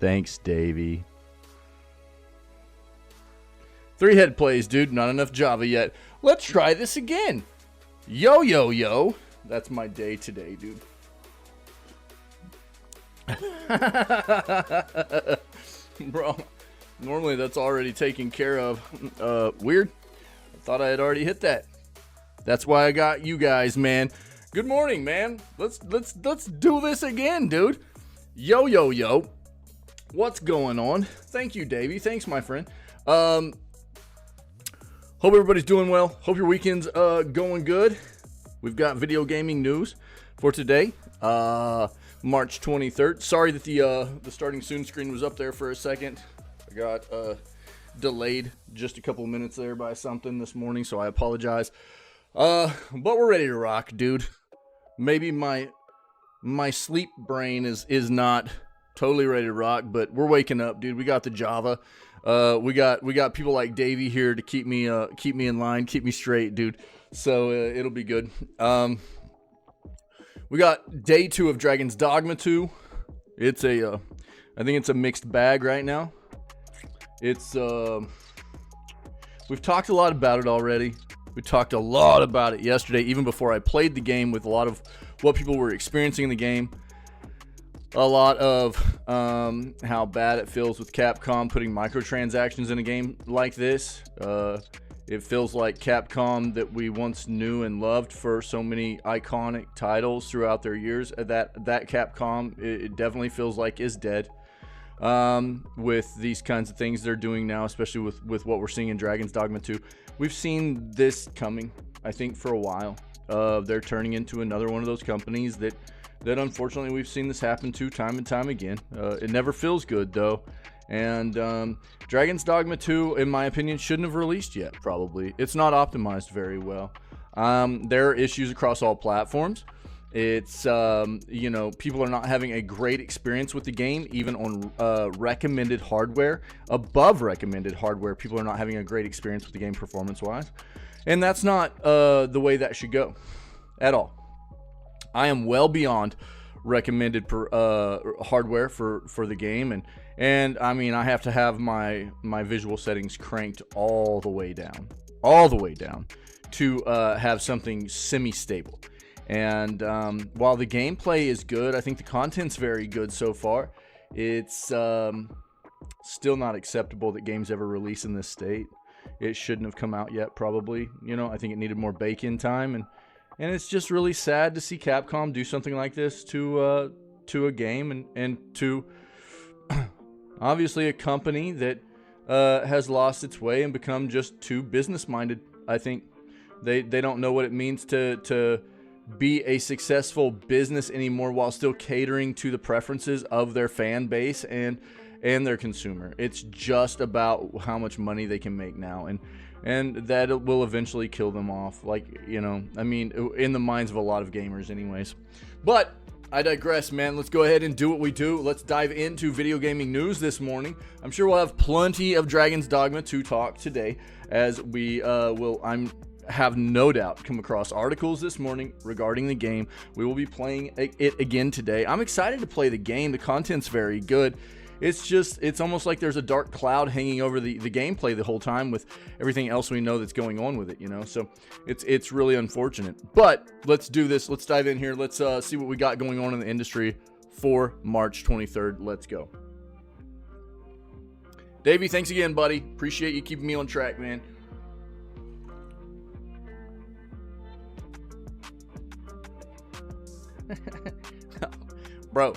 Thanks, Davey. 3-head plays, dude. Not enough Java yet. Let's try this again. Yo, yo, yo. That's my day today, dude. Bro, normally that's already taken care of. Weird. I thought I had already hit that. That's why I got you guys, man. Good morning, man. Let's do this again, dude. Yo, yo, yo. What's going on? Thank you, Davey. Thanks, my friend. Hope everybody's doing well. Hope your weekend's going good. We've got video gaming news for today, March 23rd. Sorry that the starting soon screen was up there for a second. I got delayed just a couple of minutes there by something this morning, so I apologize. But we're ready to rock, dude. Maybe my sleep brain is not totally ready to rock, but we're waking up, dude. We got the Java. We got people like Davey here to keep me in line, keep me straight, dude. So it'll be good. We got day 2 of Dragon's Dogma 2. It's I think it's a mixed bag right now. It's we've talked a lot about it already. We talked a lot about it yesterday, even before I played the game, with a lot of what people were experiencing in the game. A lot of how bad it feels with Capcom putting microtransactions in a game like this. It feels like Capcom that we once knew and loved for so many iconic titles throughout their years. That Capcom, it definitely feels like is dead. With these kinds of things they're doing now, especially with what we're seeing in Dragon's Dogma 2. We've seen this coming, I think, for a while. They're turning into another one of those companies that unfortunately we've seen this happen to time and time again. It never feels good, though. And Dragon's Dogma 2, in my opinion, shouldn't have released yet, probably. It's not optimized very well. There are issues across all platforms. It's, people are not having a great experience with the game, even on recommended hardware. Above recommended hardware, people are not having a great experience with the game performance-wise. And that's not the way that should go at all. I am well beyond recommended hardware for the game, and I mean, I have to have my visual settings cranked all the way down to have something semi-stable. And while the gameplay is good, I think the content's very good so far. It's still not acceptable that games ever release in this state. It shouldn't have come out yet, probably. I think it needed more bake-in time, and it's just really sad to see Capcom do something like this to a game and to obviously a company that has lost its way and become just too business-minded. I think they don't know what it means to be a successful business anymore while still catering to the preferences of their fan base and their consumer. It's just about how much money they can make now, and that it will eventually kill them off, I mean, in the minds of a lot of gamers anyways. But I digress, man. Let's go ahead and do what we do. Let's dive into video gaming news this morning. I'm sure we'll have plenty of Dragon's Dogma 2 talk today, as we have no doubt come across articles this morning regarding the game. We will be playing it again today. I'm excited to play the game. The content's very good. It's almost like there's a dark cloud hanging over the gameplay the whole time with everything else we know that's going on with it, so it's really unfortunate. But let's do this. Let's dive in here. Let's see what we got going on in the industry for March 23rd. Let's go. Davey, thanks again, buddy. Appreciate you keeping me on track, man. Bro,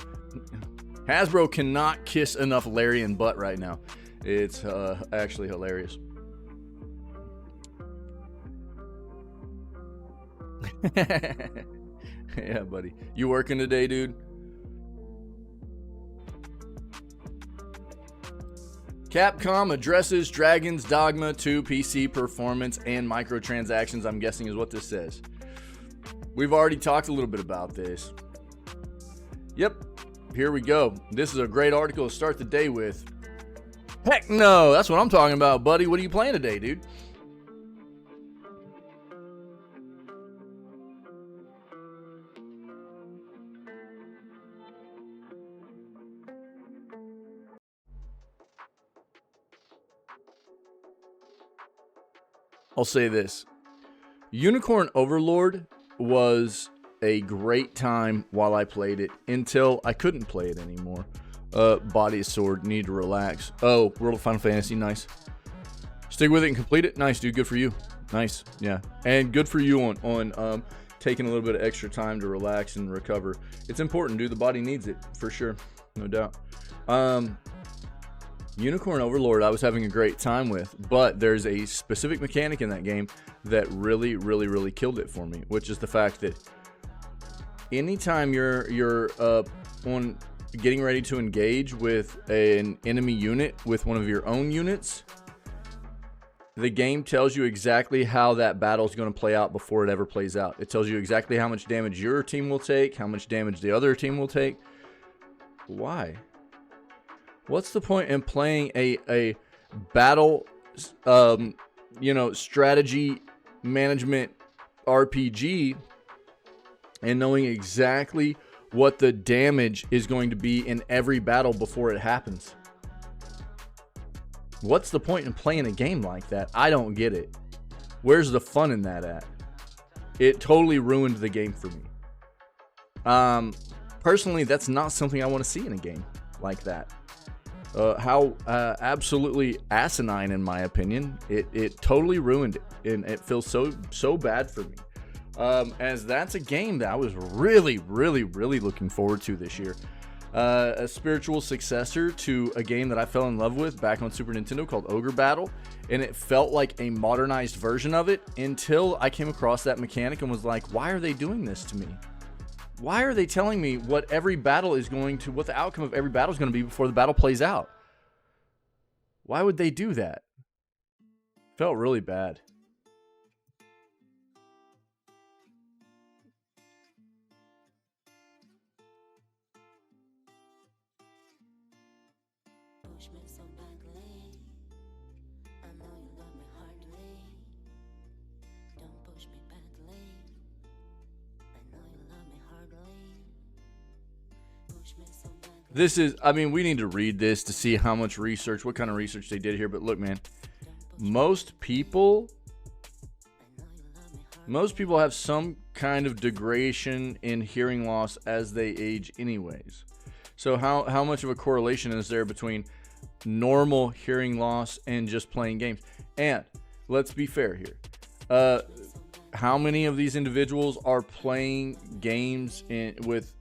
Hasbro cannot kiss enough Larian butt right now. It's actually hilarious. Yeah, buddy. You working today, dude? Capcom addresses Dragon's Dogma 2 PC performance and microtransactions, I'm guessing is what this says. We've already talked a little bit about this. Yep, here we go. This is a great article to start the day with. Heck no, that's what I'm talking about, buddy. What are you playing today, dude? I'll say this. Unicorn Overlord was a great time while I played it until I couldn't play it anymore. Body Sword, need to relax. Oh, World of Final Fantasy, nice. Stick with it and complete it. Nice, dude. Good for you. Nice, yeah. And good for you on taking a little bit of extra time to relax and recover. It's important, dude. The body needs it for sure, no doubt. Unicorn Overlord, I was having a great time with, but there's a specific mechanic in that game that really killed it for me, which is the fact that anytime you're on getting ready to engage with an enemy unit with one of your own units, the game tells you exactly how that battle is going to play out before it ever plays out. It tells you exactly how much damage your team will take, how much damage the other team will take. Why? What's the point in playing a battle, strategy management RPG and knowing exactly what the damage is going to be in every battle before it happens? What's the point in playing a game like that? I don't get it. Where's the fun in that at? It totally ruined the game for me. Personally, that's not something I want to see in a game like that. How absolutely asinine, in my opinion. It totally ruined it, and it feels so bad for me. As that's a game that I was really looking forward to this year. A spiritual successor to a game that I fell in love with back on Super Nintendo called Ogre Battle, and it felt like a modernized version of it until I came across that mechanic and was like, why are they doing this to me? Why are they telling me what the outcome of every battle is going to be before the battle plays out? Why would they do that? Felt really bad. This is, I mean, we need to read this to see how much research, what kind of research they did here. But look, man, most people have some kind of degradation in hearing loss as they age anyways. So how much of a correlation is there between normal hearing loss and just playing games? And let's be fair here. How many of these individuals are playing games with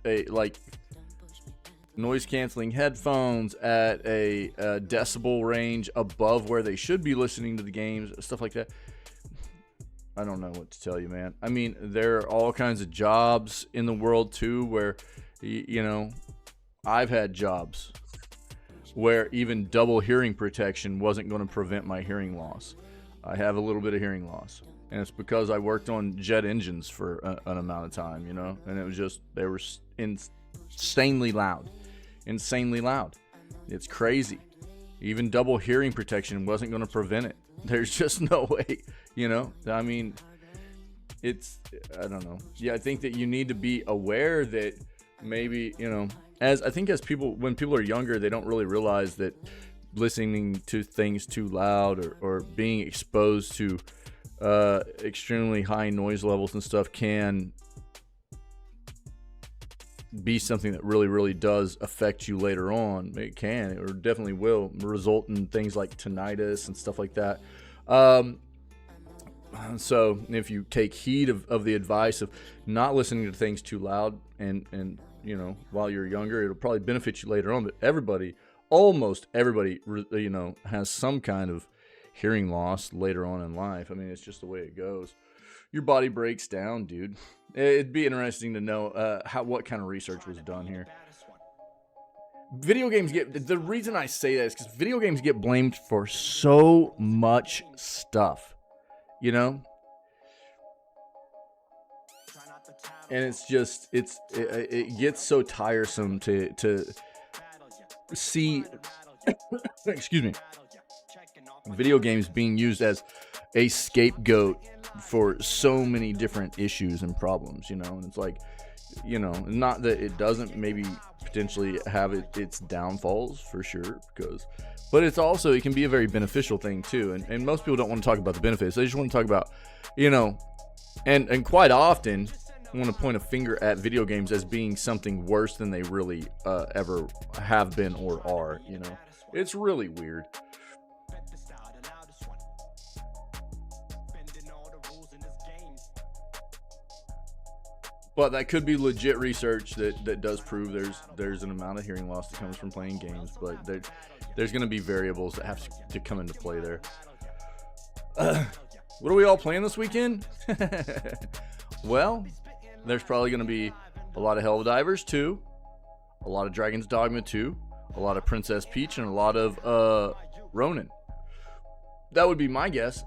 noise canceling headphones at a decibel range above where they should be listening to the games, stuff like that? I don't know what to tell you, man. I mean, there are all kinds of jobs in the world too where, I've had jobs where even double hearing protection wasn't going to prevent my hearing loss. I have a little bit of hearing loss, and it's because I worked on jet engines for an amount of time, and it was just, they were insanely loud. It's crazy. Even double hearing protection wasn't going to prevent it. There's just no way, I mean, I don't know. Yeah, I think that you need to be aware that maybe, when people are younger, they don't really realize that listening to things too loud or being exposed to extremely high noise levels and stuff can be something that really does affect you later on. It can, or definitely will, result in things like tinnitus and stuff like that. So if you take heed of the advice of not listening to things too loud and while you're younger, it'll probably benefit you later on. But almost everybody has some kind of hearing loss later on in life. I mean, it's just the way it goes. Your body breaks down, dude. It'd be interesting to know what kind of research was done here. Video games the reason I say that is because video games get blamed for so much stuff, and it's just, it gets so tiresome to see, excuse me, video games being used as a scapegoat for so many different issues and problems, and it's like, not that it doesn't maybe potentially have its downfalls for sure, but it's also, it can be a very beneficial thing too. And most people don't want to talk about the benefits. They just want to talk about, you know, and quite often want to point a finger at video games as being something worse than they really ever have been or are. You know, it's really weird. But that could be legit research that does prove there's an amount of hearing loss that comes from playing games, but there's going to be variables that have to come into play there. What are we all playing this weekend? Well, there's probably going to be a lot of Helldivers 2, a lot of Dragon's Dogma 2, a lot of Princess Peach, and a lot of Ronin. That would be my guess.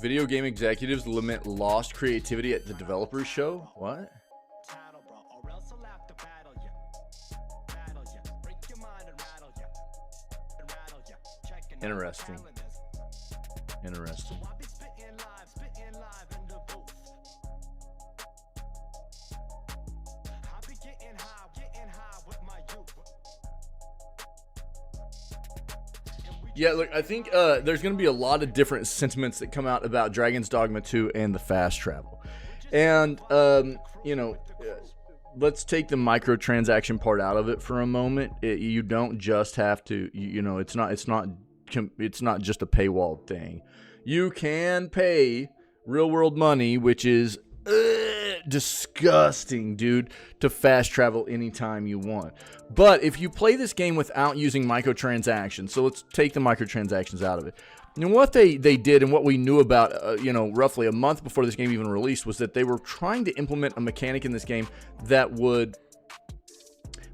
Video game executives lament lost creativity at the developers show? What? Interesting. Interesting. Yeah, look, I think there's going to be a lot of different sentiments that come out about Dragon's Dogma 2 and the fast travel. And, you know, let's take the microtransaction part out of it for a moment. You don't just have to, you know, it's not just a paywall thing. You can pay real world money, which is disgusting, dude, to fast travel anytime you want. But if you play this game without using microtransactions, so let's take the microtransactions out of it. And what they did, and what we knew about, you know, roughly a month before this game even released, was that they were trying to implement a mechanic in this game that would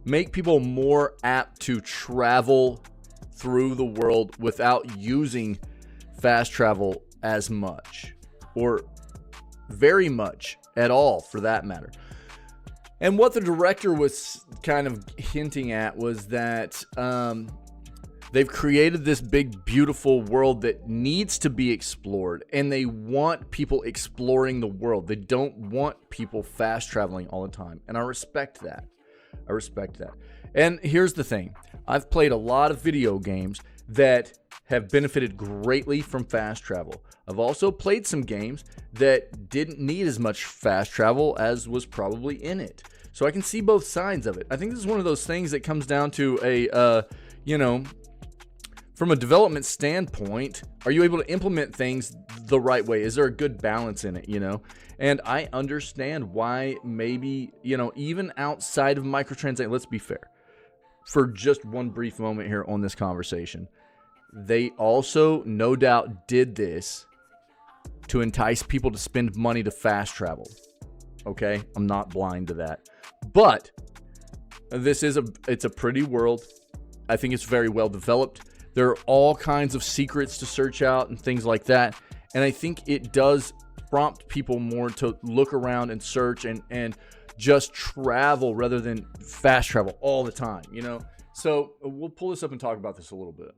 make people more apt to travel through the world without using fast travel as much, or very much at all, for that matter. And what the director was kind of hinting at was that they've created this big, beautiful world that needs to be explored, and they want people exploring the world. They don't want people fast traveling all the time, and I respect that. I respect that. And here's the thing. I've played a lot of video games that have benefited greatly from fast travel. I've also played some games that didn't need as much fast travel as was probably in it. So I can see both sides of it. I think this is one of those things that comes down to a, you know, from a development standpoint, are you able to implement things the right way? Is there a good balance in it, you know? And I understand why maybe, you know, even outside of microtransactions, let's be fair, for just one brief moment here on this conversation, they also no doubt did this to entice people to spend money to fast travel. Okay, I'm not blind to that. But this is it's a pretty world. I think it's very well developed. There are all kinds of secrets to search out and things like that. And I think it does prompt people more to look around and search and just travel rather than fast travel all the time, you know? So we'll pull this up and talk about this a little bit.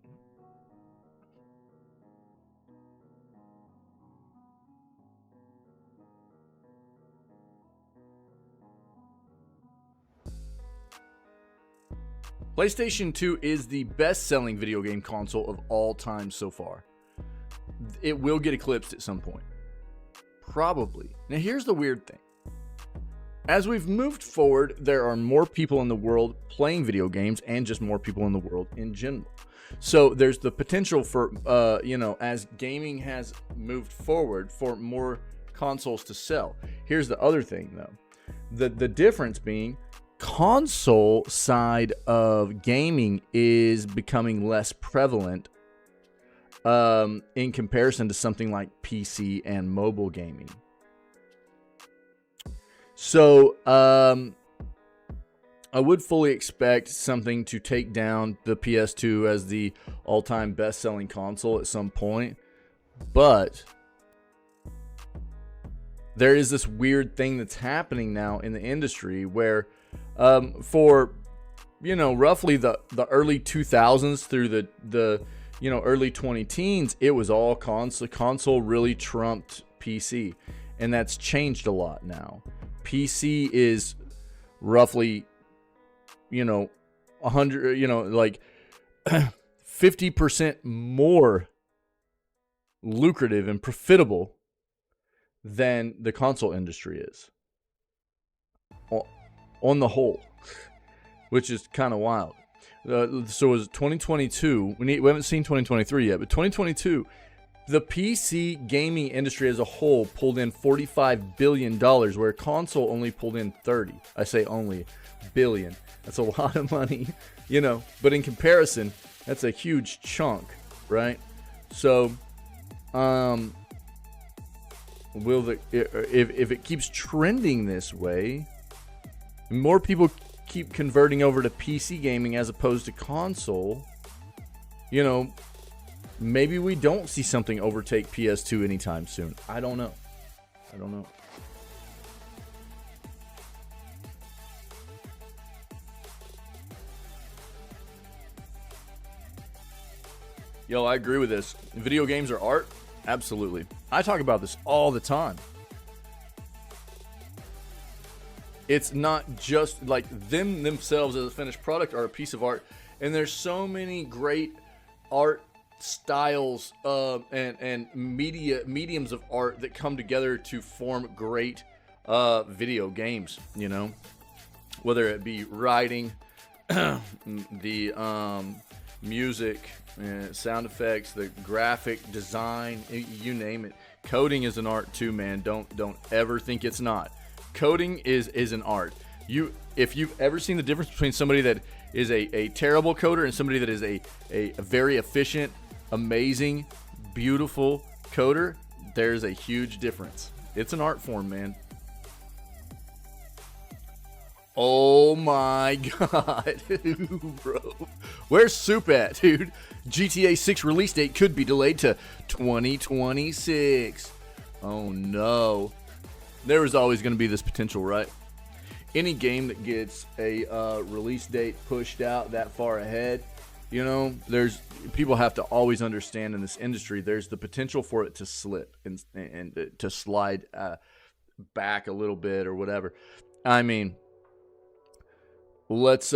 PlayStation 2 is the best-selling video game console of all time so far. It will get eclipsed at some point. Probably. Now, here's the weird thing. As we've moved forward, there are more people in the world playing video games and just more people in the world in general. So there's the potential for, you know, as gaming has moved forward, for more consoles to sell. Here's the other thing, though. The difference being, console side of gaming is becoming less prevalent in comparison to something like PC and mobile gaming. So I would fully expect something to take down the PS2 as the all-time best-selling console at some point, but there is this weird thing that's happening now in the industry where for roughly the early 2000s through the early 2010s, it was all console really trumped PC, and that's changed a lot now. PC is roughly 100 like 50% more lucrative and profitable than the console industry is on the whole, which is kind of wild. So it was 2022. We haven't seen 2023 yet, but 2022, the PC gaming industry as a whole pulled in $45 billion, where console only pulled in 30. I say only billion. That's a lot of money, but in comparison, that's a huge chunk, right? So, if it keeps trending this way, more people keep converting over to PC gaming as opposed to console, maybe we don't see something overtake PS2 anytime soon. I don't know. Yo, I agree with this. Video games are art? Absolutely. I talk about this all the time. It's not just like themselves as a finished product are a piece of art. And there's so many great art styles and mediums of art that come together to form great video games, whether it be writing, the music, sound effects, the graphic design, you name it. Coding is an art too, man. Don't ever think it's not. Coding is an art. If you've ever seen the difference between somebody that is a terrible coder and somebody that is a very efficient, amazing, beautiful coder, there's a huge difference. It's an art form, man. Oh my god, bro. Where's Soup at, dude? GTA 6 release date could be delayed to 2026. Oh no. There was always going to be this potential, right? Any game that gets a release date pushed out that far ahead, there's people have to always understand in this industry, there's the potential for it to slip and to slide back a little bit or whatever. I mean, let's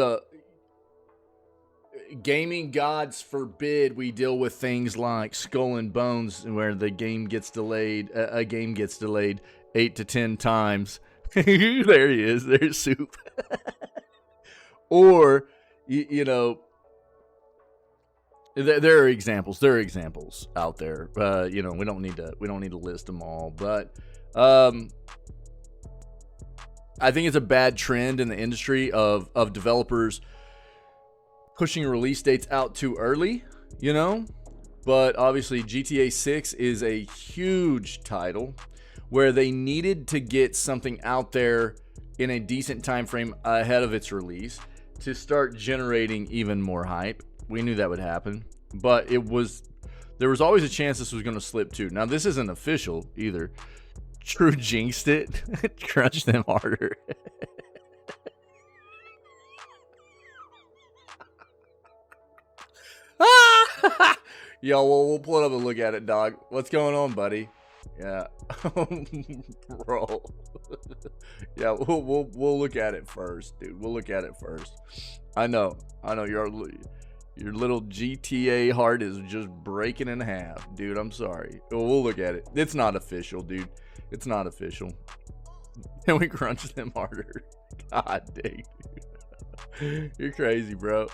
gaming gods forbid we deal with things like Skull and Bones, where the game gets delayed. A game gets delayed 8 to 10 times. There he is. There's Soup. Or there are examples. There are examples out there. We don't need to list them all, but I think it's a bad trend in the industry of developers pushing release dates out too early, but obviously GTA 6 is a huge title where they needed to get something out there in a decent time frame ahead of its release to start generating even more hype. We knew that would happen, but there was always a chance this was going to slip too. Now, this isn't official either. True jinxed it. Crunch them harder. Yo, we'll pull it up and look at it, dog. What's going on, buddy? Yeah. Bro. Yeah, we'll look at it first, dude. We'll look at it first. I know your little GTA heart is just breaking in half, dude. I'm sorry. We'll look at it. It's not official, dude. It's not official. Can we crunch them harder? God dang, dude. You're crazy, bro.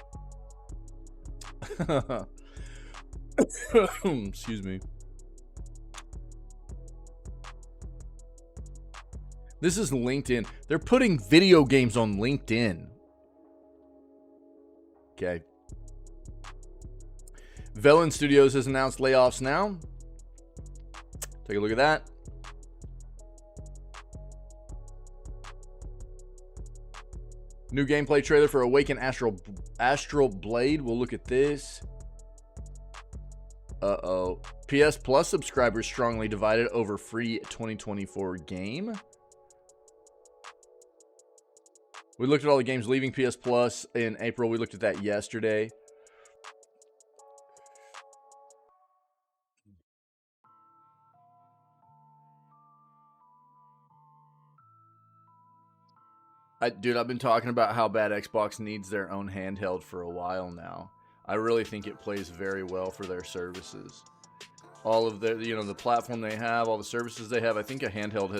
Excuse me. This is LinkedIn. They're putting video games on LinkedIn. Okay. Velen Studios has announced layoffs now. Take a look at that. New gameplay trailer for Awaken Astral Blade. We'll look at this. Uh-oh. PS Plus subscribers strongly divided over free 2024 game. We looked at all the games leaving PS Plus in April. We looked at that yesterday. Dude, I've been talking about how bad Xbox needs their own handheld for a while now. I really think it plays very well for their services. All of the, the platform they have, all the services they have, I think a handheld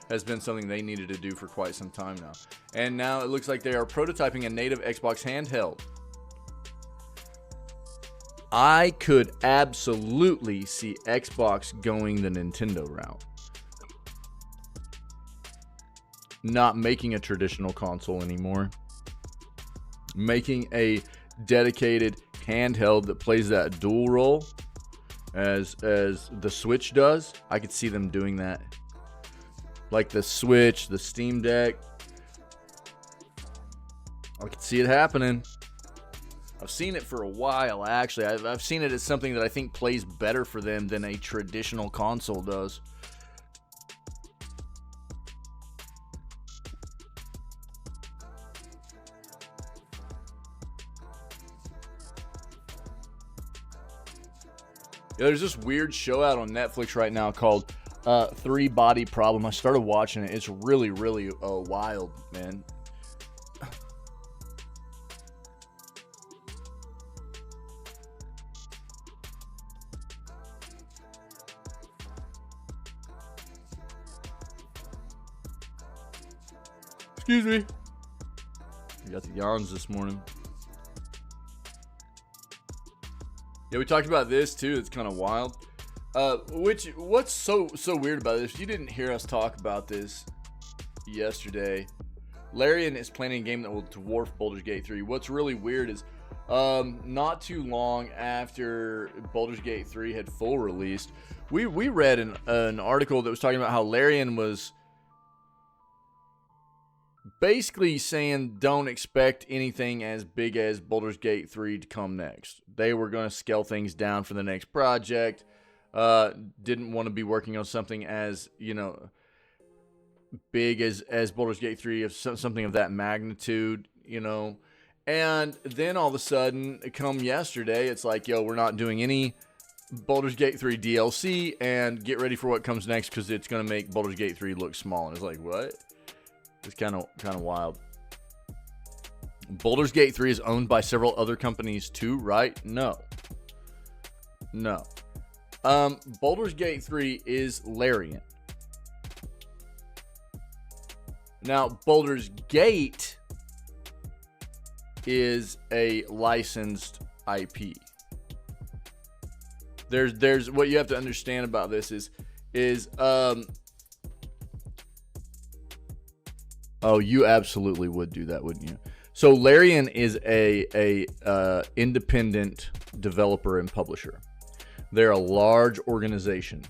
has been something they needed to do for quite some time now. And now it looks like they are prototyping a native Xbox handheld. I could absolutely see Xbox going the Nintendo route. Not making a traditional console anymore. Making a dedicated handheld that plays that dual role as the Switch does. I could see them doing that. Like the Switch, the Steam Deck. I could see it happening. I've seen it for a while, actually. I've seen it as something that I think plays better for them than a traditional console does. Yeah, there's this weird show out on Netflix right now called Three Body Problem. I started watching it. It's really, really wild, man. Excuse me. We got the yawns this morning. Yeah, we talked about this too. It's kind of wild. What's so weird about this? You didn't hear us talk about this yesterday. Larian is planning a game that will dwarf Baldur's Gate 3. What's really weird is not too long after Baldur's Gate 3 had full released, we read an article that was talking about how Larian was basically saying don't expect anything as big as Baldur's Gate 3 to come next. They were going to scale things down for the next project. Didn't want to be working on something as, big as Baldur's Gate 3, of something of that magnitude, And then all of a sudden, come yesterday, it's like, yo, we're not doing any Baldur's Gate 3 DLC, and get ready for what comes next because it's going to make Baldur's Gate 3 look small. And it's like, what? It's kind of wild. Baldur's Gate 3 is owned by several other companies too, right? No. Baldur's Gate 3 is Larian. Now, Baldur's Gate is a licensed IP. There's what you have to understand about this is oh, you absolutely would do that, wouldn't you? So Larian is a independent developer and publisher. They're a large organization,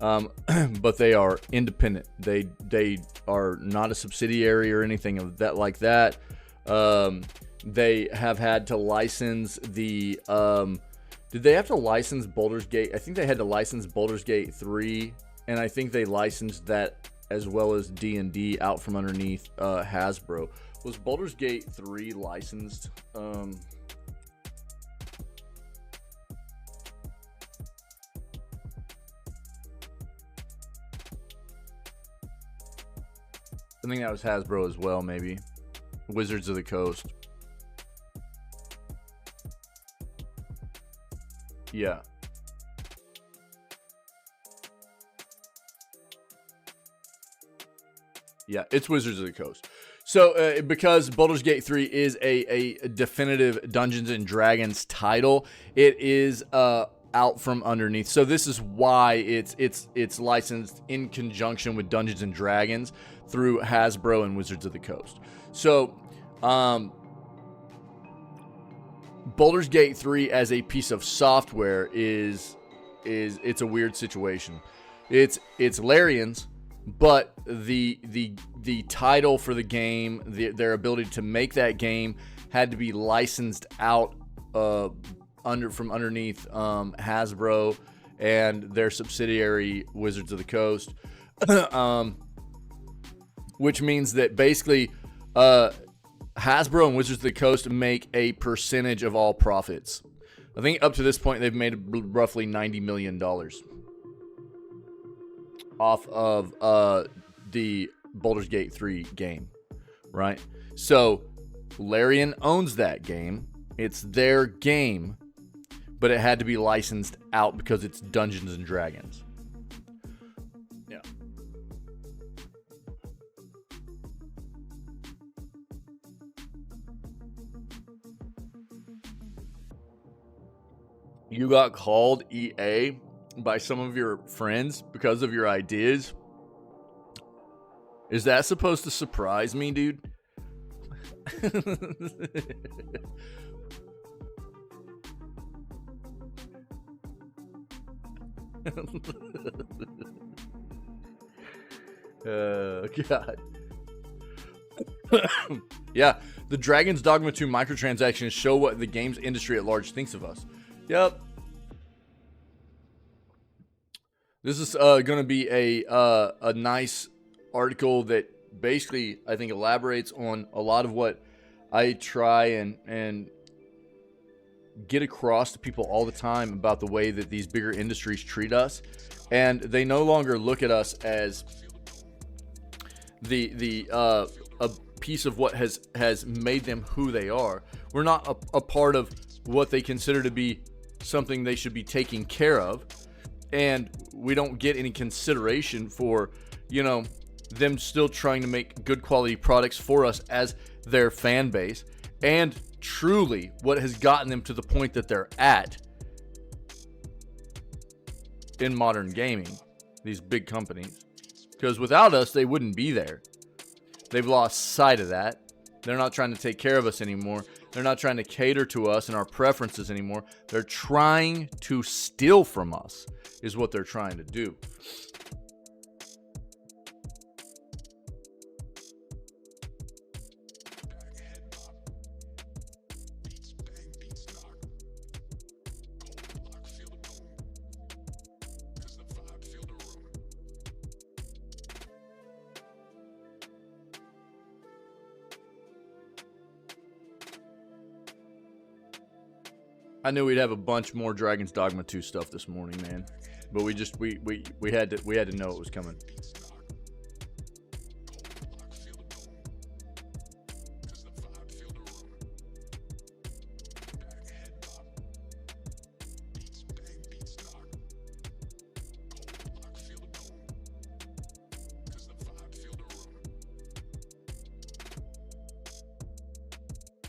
but they are independent. They are not a subsidiary or anything of that like that. They have had to license the. Did they have to license Baldur's Gate? I think they had to license Baldur's Gate 3, and I think they licensed that as well as D&D out from underneath Hasbro. Was Baldur's Gate 3 licensed? I think that was Hasbro as well, maybe. Wizards of the Coast. Yeah. Yeah, it's Wizards of the Coast. So, because Baldur's Gate 3 is a definitive Dungeons and Dragons title, it is out from underneath. So this is why it's licensed in conjunction with Dungeons and Dragons through Hasbro and Wizards of the Coast. So, Baldur's Gate 3 as a piece of software it's a weird situation. It's Larian's. But the title for the game, their ability to make that game had to be licensed out from underneath Hasbro and their subsidiary Wizards of the Coast, which means that basically Hasbro and Wizards of the Coast make a percentage of all profits. I think up to this point they've made roughly $90 million off of the Baldur's Gate 3 game, right? So Larian owns that game. It's their game, but it had to be licensed out because it's Dungeons and Dragons. Yeah. You got called EA by some of your friends because of your ideas. Is that supposed to surprise me, dude? God. Yeah, the Dragon's Dogma 2 microtransactions show what the games industry at large thinks of us. Yep. This is going to be a nice article that basically, I think, elaborates on a lot of what I try and get across to people all the time about the way that these bigger industries treat us. And they no longer look at us as a piece of what has made them who they are. We're not a part of what they consider to be something they should be taking care of. And we don't get any consideration for, them still trying to make good quality products for us as their fan base. And truly what has gotten them to the point that they're at in modern gaming, these big companies. Because without us, they wouldn't be there. They've lost sight of that. They're not trying to take care of us anymore. They're not trying to cater to us and our preferences anymore. They're trying to steal from us, is what they're trying to do. I knew we'd have a bunch more Dragon's Dogma 2 stuff this morning, man. But we had to know it was coming.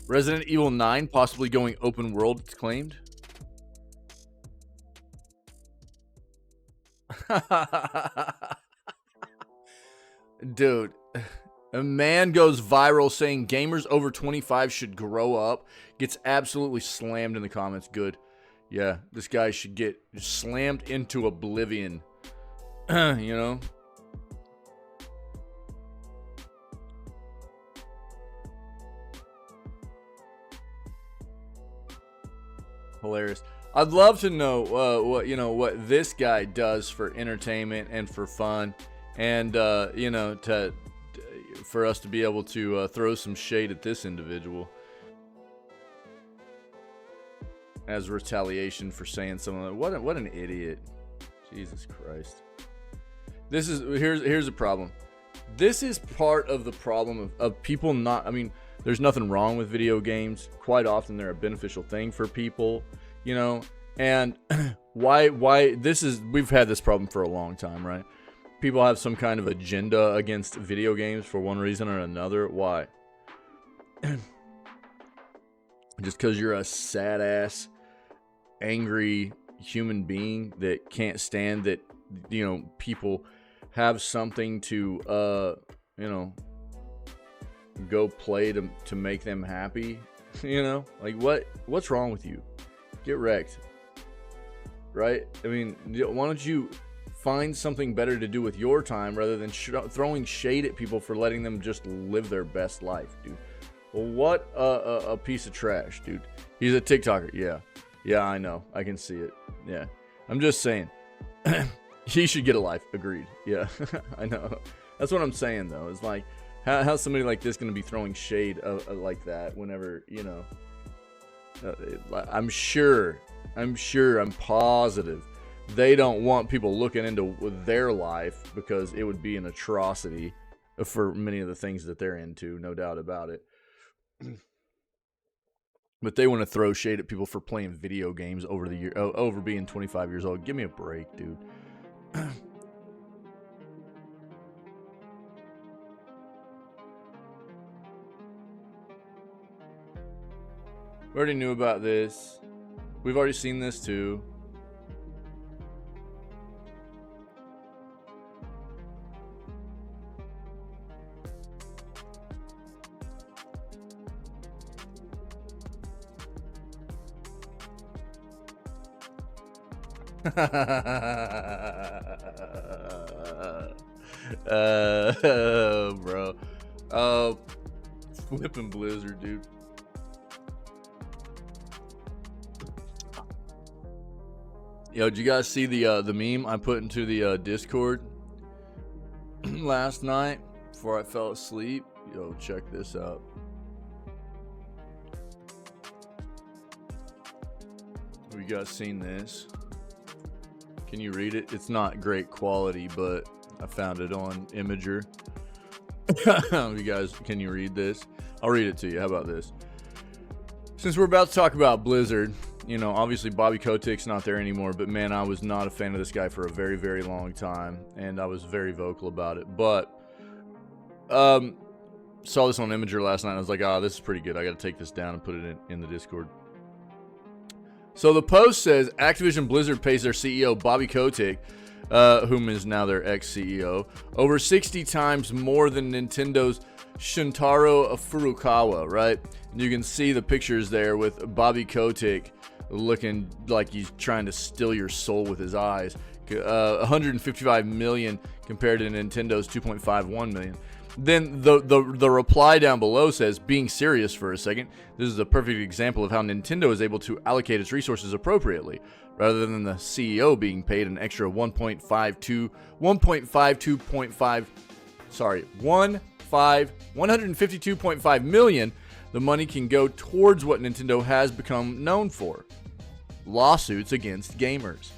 Resident Evil 9 possibly going open world, it's claimed. Dude, a man goes viral saying gamers over 25 should grow up. Gets absolutely slammed in the comments. Good. Yeah, this guy should get slammed into oblivion. You know? Hilarious. I'd love to know what this guy does for entertainment and for fun, and for us to be able to throw some shade at this individual as retaliation for saying something like, what an idiot. Jesus Christ. Here's the problem. This is part of the problem of people not, I mean, there's nothing wrong with video games. Quite often they're a beneficial thing for people, and why we've had this problem for a long time, right? People have some kind of agenda against video games for one reason or another. Why? Just because you're a sad ass, angry human being that can't stand that, people have something to, go play to make them happy, like what's wrong with you? Get wrecked, right? I mean, why don't you find something better to do with your time rather than throwing shade at people for letting them just live their best life, dude? Well, what a piece of trash, dude. He's a TikToker. Yeah, I know, I can see it. Yeah, I'm just saying, He should get a life. Agreed. Yeah, I know. That's what I'm saying, though. It's like, how's somebody like this going to be throwing shade like that whenever, you know? I'm positive they don't want people looking into their life, because it would be an atrocity for many of the things that they're into, no doubt about it. But they want to throw shade at people for playing video games over being 25 years old. Give me a break, dude. We already knew about this. We've already seen this too. Bro. Flipping Blizzard, dude. Yo, did you guys see the meme I put into the Discord last night before I fell asleep? Yo, check this out. Have you guys seen this? Can you read it? It's not great quality, but I found it on Imager. You guys, can you read this? I'll read it to you. How about this? Since we're about to talk about Blizzard, you know, obviously Bobby Kotick's not there anymore, but man, I was not a fan of this guy for a very, very long time, and I was very vocal about it. But saw this on Imager last night, and I was like, this is pretty good. I got to take this down and put it in the Discord. So the post says, Activision Blizzard pays their CEO, Bobby Kotick, whom is now their ex-CEO, over 60 times more than Nintendo's Shuntaro Furukawa, right? And you can see the pictures there with Bobby Kotick looking like he's trying to steal your soul with his eyes. 155 million compared to Nintendo's 2.51 million. Then the reply down below says, being serious for a second, this is a perfect example of how Nintendo is able to allocate its resources appropriately, rather than the CEO being paid an extra 152.5 million. The money can go towards what Nintendo has become known for: lawsuits against gamers.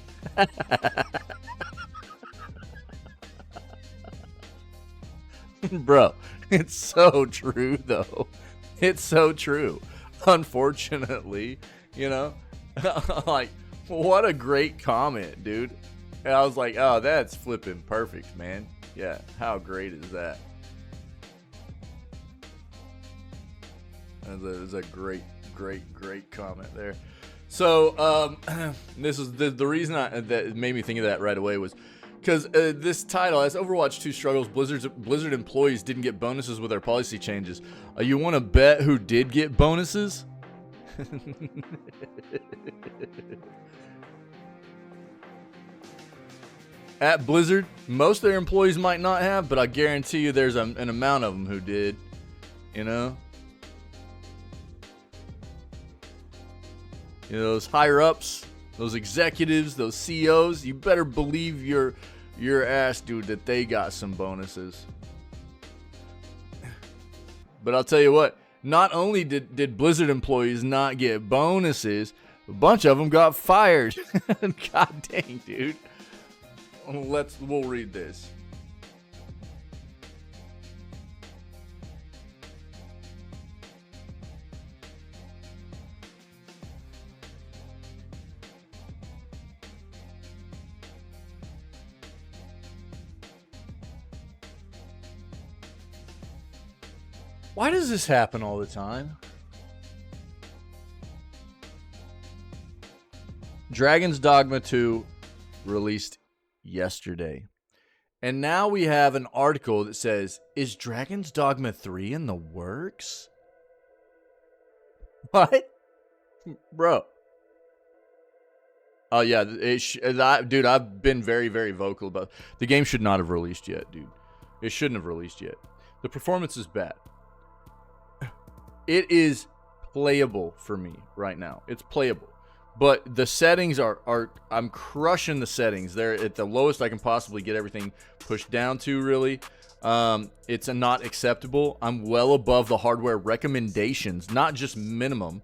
Bro, it's so true, though. It's so true. Unfortunately, you know, like, what a great comment, dude. And I was like, oh, that's flipping perfect, man. Yeah, how great is that? That's a great comment there. So, this is the reason that made me think of that right away was because this title, as Overwatch 2 struggles, Blizzard employees didn't get bonuses with their policy changes. You want to bet who did get bonuses? At Blizzard, most of their employees might not have, but I guarantee you there's an amount of them who did. You know? You know, those higher ups, those executives, those CEOs, you better believe your ass, dude, that they got some bonuses. But I'll tell you what, not only did Blizzard employees not get bonuses, a bunch of them got fired. God dang, dude. We'll read this. Why does this happen all the time? Dragon's Dogma 2 released yesterday. And now we have an article that says, is Dragon's Dogma 3 in the works? What? Bro. Oh, yeah. Dude, I've been very, very vocal about the game should not have released yet, dude. It shouldn't have released yet. The performance is bad. It is playable for me right now. It's playable. But the settings are I'm crushing the settings. They're at the lowest I can possibly get everything pushed down to, really. It's not acceptable. I'm well above the hardware recommendations, not just minimum.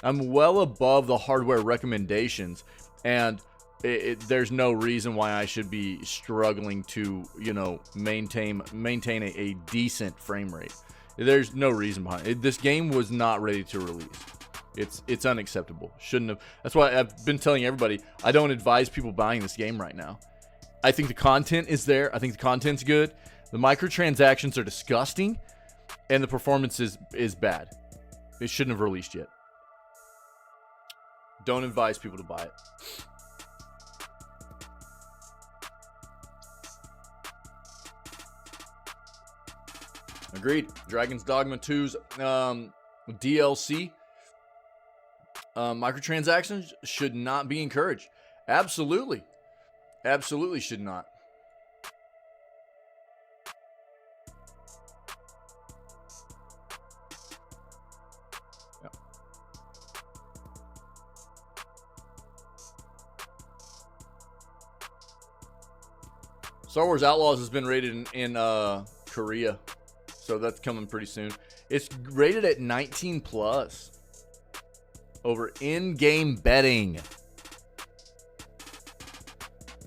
I'm well above the hardware recommendations, and there's no reason why I should be struggling to, you know, maintain a decent frame rate. There's no reason behind it. This game was not ready to release. It's unacceptable. Shouldn't have. That's why I've been telling everybody I don't advise people buying this game right now. I think the content is there. I think the content's good. The microtransactions are disgusting, and the performance is bad. It shouldn't have released yet. Don't advise people to buy it. Agreed. Dragon's Dogma 2's DLC. Microtransactions should not be encouraged. Absolutely. Absolutely should not. Yeah. Star Wars Outlaws has been rated in Korea. So that's coming pretty soon. It's rated at 19 plus. Over in-game betting.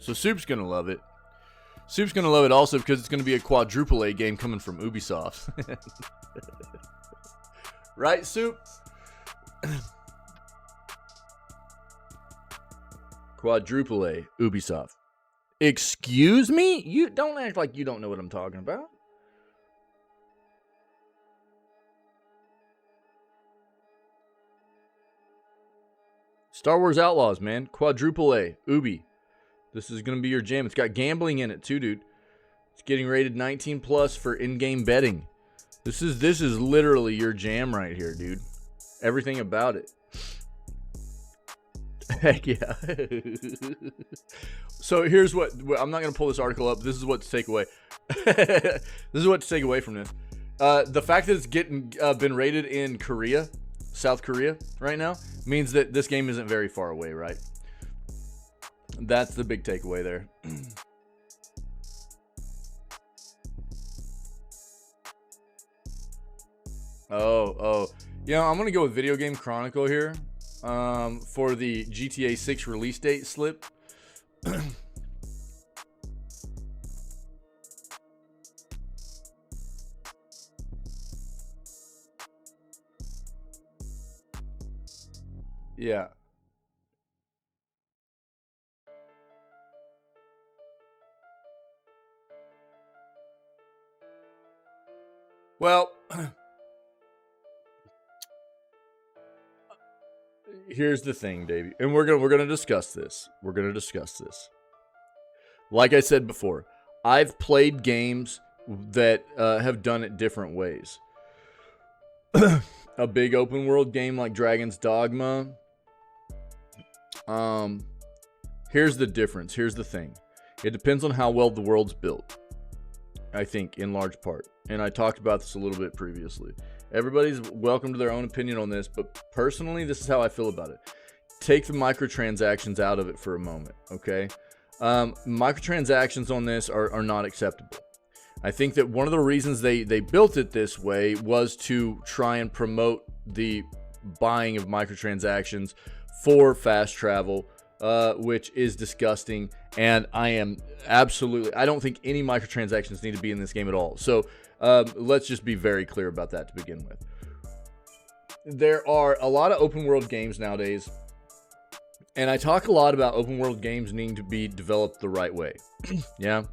So Soup's going to love it. Soup's going to love it also because it's going to be a quadruple A game coming from Ubisoft. Right, Soup? Quadruple A, Ubisoft. Excuse me? You don't act like you don't know what I'm talking about. Star Wars Outlaws, man. Quadruple A. Ubi. This is going to be your jam. It's got gambling in it, too, dude. It's getting rated 19 plus for in-game betting. This is literally your jam right here, dude. Everything about it. Heck yeah. So here's what... I'm not going to pull this article up. This is what to take away. This is what to take away from this. The fact that it's been rated in Korea... South Korea right now means that this game isn't very far away, right? That's the big takeaway there. Oh. Yeah, I'm going to go with Video Game Chronicle here for the GTA 6 release date slip. Yeah. Well, here's the thing, Davey, and we're gonna discuss this. We're gonna discuss this. Like I said before, I've played games that have done it different ways. A big open world game like Dragon's Dogma. Here's the difference. Here's the thing. It depends on how well the world's built. I think, in large part. And I talked about this a little bit previously. Everybody's welcome to their own opinion on this, but personally, this is how I feel about it. Take the microtransactions out of it for a moment, okay? Microtransactions on this are not acceptable. I think that one of the reasons they built it this way was to try and promote the buying of microtransactions for fast travel, which is disgusting. And I don't think any microtransactions need to be in this game at all. So let's just be very clear about that to begin with. There are a lot of open world games nowadays, and I talk a lot about open world games needing to be developed the right way. Yeah.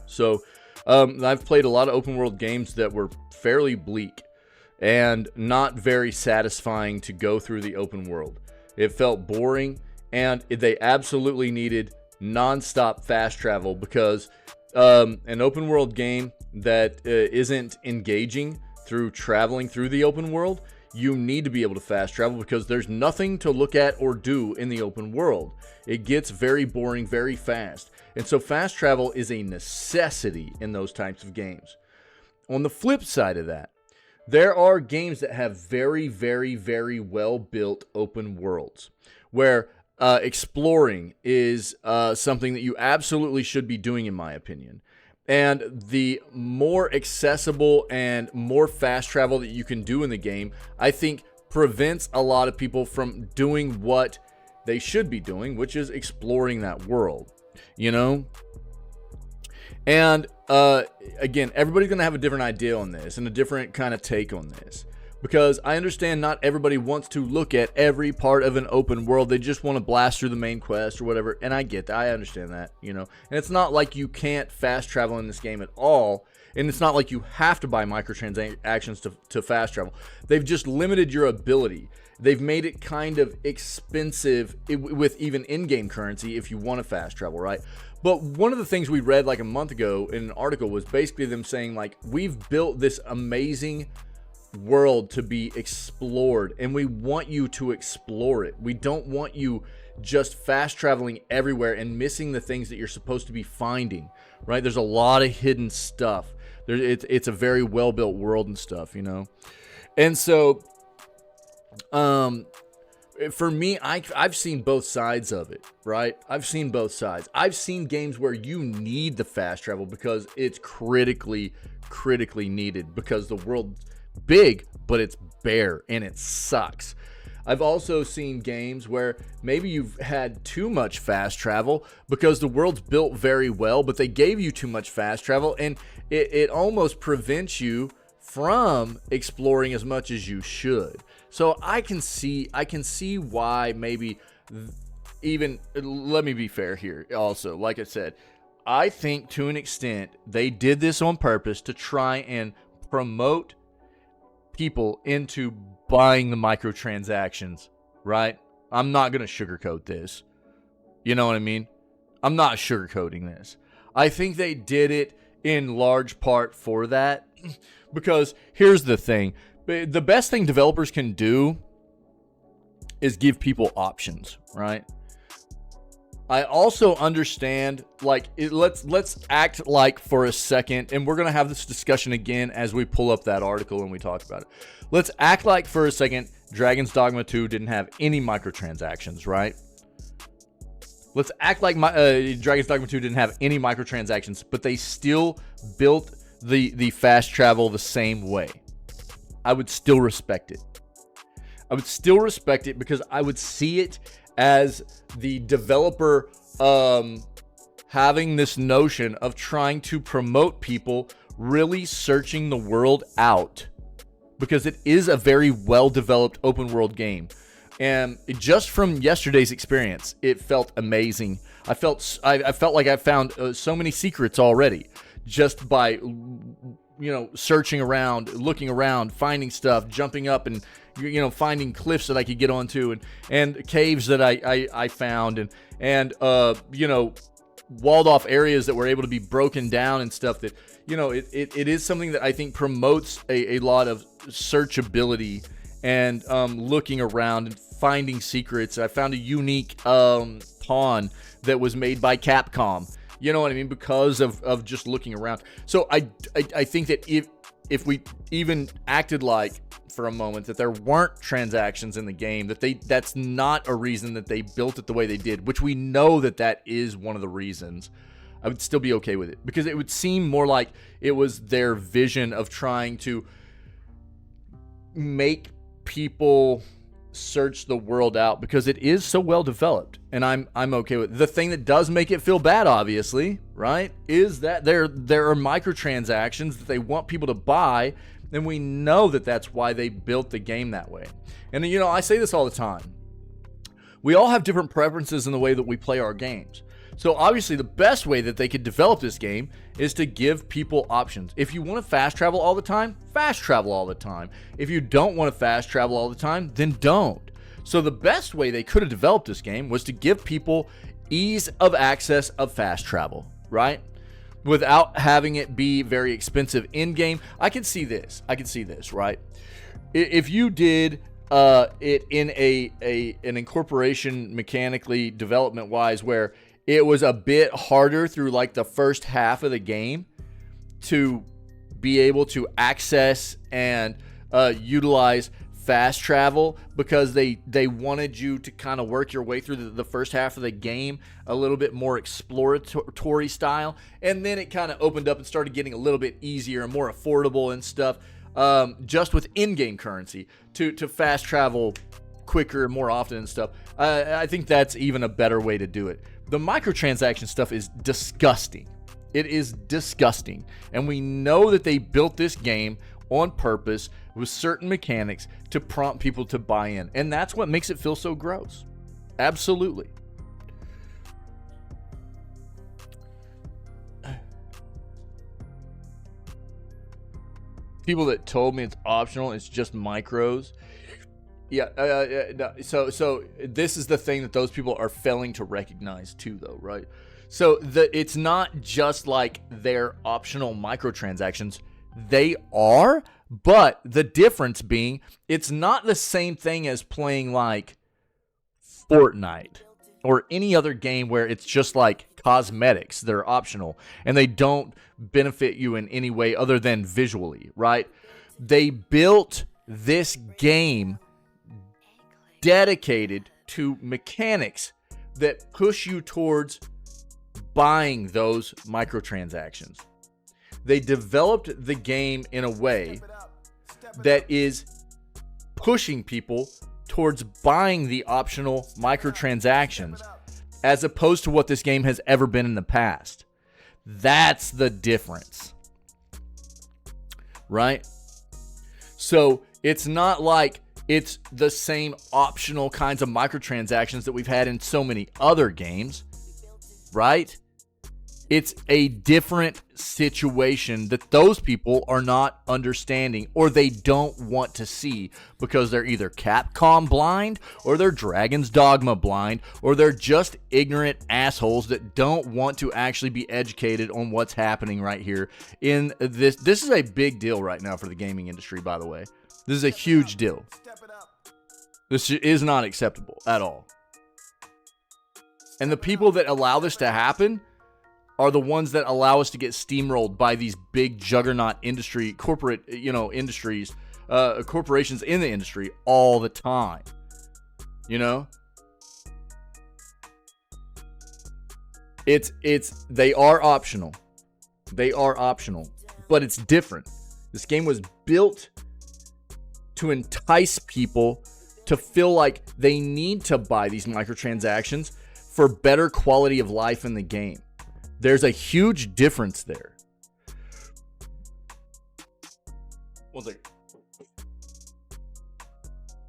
So I've played a lot of open world games that were fairly bleak and not very satisfying to go through the open world. It felt boring, and they absolutely needed non-stop fast travel because an open world game that isn't engaging through traveling through the open world, you need to be able to fast travel because there's nothing to look at or do in the open world. It gets very boring very fast. And so fast travel is a necessity in those types of games. On the flip side of that, There are games that have very, very, very well built open worlds where exploring is something that you absolutely should be doing, in my opinion. And the more accessible and more fast travel that you can do in the game, I think prevents a lot of people from doing what they should be doing, which is exploring that world, you know? And again, everybody's going to have a different idea on this and a different kind of take on this. Because I understand not everybody wants to look at every part of an open world. They just want to blast through the main quest or whatever. And I get that. I understand that, you know. And it's not like you can't fast travel in this game at all. And it's not like you have to buy microtransactions to fast travel. They've just limited your ability. They've made it kind of expensive with even in-game currency if you want to fast travel, right? But one of the things we read like a month ago in an article was basically them saying, like, we've built this amazing world to be explored and we want you to explore it. We don't want you just fast traveling everywhere and missing the things that you're supposed to be finding, right? There's a lot of hidden stuff. It's a very well built world and stuff, you know. And so for me, I've seen both sides of it, right? I've seen both sides. I've seen games where you need the fast travel because it's critically needed, because the world's big, but it's bare and it sucks. I've also seen games where maybe you've had too much fast travel because the world's built very well, but they gave you too much fast travel and it almost prevents you from exploring as much as you should. So I can see why maybe even, let me be fair here also. Like I said, I think to an extent they did this on purpose to try and promote people into buying the microtransactions, right? I'm not going to sugarcoat this. You know what I mean? I'm not sugarcoating this. I think they did it in large part for that, because here's the thing. The best thing developers can do is give people options, right? I also understand, like, let's act like for a second, and we're going to have this discussion again as we pull up that article and we talk about it. Let's act like for a second Dragon's Dogma 2 didn't have any microtransactions, right? Let's act like Dragon's Dogma 2 didn't have any microtransactions, but they still built the fast travel the same way. I would still respect it. I would still respect it because I would see it as the developer having this notion of trying to promote people really searching the world out, because it is a very well-developed open world game. And just from yesterday's experience, it felt amazing. I felt like I found so many secrets already just by, searching around, looking around, finding stuff, jumping up and, finding cliffs that I could get onto and caves that I found and walled off areas that were able to be broken down and stuff that, it is something that I think promotes a lot of searchability and looking around and finding secrets. I found a unique pawn that was made by Capcom. You know what I mean? Because of just looking around. So I think that if we even acted like for a moment that there weren't transactions in the game, that's not a reason that they built it the way they did, which we know that is one of the reasons, I would still be okay with it, because it would seem more like it was their vision of trying to make people search the world out, because it is so well developed, and I'm okay with it. The thing that does make it feel bad, obviously, right, is that there are microtransactions that they want people to buy, and we know that that's why they built the game that way. And I say this all the time. We all have different preferences in the way that we play our games. So obviously the best way that they could develop this game is to give people options. If you want to fast travel all the time, fast travel all the time. If you don't want to fast travel all the time, then don't. So the best way they could have developed this game was to give people ease of access of fast travel, right? Without having it be very expensive in-game. I can see this, right? If you did it in an incorporation mechanically, development-wise, where it was a bit harder through like the first half of the game to be able to access and utilize fast travel because they wanted you to kind of work your way through the first half of the game a little bit more exploratory style, and then it kind of opened up and started getting a little bit easier and more affordable and stuff, just with in-game currency to fast travel quicker and more often and stuff. I think that's even a better way to do it. The microtransaction stuff is disgusting. It is disgusting, and we know that they built this game on purpose with certain mechanics to prompt people to buy in, and that's what makes it feel so gross. Absolutely. People that told me it's optional, it's just micros. Yeah, no, so this is the thing that those people are failing to recognize too, though, right? So it's not just like they're optional microtransactions. They are, but the difference being it's not the same thing as playing like Fortnite or any other game where it's just like cosmetics. They're optional and they don't benefit you in any way other than visually, right? They built this game dedicated to mechanics that push you towards buying those microtransactions. They developed the game in a way that is pushing people towards buying the optional microtransactions as opposed to what this game has ever been in the past. That's the difference, right? So it's not like it's the same optional kinds of microtransactions that we've had in so many other games, right? It's a different situation that those people are not understanding or they don't want to see because they're either Capcom blind or they're Dragon's Dogma blind or they're just ignorant assholes that don't want to actually be educated on what's happening right here in this. This is a big deal right now for the gaming industry, by the way. This is a huge deal. This is not acceptable at all. And the people that allow this to happen are the ones that allow us to get steamrolled by these big juggernaut corporations in the industry all the time. They are optional. They are optional, but it's different. This game was built to entice people to feel like they need to buy these microtransactions for better quality of life in the game. There's a huge difference there. One second.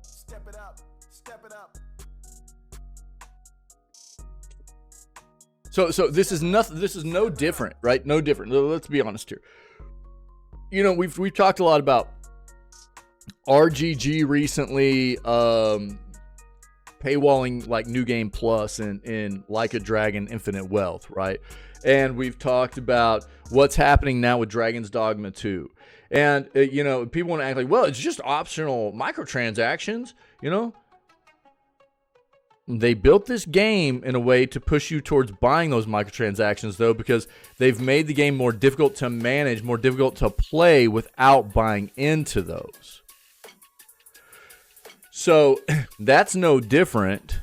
Step it up. Step it up. So this is nothing. This is no different, right? No different. Let's be honest here. We've talked a lot about RGG recently, paywalling like New Game Plus in Like a Dragon Infinite Wealth, right? And we've talked about what's happening now with Dragon's Dogma 2. And, people want to act like, well, it's just optional microtransactions, They built this game in a way to push you towards buying those microtransactions, though, because they've made the game more difficult to manage, more difficult to play without buying into those. So that's no different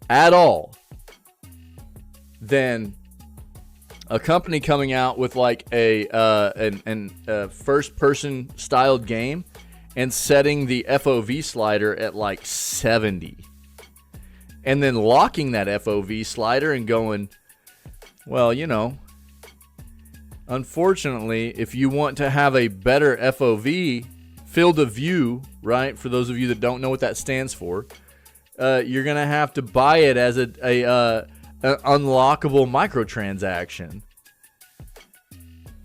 at all than a company coming out with like a first-person styled game and setting the FOV slider at like 70, and then locking that FOV slider and going, well, unfortunately, if you want to have a better FOV, field of view, right? For those of you that don't know what that stands for, you're gonna have to buy it as an unlockable microtransaction.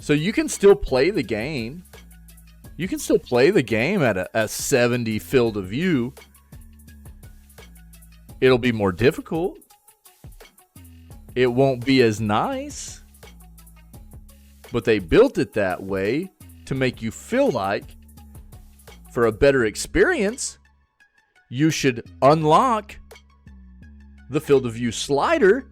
So you can still play the game. You can still play the game at a 70 field of view. It'll be more difficult. It won't be as nice. But they built it that way to make you feel like, for a better experience, you should unlock the field of view slider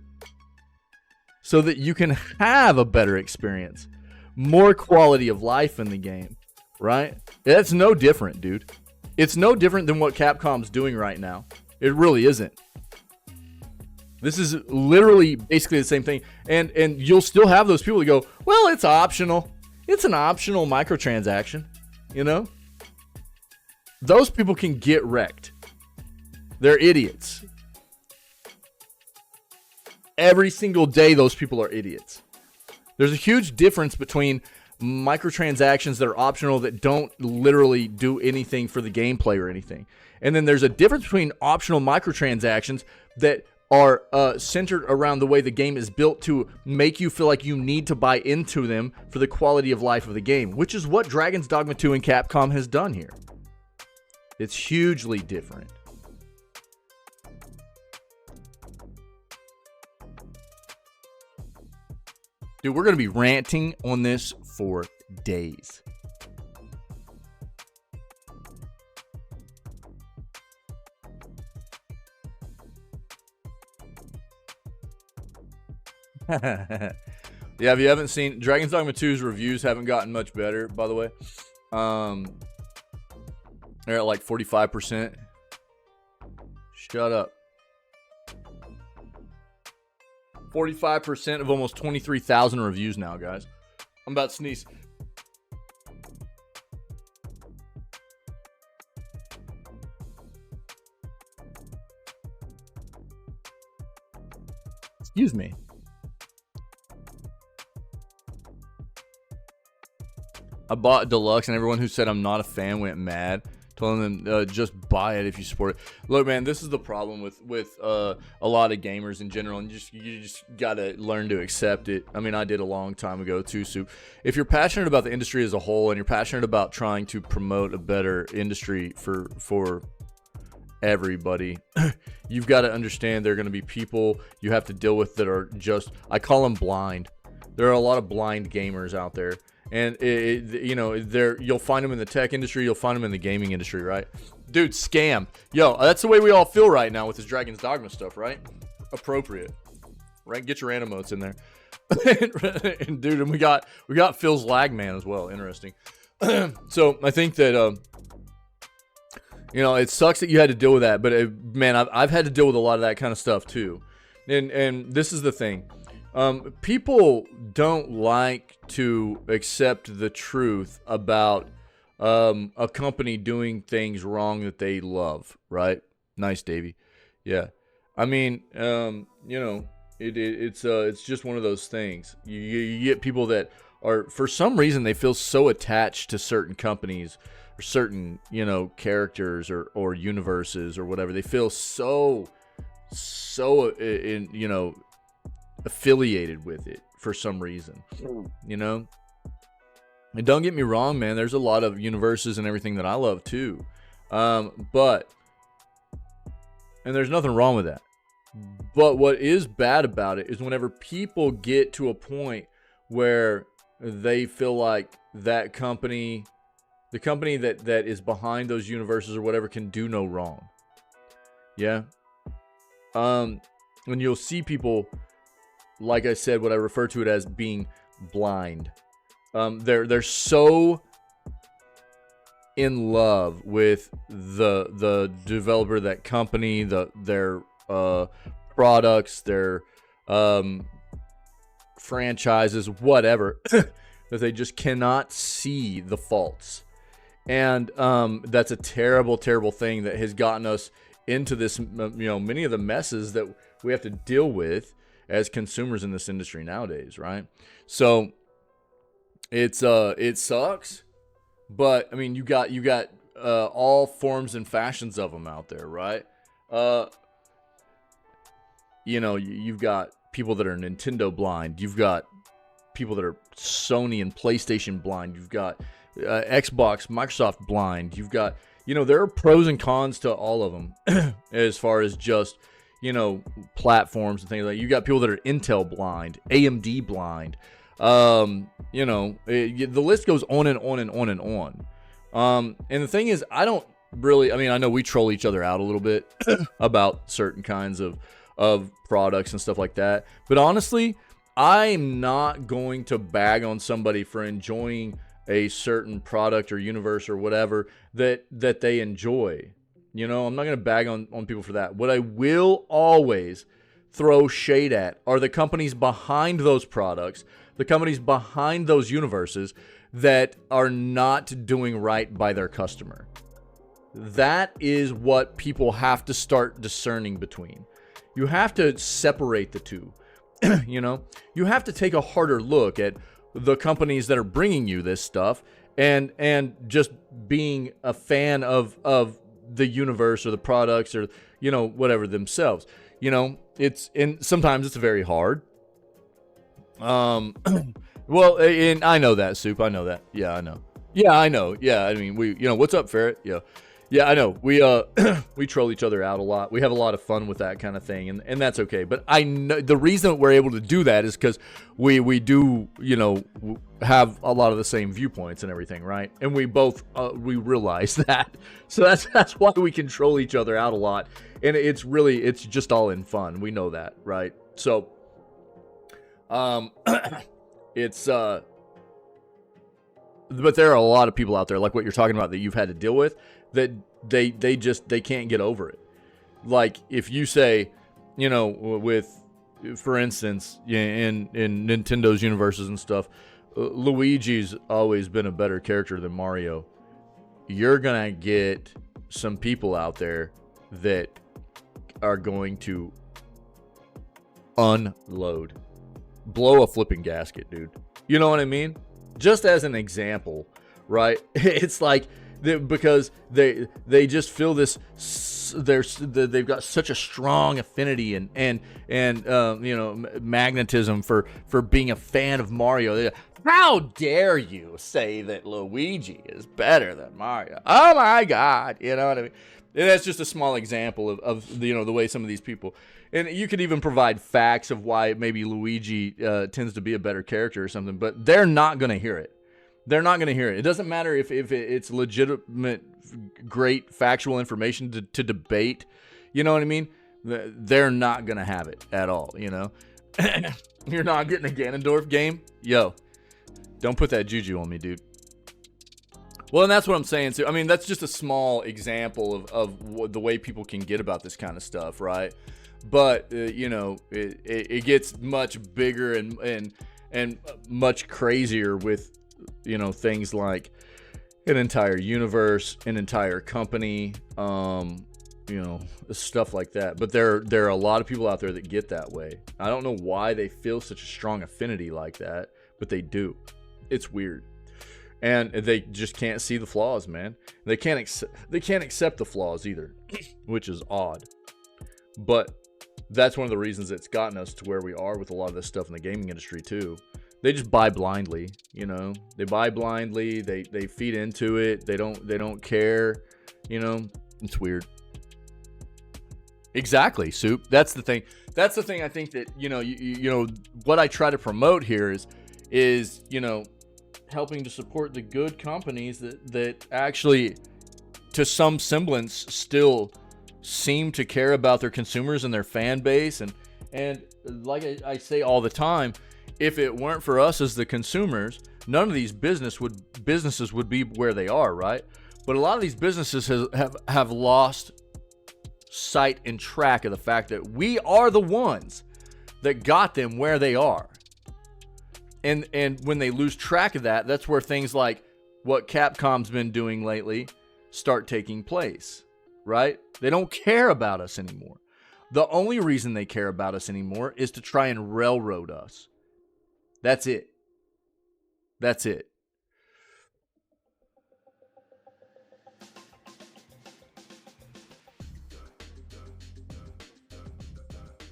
so that you can have a better experience, more quality of life in the game, right? It's no different, dude. It's no different than what Capcom's doing right now. It really isn't. This is literally basically the same thing. And you'll still have those people that go, well, it's optional. It's an optional microtransaction, you know? Those people can get wrecked. They're idiots. Every single day, those people are idiots. There's a huge difference between microtransactions that are optional that don't literally do anything for the gameplay or anything. And then there's a difference between optional microtransactions that are centered around the way the game is built to make you feel like you need to buy into them for the quality of life of the game, which is what Dragon's Dogma 2 and Capcom has done here. It's hugely different. Dude, we're going to be ranting on this for days. Yeah, if you haven't seen, Dragon's Dogma 2's reviews haven't gotten much better, by the way. They're at like 45%. Shut up. 45% of almost 23,000 reviews now, guys. I'm about to sneeze. Excuse me. I bought Deluxe, and everyone who said I'm not a fan went mad. Telling them just buy it if you support it. Look, man, this is the problem with a lot of gamers in general, and you just gotta learn to accept it. I mean, I did a long time ago too. So if you're passionate about the industry as a whole, and you're passionate about trying to promote a better industry for everybody, you've got to understand there are going to be people you have to deal with that are just, I call them blind. There are a lot of blind gamers out there. And you'll find them in the tech industry, you'll find them in the gaming industry, right? Dude, scam. Yo, that's the way we all feel right now with this Dragon's Dogma stuff, right? Appropriate. Right? Get your Animotes in there. And dude, and we got Phil's Lagman as well. Interesting. So I think that it sucks that you had to deal with that, but man, I've had to deal with a lot of that kind of stuff too. And this is the thing. People don't like to accept the truth about a company doing things wrong that they love, right? Nice, Davey. Yeah. I mean, it's just one of those things. You get people that are, for some reason, they feel so attached to certain companies or certain, characters or universes or whatever. They feel so affiliated with it for some reason, And don't get me wrong, man, there's a lot of universes and everything that I love too, and there's nothing wrong with that, but what is bad about it is whenever people get to a point where they feel like that company, the company that is behind those universes or whatever, can do no wrong. Yeah. When you'll see people, like I said, what I refer to it as being blind. They're so in love with the developer, that company, their products, their franchises, whatever, that they just cannot see the faults. And that's a terrible, terrible thing that has gotten us into this, many of the messes that we have to deal with as consumers in this industry nowadays, right? So it sucks, but I mean, you got all forms and fashions of them out there, right? You've got people that are Nintendo blind, you've got people that are Sony and PlayStation blind, you've got Xbox, Microsoft blind, you've got, there are pros and cons to all of them as far as just platforms and things like that. You got people that are Intel blind, AMD blind. The list goes on and on and on and on. And the thing is, I know we troll each other out a little bit about certain kinds of products and stuff like that. But honestly, I'm not going to bag on somebody for enjoying a certain product or universe or whatever that they enjoy. You know, I'm not going to bag on people for that. What I will always throw shade at are the companies behind those products, the companies behind those universes that are not doing right by their customer. That is what people have to start discerning between. You have to separate the two. You know, you have to take a harder look at the companies that are bringing you this stuff and just being a fan of the universe or the products or, you know, whatever themselves. You know, sometimes it's very hard. Well, and I know that, Soup. I know that. Yeah, I know. Yeah, I know. Yeah, I mean, what's up, Ferret? Yeah. Yeah, I know. We we troll each other out a lot. We have a lot of fun with that kind of thing, and that's okay. But I know the reason we're able to do that is because we do, you know, have a lot of the same viewpoints and everything, right? And we both we realize that. So that's why we can troll each other out a lot. And it's just all in fun. We know that, right? So it's but there are a lot of people out there like what you're talking about that you've had to deal with that they can't get over it. Like if you say, you know, with, for instance, in Nintendo's universes and stuff, Luigi's always been a better character than Mario. You're gonna get some people out there that are going to unload, blow a flipping gasket, dude. You know what I mean? Just as an example, right? It's like because they just feel this. They've got such a strong affinity and you know, magnetism for being a fan of Mario. How dare you say that Luigi is better than Mario? Oh my God! You know what I mean? And that's just a small example of you know, the way some of these people. And you could even provide facts of why maybe Luigi tends to be a better character or something, but they're not going to hear it. They're not going to hear it. It doesn't matter if it's legitimate, great factual information to debate. You know what I mean? They're not going to have it at all, you know? You're not getting a Ganondorf game? Yo, don't put that juju on me, dude. Well, and that's what I'm saying, too. I mean, that's just a small example of the way people can get about this kind of stuff, right? But you know, it gets much bigger and much crazier with, you know, things like an entire universe, an entire company, you know, stuff like that. But there are a lot of people out there that get that way. I don't know why they feel such a strong affinity like that, but they do. It's weird, and they just can't see the flaws, man. They can't accept the flaws either, which is odd, but that's one of the reasons it's gotten us to where we are with a lot of this stuff in the gaming industry too. They just buy blindly, you know. They buy blindly. They feed into it. They don't care, you know. It's weird. Exactly, Soup. That's the thing. That's the thing. I think that, you know, you know what I try to promote here is you know, helping to support the good companies that actually, to some semblance, still seem to care about their consumers and their fan base. And like I say all the time, if it weren't for us as the consumers, none of these businesses would be where they are, right? But a lot of these businesses have lost sight and track of the fact that we are the ones that got them where they are. And when they lose track of that, that's where things like what Capcom's been doing lately start taking place, right? They don't care about us anymore. The only reason they care about us anymore is to try and railroad us. That's it. That's it.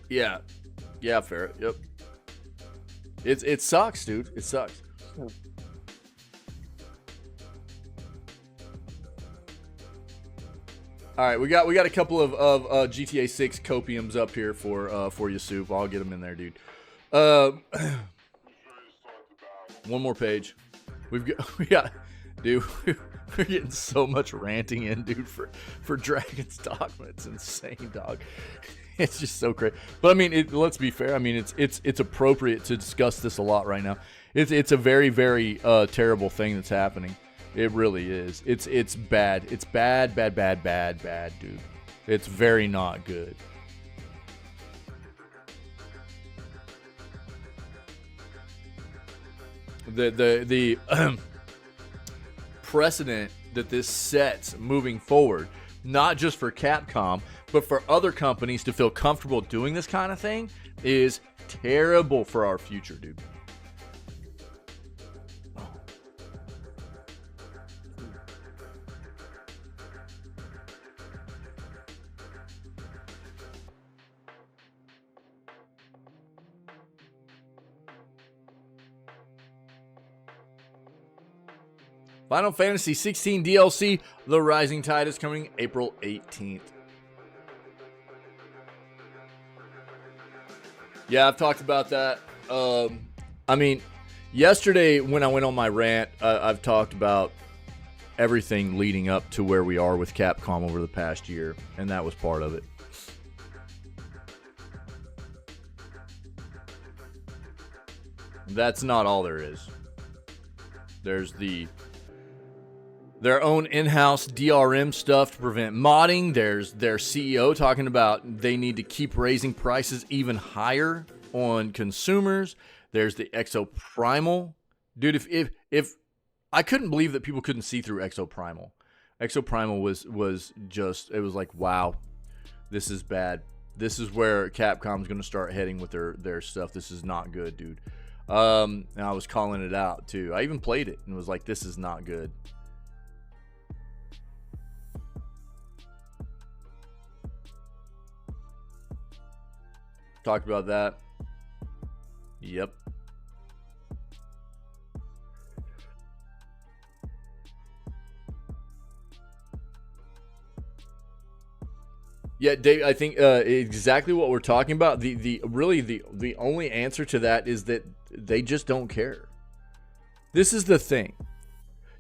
Yeah. Yeah, fair. Yep. It sucks, dude. It sucks. All right, we got a couple of GTA 6 copiums up here for you, Soup. I'll get them in there, dude. One more page. We got, dude. We're getting so much ranting in, dude, for Dragon's Dogma. It's insane, dog. It's just so crazy. But I mean, let's be fair. I mean, it's appropriate to discuss this a lot right now. It's a very, very terrible thing that's happening. It really is. It's bad. It's bad, bad, bad, bad, bad, dude. It's very not good. The precedent that this sets moving forward, not just for Capcom, but for other companies to feel comfortable doing this kind of thing, is terrible for our future, dude. Final Fantasy 16 DLC, The Rising Tide, is coming April 18th. Yeah, I've talked about that. I mean, yesterday when I went on my rant, I've talked about everything leading up to where we are with Capcom over the past year, and that was part of it. That's not all there is. There's their own in-house DRM stuff to prevent modding. There's their CEO talking about they need to keep raising prices even higher on consumers. There's the Exoprimal. Dude, if I couldn't believe that people couldn't see through Exoprimal. Exoprimal was just, it was like, wow, this is bad. This is where Capcom's going to start heading with their stuff. This is not good, dude. And I was calling it out too. I even played it and was like, this is not good. Talked about that. Yep. Yeah, Dave, I think exactly what we're talking about. The only answer to that is that they just don't care. This is the thing.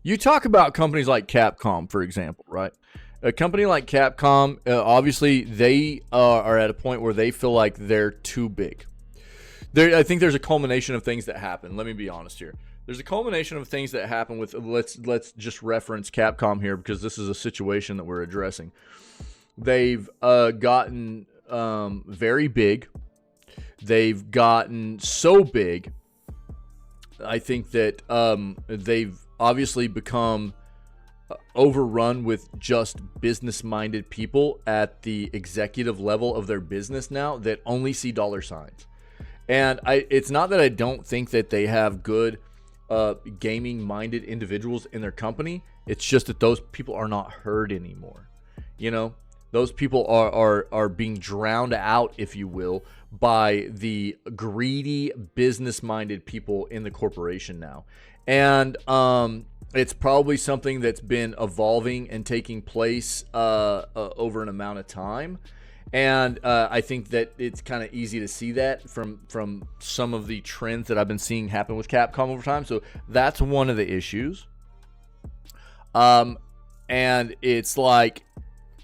You talk about companies like Capcom, for example, right? A company like Capcom, obviously, they are at a point where they feel like they're too big. I think there's a culmination of things that happen. Let me be honest here. There's a culmination of things that happen with, let's just reference Capcom here because this is a situation that we're addressing. They've gotten very big. They've gotten so big. I think that they've obviously become overrun with just business-minded people at the executive level of their business now that only see dollar signs. And it's not that I don't think that they have good gaming-minded individuals in their company. It's just that those people are not heard anymore. You know, those people are being drowned out, if you will, by the greedy, business-minded people in the corporation now. And it's probably something that's been evolving and taking place over an amount of time. And I think that it's kind of easy to see that from some of the trends that I've been seeing happen with Capcom over time. So that's one of the issues. And it's like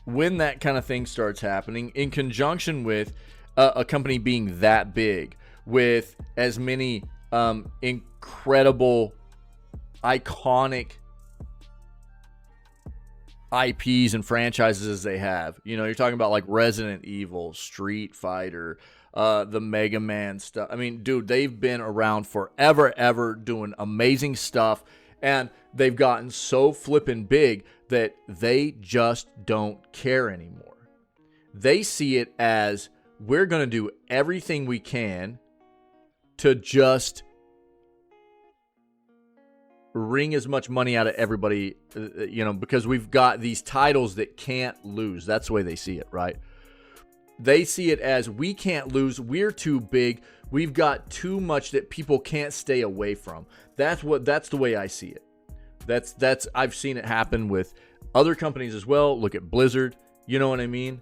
when that kind of thing starts happening in conjunction with a company being that big with as many incredible, iconic IPs and franchises as they have. You know, you're talking about like Resident Evil, Street Fighter, the Mega Man stuff. I mean, dude, they've been around forever, ever doing amazing stuff. And they've gotten so flippin' big that they just don't care anymore. They see it as we're going to do everything we can to just wring as much money out of everybody, you know, because we've got these titles that can't lose. That's the way they see it, right? They see it as we can't lose. We're too big. We've got too much that people can't stay away from. That's the way I see it. That's I've seen it happen with other companies as well. Look at Blizzard. You know what I mean?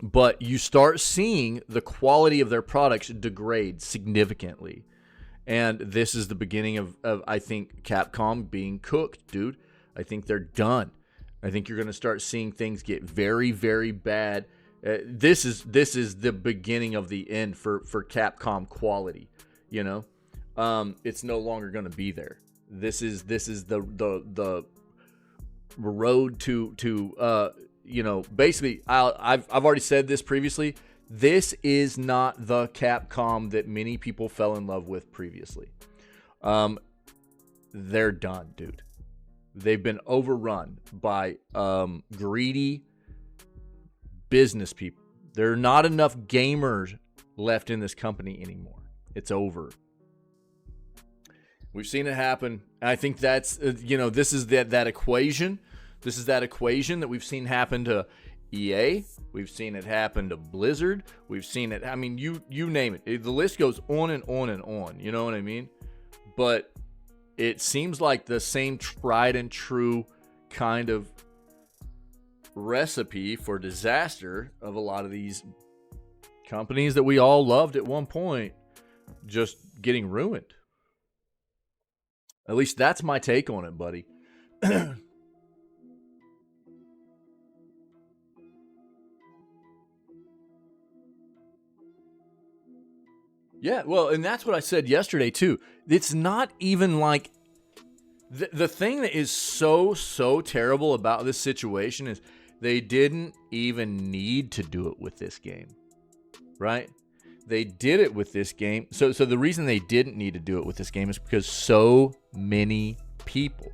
But you start seeing the quality of their products degrade significantly. And this is the beginning of I think, Capcom being cooked, dude. I think they're done. I think you're going to start seeing things get very, very bad. This is the beginning of the end for Capcom quality, you know? it's no longer going to be there. This is the road to basically, I've already said this previously. This is not the Capcom that many people fell in love with previously. They're done, dude. They've been overrun by greedy business people. There are not enough gamers left in this company anymore. It's over. We've seen it happen. I think that's, this is that equation. This is that equation that we've seen happen to EA. We've seen it happen to Blizzard. We've seen it. I mean, you name it. The list goes on and on and on. You know what I mean? But it seems like the same tried and true kind of recipe for disaster of a lot of these companies that we all loved at one point just getting ruined. At least that's my take on it, buddy. Yeah, well, and that's what I said yesterday too. It's not even like the thing that is so terrible about this situation is they didn't even need to do it with this game, right? They did it with this game. So the reason they didn't need to do it with this game is because so many people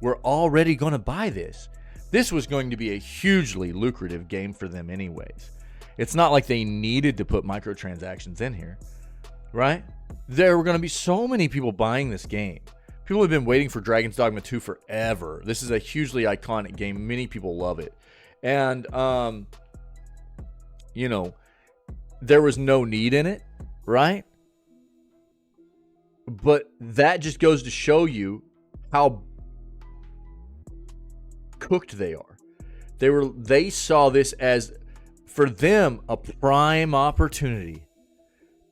were already going to buy this. This was going to be a hugely lucrative game for them anyways. It's not like they needed to put microtransactions in here, right? There were going to be so many people buying this game. People have been waiting for Dragon's Dogma 2 forever. This is a hugely iconic game. Many people love it. And, there was no need in it, right? But that just goes to show you how cooked they are. They saw this as, for them, a prime opportunity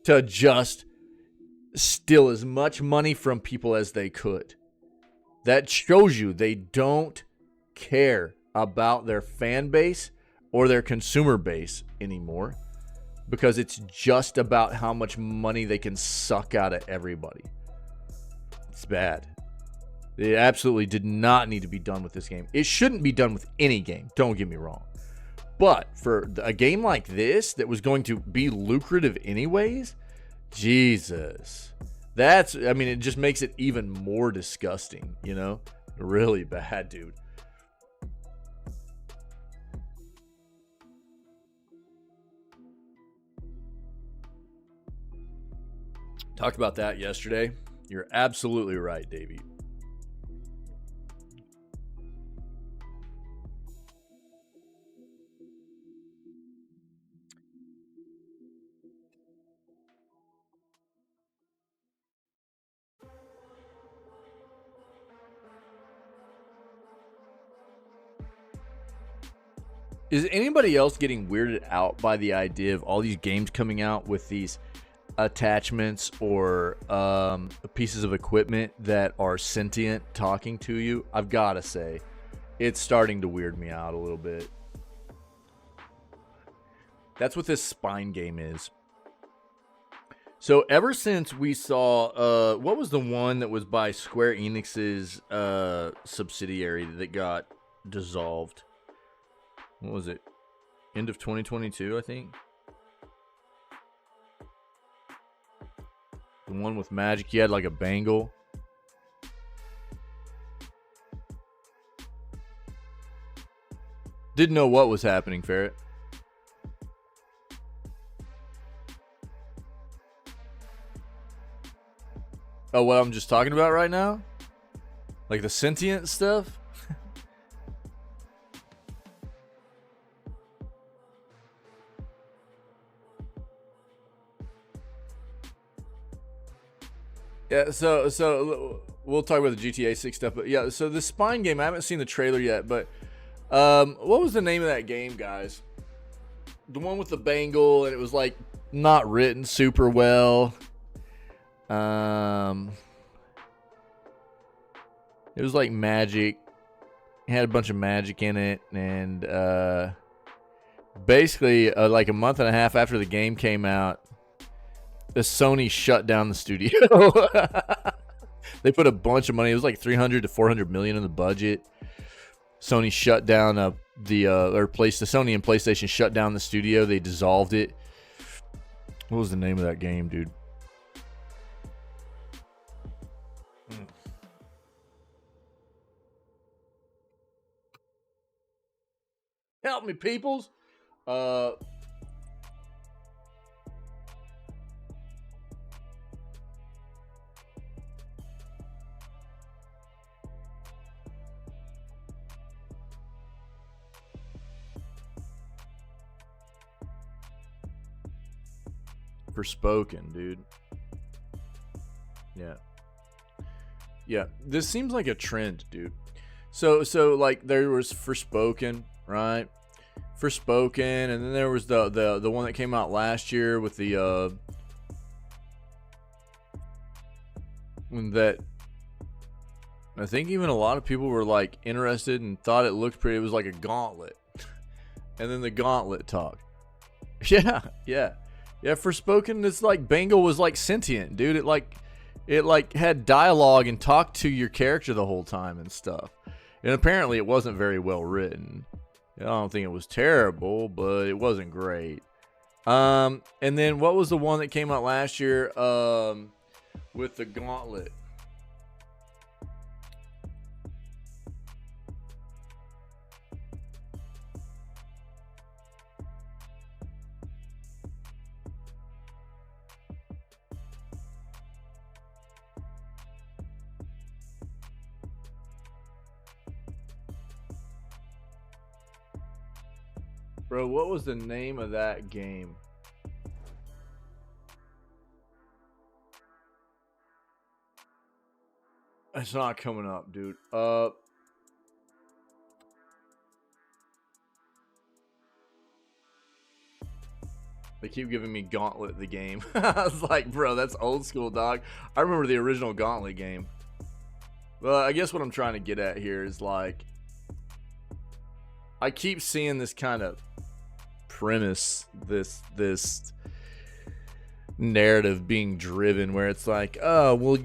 to just steal as much money from people as they could. That shows you they don't care about their fan base or their consumer base anymore, because it's just about how much money they can suck out of everybody. It's bad. It absolutely did not need to be done with this game. It shouldn't be done with any game, don't get me wrong. But for a game like this that was going to be lucrative anyways, Jesus. It just makes it even more disgusting, Really bad, dude. Talked about that yesterday. You're absolutely right, Davey. Is anybody else getting weirded out by the idea of all these games coming out with these attachments or pieces of equipment that are sentient talking to you? I've got to say, it's starting to weird me out a little bit. That's what this spine game is. So ever since we saw, what was the one that was by Square Enix's subsidiary that got dissolved? What was it? End of 2022, I think. The one with magic. He had like a bangle. Didn't know what was happening, Ferret. Oh, what I'm just talking about right now? Like the sentient stuff? Yeah, so we'll talk about the GTA 6 stuff, but yeah, so the spine game, I haven't seen the trailer yet, but what was the name of that game, guys? The one with the bangle, and it was like not written super well. It was like magic. It had a bunch of magic in it, and basically like a month and a half after the game came out, the Sony shut down the studio. They put a bunch of money. It was like 300 to 400 million in the budget. Sony shut down Sony and PlayStation shut down the studio. They dissolved it. What was the name of that game, dude? Help me, peoples. Forspoken, dude. Yeah, this seems like a trend, dude. So like there was Forspoken, right? Forspoken, and then there was the one that came out last year with the that I think even a lot of people were like interested and thought it looked pretty. It was like a gauntlet. And then the gauntlet talk. Yeah. Forspoken, it's like Bengal was like sentient, dude. It like had dialogue and talked to your character the whole time and stuff. And apparently it wasn't very well written. I don't think it was terrible, but it wasn't great. And then what was the one that came out last year with the gauntlet? Bro, what was the name of that game? It's not coming up, dude. They keep giving me Gauntlet the game. I was like, bro, that's old school, dog. I remember the original Gauntlet game. Well, I guess what I'm trying to get at here is like, I keep seeing this kind of premise, this narrative being driven where it's like, oh, well,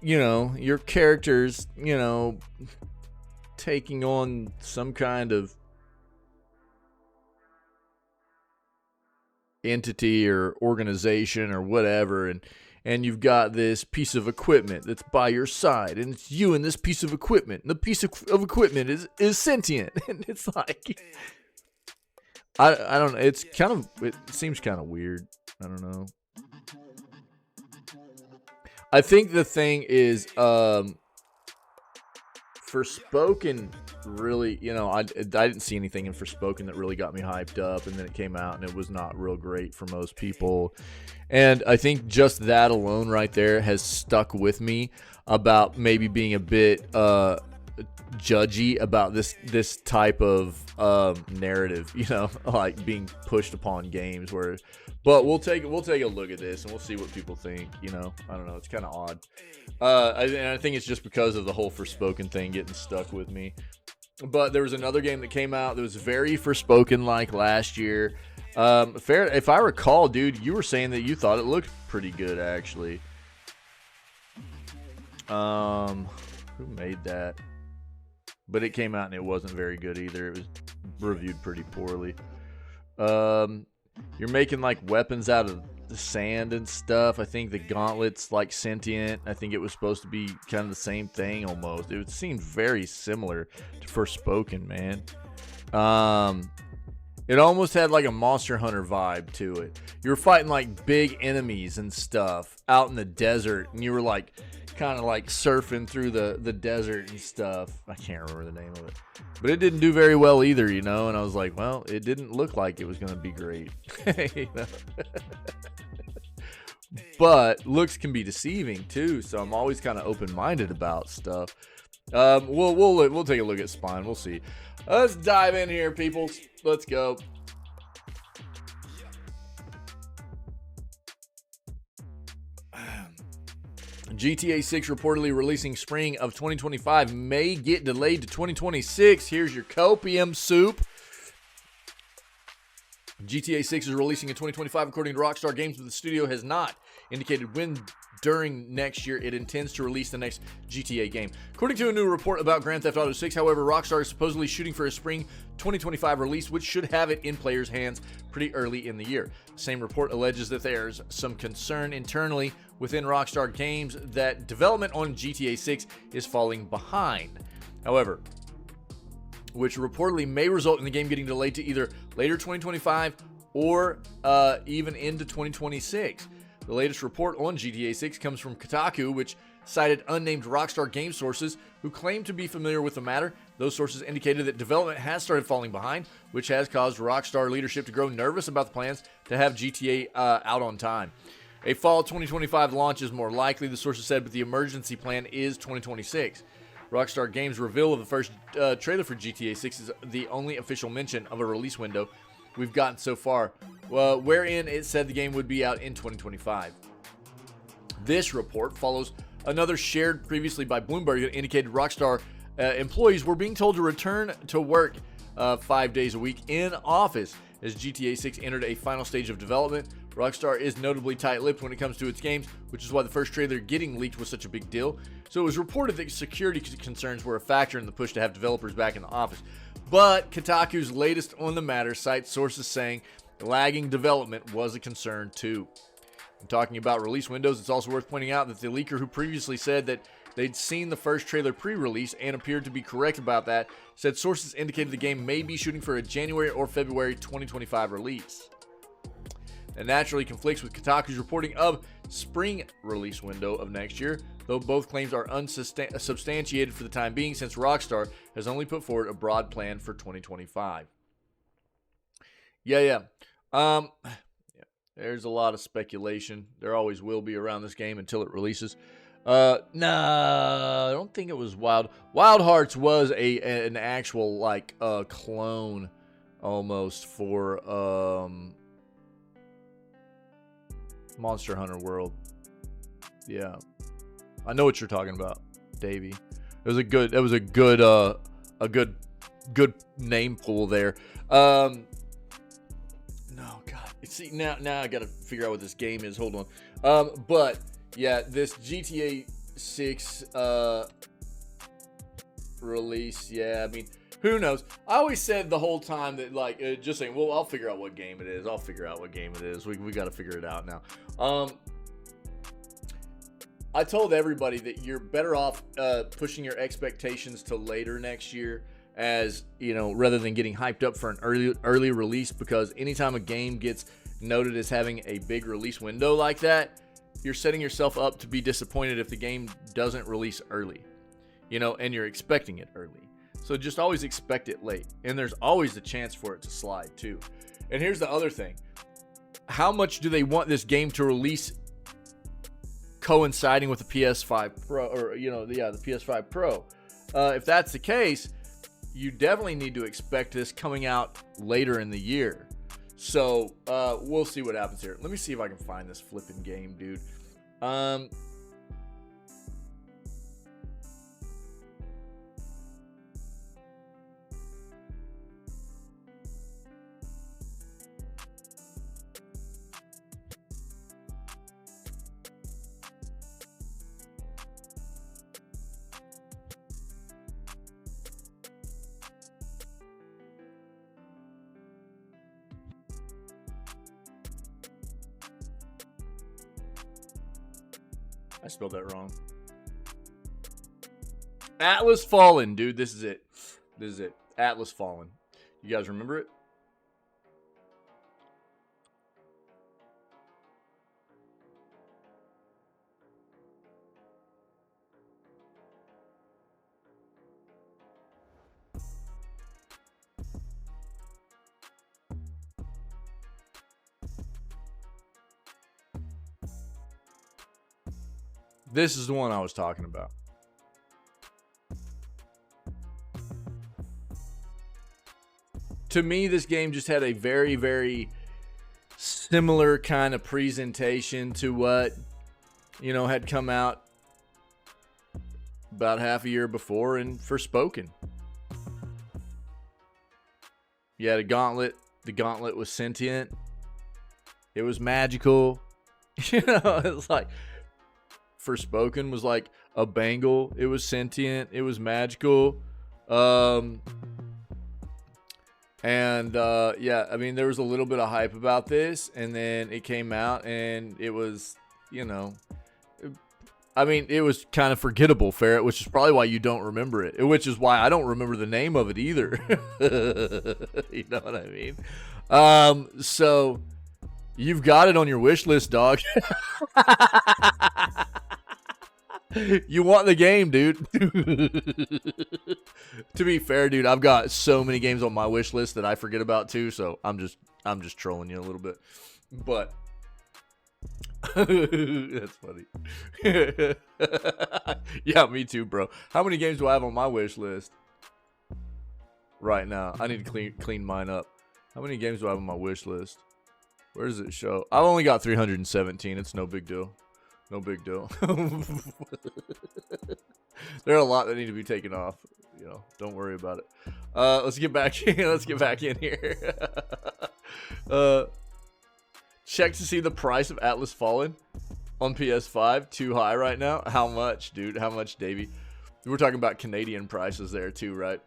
your character's, taking on some kind of entity or organization or whatever, and you've got this piece of equipment that's by your side, and it's you and this piece of equipment, and the piece of equipment is sentient. And it's like, I don't know, it seems kind of weird. I don't know. I think the thing is, Forspoken really, I didn't see anything in Forspoken that really got me hyped up, and then it came out and it was not real great for most people. And I think just that alone right there has stuck with me about maybe being a bit judgy about this type of narrative, like being pushed upon games where. But we'll take a look at this and we'll see what people think. I don't know. It's kind of odd. I think it's just because of the whole Forspoken thing getting stuck with me. But there was another game that came out that was very Forspoken like last year. If I recall, dude, you were saying that you thought it looked pretty good actually. Who made that? But it came out and it wasn't very good either. It was reviewed pretty poorly. You're making like weapons out of the sand and stuff. I think the gauntlet's like sentient. I think it was supposed to be kind of the same thing almost. It seemed very similar to Forspoken, man. It almost had like a Monster Hunter vibe to it. You were fighting like big enemies and stuff out in the desert, and you were like kind of like surfing through the desert and stuff. I can't remember the name of it, but it didn't do very well either, and I was like, well, it didn't look like it was going to be great. But looks can be deceiving too, so I'm always kind of open-minded about stuff. We'll take a look at Spine. We'll see. Let's dive in here, people. Let's go. GTA 6 reportedly releasing spring of 2025, may get delayed to 2026. Here's your copium soup. GTA 6 is releasing in 2025 according to Rockstar Games, but the studio has not indicated when during next year it intends to release the next GTA game. According to a new report about Grand Theft Auto 6, however, Rockstar is supposedly shooting for a spring 2025 release, which should have it in players' hands pretty early in the year. The same report alleges that there's some concern internally within Rockstar Games that development on GTA 6 is falling behind. However, which reportedly may result in the game getting delayed to either later 2025 or even into 2026. The latest report on GTA 6 comes from Kotaku, which cited unnamed Rockstar game sources who claim to be familiar with the matter. Those sources indicated that development has started falling behind, which has caused Rockstar leadership to grow nervous about the plans to have GTA out on time. A fall 2025 launch is more likely, the sources said, but the emergency plan is 2026. Rockstar Games' reveal of the first trailer for GTA 6 is the only official mention of a release window we've gotten so far, wherein it said the game would be out in 2025. This report follows another shared previously by Bloomberg that indicated Rockstar employees were being told to return to work 5 days a week in office as GTA 6 entered a final stage of development. Rockstar is notably tight-lipped when it comes to its games, which is why the first trailer getting leaked was such a big deal. So it was reported that security concerns were a factor in the push to have developers back in the office. But Kotaku's latest on the matter cites sources saying lagging development was a concern too. And talking about release windows, it's also worth pointing out that the leaker who previously said that they'd seen the first trailer pre-release and appeared to be correct about that, said sources indicated the game may be shooting for a January or February 2025 release. That naturally conflicts with Kotaku's reporting of spring release window of next year, though both claims are unsubstantiated for the time being since Rockstar has only put forward a broad plan for 2025. Yeah. There's a lot of speculation. There always will be around this game until it releases. I don't think it was Wild Hearts was an actual like clone almost for Monster Hunter World. Yeah, I know what you're talking about, Davey. It was a good name pool there. No, God. See, now I got to figure out what this game is. Hold on. But yeah, this GTA 6 release. Yeah, I mean, who knows? I always said the whole time that, like, just saying, well, I'll figure out what game it is. We got to figure it out now. I told everybody that you're better off pushing your expectations to later next year, as you know, rather than getting hyped up for an early release, because anytime a game gets noted as having a big release window like that, you're setting yourself up to be disappointed if the game doesn't release early, you know, and you're expecting it early. So just always expect it late. And there's always the chance for it to slide too. And here's the other thing. How much do they want this game to release coinciding with the PS5 Pro, or, you know, the PS5 Pro? If that's the case, you definitely need to expect this coming out later in the year. So we'll see what happens here. Let me see if I can find this flipping game, dude. I spelled that wrong. Atlas Fallen, dude. This is it. Atlas Fallen. You guys remember it? This is the one I was talking about. To me, this game just had a very, very similar kind of presentation to what, you know, had come out about half a year before in Forspoken. You had a gauntlet The gauntlet was sentient. It was magical. You know, it's like Forspoken was like a bangle. It was sentient. It was magical. Yeah, I mean, there was a little bit of hype about this, and then it came out, and it was, you know, I mean, it was kind of forgettable, Ferret, which is probably why you don't remember it, which is why I don't remember the name of it either. You know what I mean? So you've got it on your wish list, dog. You want the game, dude. To be fair, dude, I've got so many games on my wish list that I forget about too, so I'm just trolling you a little bit. But that's funny. Yeah, me too, bro. How many games do I have on my wish list right now? I need to clean mine up. How many games do I have on my wish list? Where does it show? I've only got 317. It's no big deal. No big deal. There are a lot that need to be taken off. You know, don't worry about it. Let's get back in. Let's get back in here. Check to see the price of Atlas Fallen on PS5. Too high right now. How much, dude? How much, Davey? We're talking about Canadian prices there too, right?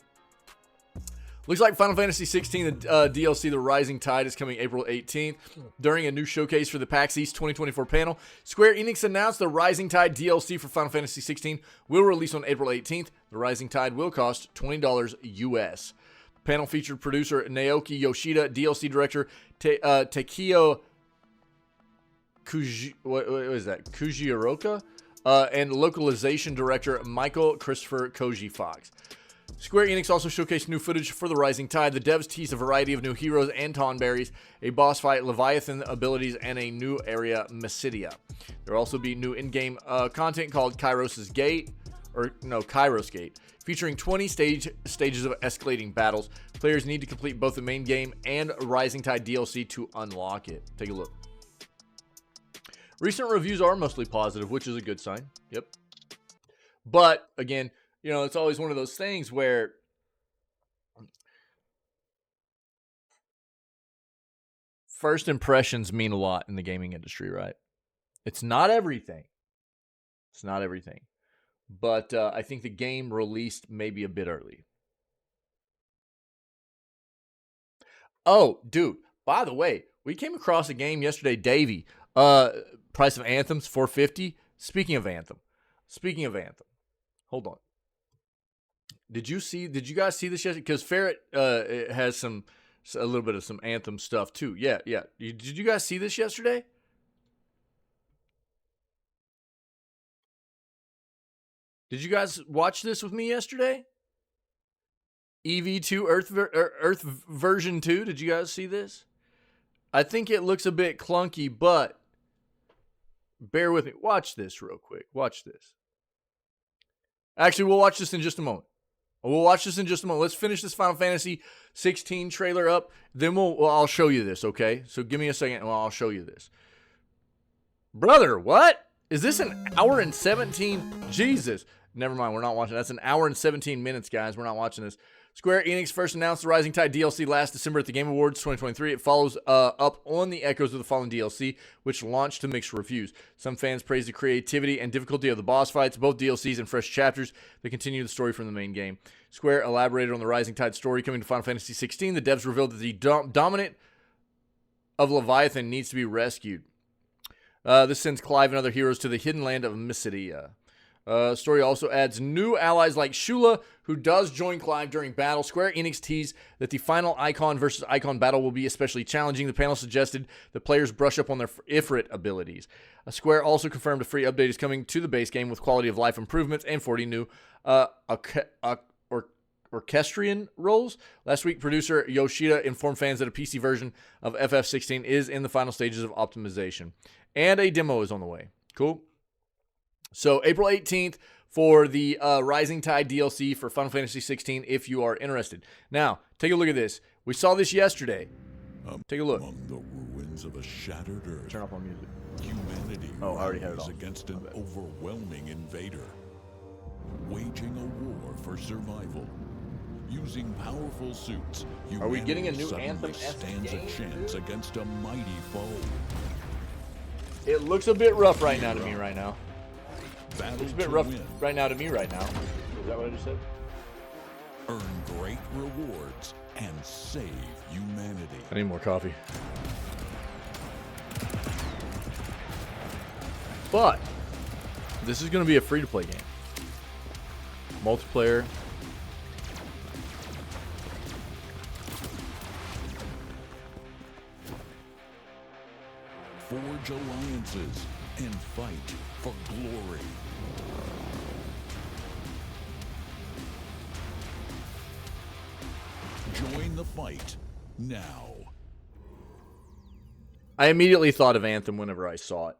Looks like Final Fantasy 16, the DLC, The Rising Tide, is coming April 18th. During a new showcase for the PAX East 2024 panel, Square Enix announced the Rising Tide DLC for Final Fantasy 16 will release on April 18th. The Rising Tide will cost $20 US. The panel featured producer Naoki Yoshida, DLC director Takeo Kujiroka, and localization director Michael Christopher Koji Fox. Square Enix also showcased new footage for The Rising Tide. The devs teased a variety of new heroes and Tonberries, a boss fight, Leviathan abilities, and a new area, Mysidia. There will also be new in-game content called Kairos Gate, featuring 20 stages of escalating battles. Players need to complete both the main game and Rising Tide DLC to unlock it. Take a look. Recent reviews are mostly positive, which is a good sign. Yep. But, again, you know, it's always one of those things where first impressions mean a lot in the gaming industry, right? It's not everything. It's not everything. But I think the game released maybe a bit early. Oh, dude, by the way, we came across a game yesterday, Davey. Price of Anthem's $450. Speaking of Anthem. Hold on. Did you guys see this yesterday? Because Ferret has a little bit of some Anthem stuff too. Yeah. Did you guys see this yesterday? Did you guys watch this with me yesterday? EV2 Earth version 2. Did you guys see this? I think it looks a bit clunky, but bear with me. Watch this real quick. Watch this. Actually, we'll watch this in just a moment. Let's finish this Final Fantasy 16 trailer up. Then I'll show you this, okay? So give me a second and I'll show you this. Brother, what? Is this an hour and 17? Jesus. Never mind, we're not watching. That's an hour and 17 minutes, guys. We're not watching this. Square Enix first announced the Rising Tide DLC last December at the Game Awards 2023. It follows up on the echoes of the Fallen DLC, which launched to mixed reviews. Some fans praised the creativity and difficulty of the boss fights, both DLCs and fresh chapters that continue the story from the main game. Square elaborated on the Rising Tide story coming to Final Fantasy 16. The devs revealed that the dominant of Leviathan needs to be rescued. This sends Clive and other heroes to the hidden land of Mysidia. Story also adds new allies like Shula, who does join Clive during battle. Square Enix teased that the final Icon versus Icon battle will be especially challenging. The panel suggested the players brush up on their Ifrit abilities. Square also confirmed a free update is coming to the base game with quality of life improvements and 40 new orchestrion roles. Last week, producer Yoshida informed fans that a PC version of FF16 is in the final stages of optimization. And a demo is on the way. Cool. So April 18th for the Rising Tide DLC for Final Fantasy 16 if you are interested. Now, take a look at this. We saw this yesterday. Take a look. Among the ruins of a shattered Earth, Turn off my music. Humanity I already had it rallies off. against an overwhelming invader, waging a war for survival. Using powerful suits, Are we getting a humanity new suddenly Anthem-esque stands game, a chance dude? against a mighty foe. It looks a bit rough right now to me right now. Battle It's a bit to rough win. right now to me right now. Is that what I just said? Earn great rewards and save humanity. I need more coffee. But this is going to be a free-to-play game. Multiplayer. Forge alliances and fight for glory. Join the fight now. I immediately thought of Anthem whenever I saw it,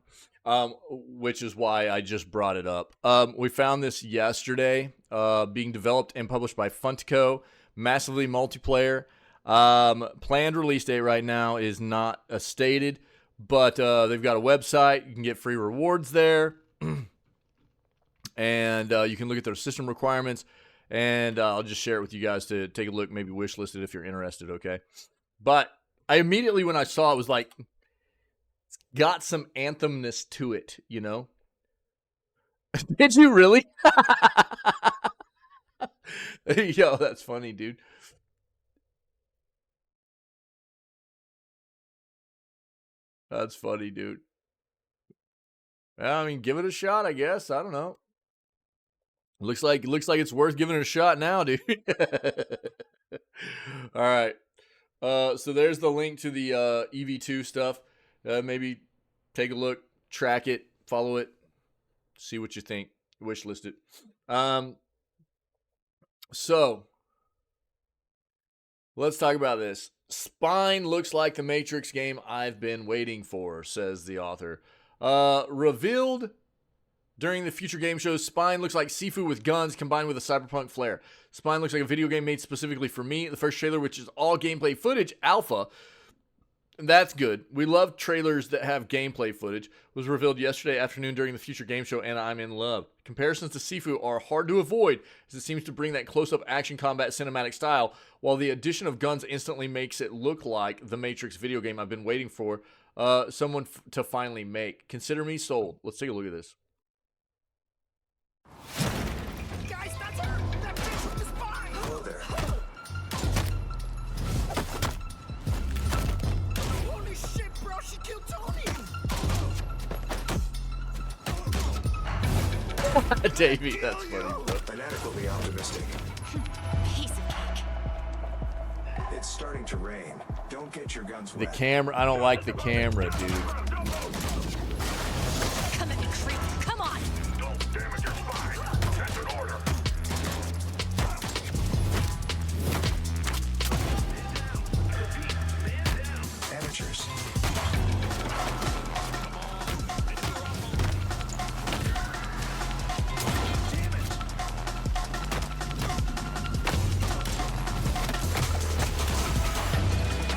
which is why I just brought it up. We found this yesterday, being developed and published by Funtico, massively multiplayer. Planned release date right now is not stated, but they've got a website. You can get free rewards there, and you can look at their system requirements, and I'll just share it with you guys to take a look, maybe wishlist it if you're interested, okay? But I immediately, when I saw it, was like, it's got some Anthemness to it, you know? Did you really? Yo, that's funny, dude. That's funny, dude. I mean, give it a shot, I guess. I don't know. Looks like it's worth giving it a shot now, dude. All right. So there's the link to the EV2 stuff. Maybe take a look, track it, follow it, see what you think. Wishlist it. So let's talk about this. Spine looks like the Matrix game I've been waiting for, says the author. Revealed during the future game shows, Spine looks like Sifu with guns combined with a cyberpunk flair. Spine looks like a video game made specifically for me. The first trailer, which is all gameplay footage, alpha. That's good. We love trailers that have gameplay footage. Was revealed yesterday afternoon during the future game show, and I'm in love. Comparisons to Sifu are hard to avoid, as it seems to bring that close-up action combat cinematic style, while the addition of guns instantly makes it look like the Matrix video game I've been waiting for someone to finally make. Consider me sold. Let's take a look at this. Guys, that's her! That bitch with the spine! Hello there. Holy shit, bro! She killed Tony! Davey, that's funny, bro. Inadequately optimistic. Piece of cake. It's starting to rain. Don't get your guns The wet. camera, I don't like the camera, dude. Come at me, creep. Come on. Don't damage your spine. That's an order. Amateurs.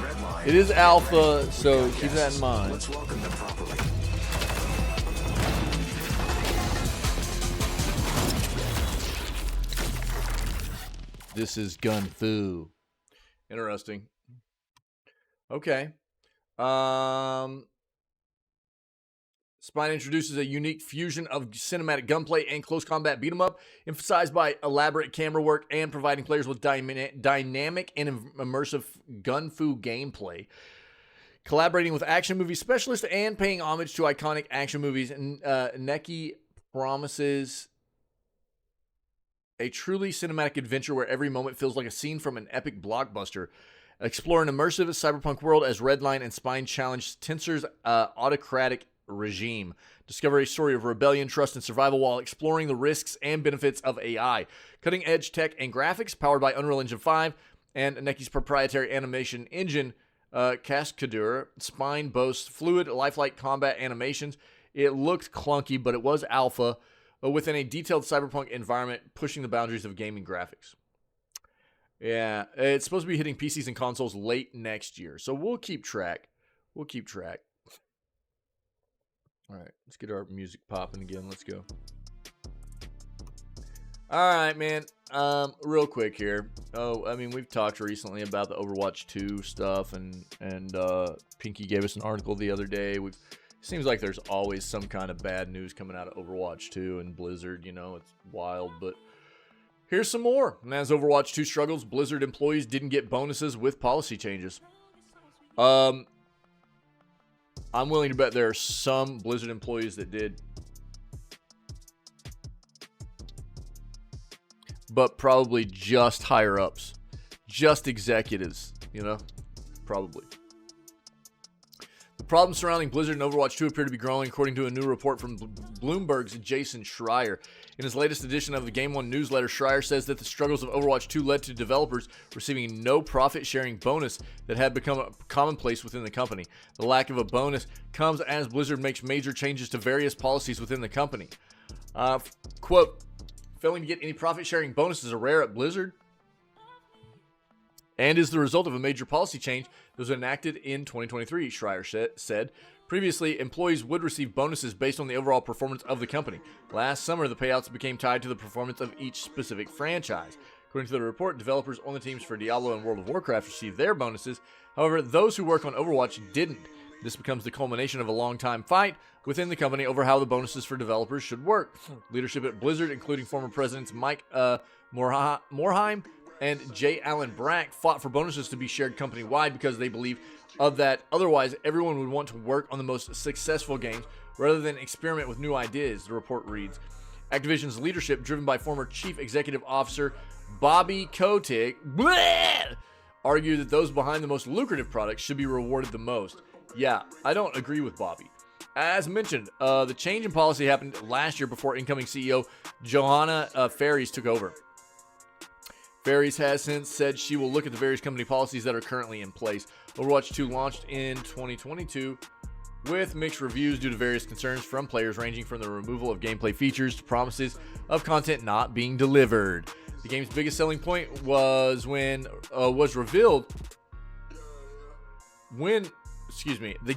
Red line. It is alpha, so keep that in mind. Let's welcome them properly. This is Gun Fu. Interesting. Okay. Spine introduces a unique fusion of cinematic gunplay and close combat beat 'em up, emphasized by elaborate camera work and providing players with dynamic and immersive gun fu gameplay. Collaborating with action movie specialists and paying homage to iconic action movies, Neki promises a truly cinematic adventure where every moment feels like a scene from an epic blockbuster. Explore an immersive cyberpunk world as Redline and Spine challenge Tensor's autocratic regime. Discover a story of rebellion, trust, and survival while exploring the risks and benefits of AI. Cutting-edge tech and graphics powered by Unreal Engine 5 and Neki's proprietary animation engine, Cascadeur. Spine boasts fluid, lifelike combat animations. It looked clunky, but it was alpha, within a detailed cyberpunk environment, pushing the boundaries of gaming graphics. Yeah, it's supposed to be hitting PCs and consoles late next year, so we'll keep track. We'll keep track. All right, let's get our music popping again. Let's go. All right, man. Real quick here. Oh, I mean, we've talked recently about the Overwatch 2 stuff, and Pinky gave us an article the other day. Seems like there's always some kind of bad news coming out of Overwatch 2 and Blizzard. You know, it's wild, but here's some more. And as Overwatch 2 struggles, Blizzard employees didn't get bonuses with policy changes. I'm willing to bet there are some Blizzard employees that did. But probably just higher ups, just executives, you know, probably. The problems surrounding Blizzard and Overwatch 2 appear to be growing, according to a new report from Bloomberg's Jason Schreier. In his latest edition of the Game One newsletter, Schreier says that the struggles of Overwatch 2 led to developers receiving no profit-sharing bonus that had become commonplace within the company. The lack of a bonus comes as Blizzard makes major changes to various policies within the company. Quote, failing to get any profit-sharing bonuses are rare at Blizzard and is the result of a major policy change that was enacted in 2023, Schreier said. Previously, employees would receive bonuses based on the overall performance of the company. Last summer, the payouts became tied to the performance of each specific franchise. According to the report, developers on the teams for Diablo and World of Warcraft received their bonuses. However, those who work on Overwatch didn't. This becomes the culmination of a long-time fight within the company over how the bonuses for developers should work. Leadership at Blizzard, including former presidents Mike Morhaime and J. Allen Brack, fought for bonuses to be shared company-wide because they believe of that. Otherwise, everyone would want to work on the most successful games rather than experiment with new ideas, the report reads. Activision's leadership, driven by former Chief Executive Officer Bobby Kotick, argued that those behind the most lucrative products should be rewarded the most. Yeah, I don't agree with Bobby. As mentioned, the change in policy happened last year before incoming CEO Johanna Faries took over. Faries has since said she will look at the various company policies that are currently in place. Overwatch 2 launched in 2022 with mixed reviews due to various concerns from players ranging from the removal of gameplay features to promises of content not being delivered. The game's biggest selling point was the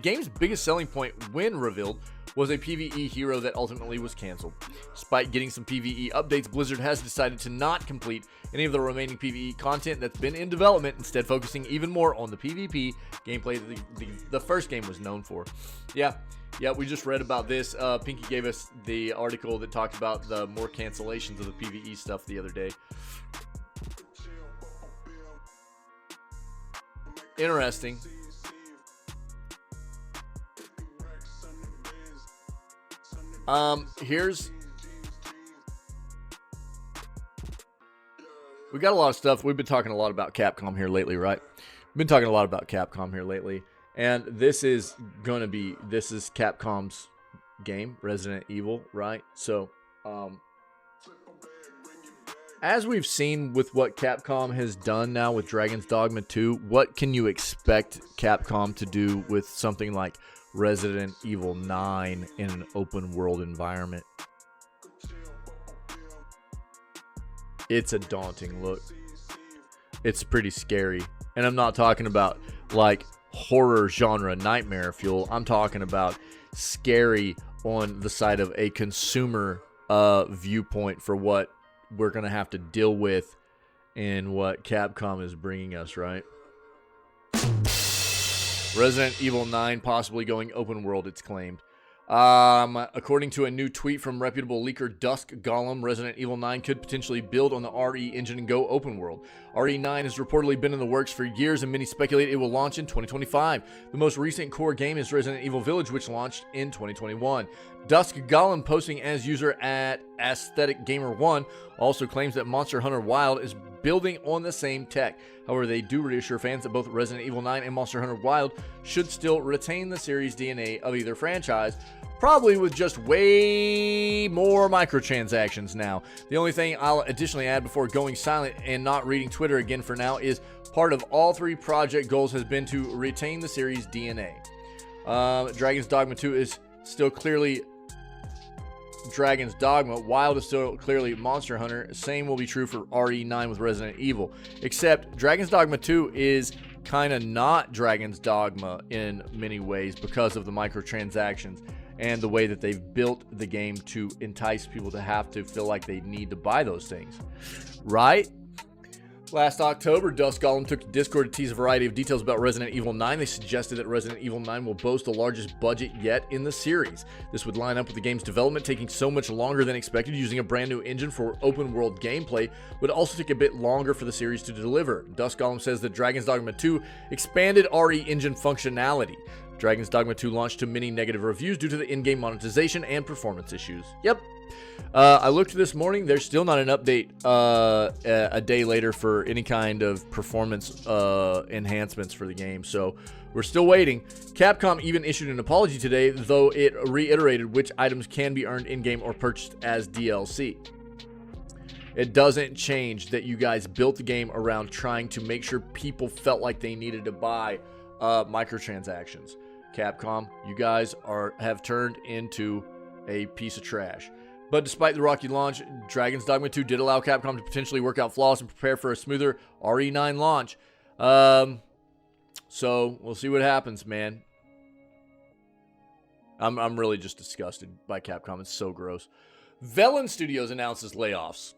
game's biggest selling point when revealed was a PvE hero that ultimately was canceled. Despite getting some PvE updates, Blizzard has decided to not complete any of the remaining PvE content that's been in development, instead focusing even more on the PvP gameplay that the first game was known for. Yeah, we just read about this. Pinky gave us the article that talked about the more cancellations of the PvE stuff the other day. Interesting. We got a lot of stuff. We've been talking a lot about Capcom here lately, right? We've been talking a lot about Capcom here lately. And this is Capcom's game, Resident Evil, right? So, as we've seen with what Capcom has done now with Dragon's Dogma 2, what can you expect Capcom to do with something like Resident Evil 9 in an open world environment? It's a daunting look. It's pretty scary. And I'm not talking about like horror genre nightmare fuel. I'm talking about scary on the side of a consumer viewpoint for what we're going to have to deal with and what Capcom is bringing us, right? Resident Evil 9 possibly going open world, it's claimed. According to a new tweet from reputable leaker Dusk Golem, Resident Evil 9 could potentially build on the RE engine and go open world. RE9 has reportedly been in the works for years, and many speculate it will launch in 2025. The most recent core game is Resident Evil Village, which launched in 2021. Dusk Golem, posting as user at Aesthetic Gamer 1, also claims that Monster Hunter Wilds is building on the same tech. However, they do reassure fans that both Resident Evil 9 and Monster Hunter Wilds should still retain the series' DNA of either franchise, probably with just way more microtransactions now. The only thing I'll additionally add before going silent and not reading Twitter again for now is part of all three project goals has been to retain the series' DNA. Dragon's Dogma 2 is still clearly Dragon's Dogma. Wild is still clearly Monster Hunter. Same will be true for RE9 with Resident Evil. Except Dragon's Dogma 2 is kind of not Dragon's Dogma in many ways because of the microtransactions. and the way that they've built the game to entice people to have to feel like they need to buy those things, right? Last October, Dust Golem took to Discord to tease a variety of details about Resident Evil 9. They suggested that Resident Evil 9 will boast the largest budget yet in the series. This would line up with the game's development taking so much longer than expected. Using a brand new engine for open world gameplay would also take a bit longer for the series to deliver. Dust Golem says that Dragon's Dogma 2 expanded RE engine functionality. Dragon's Dogma 2 launched to many negative reviews due to the in-game monetization and performance issues. Yep. I looked this morning. There's still not an update a day later for any kind of performance enhancements for the game. So we're still waiting. Capcom even issued an apology today, though it reiterated which items can be earned in-game or purchased as DLC. It doesn't change that you guys built the game around trying to make sure people felt like they needed to buy microtransactions. Capcom, you guys have turned into a piece of trash. But despite the rocky launch, Dragon's Dogma 2 did allow Capcom to potentially work out flaws and prepare for a smoother RE9 launch. So we'll see what happens, man. I'm really just disgusted by Capcom. It's so gross. Velen Studios announces layoffs.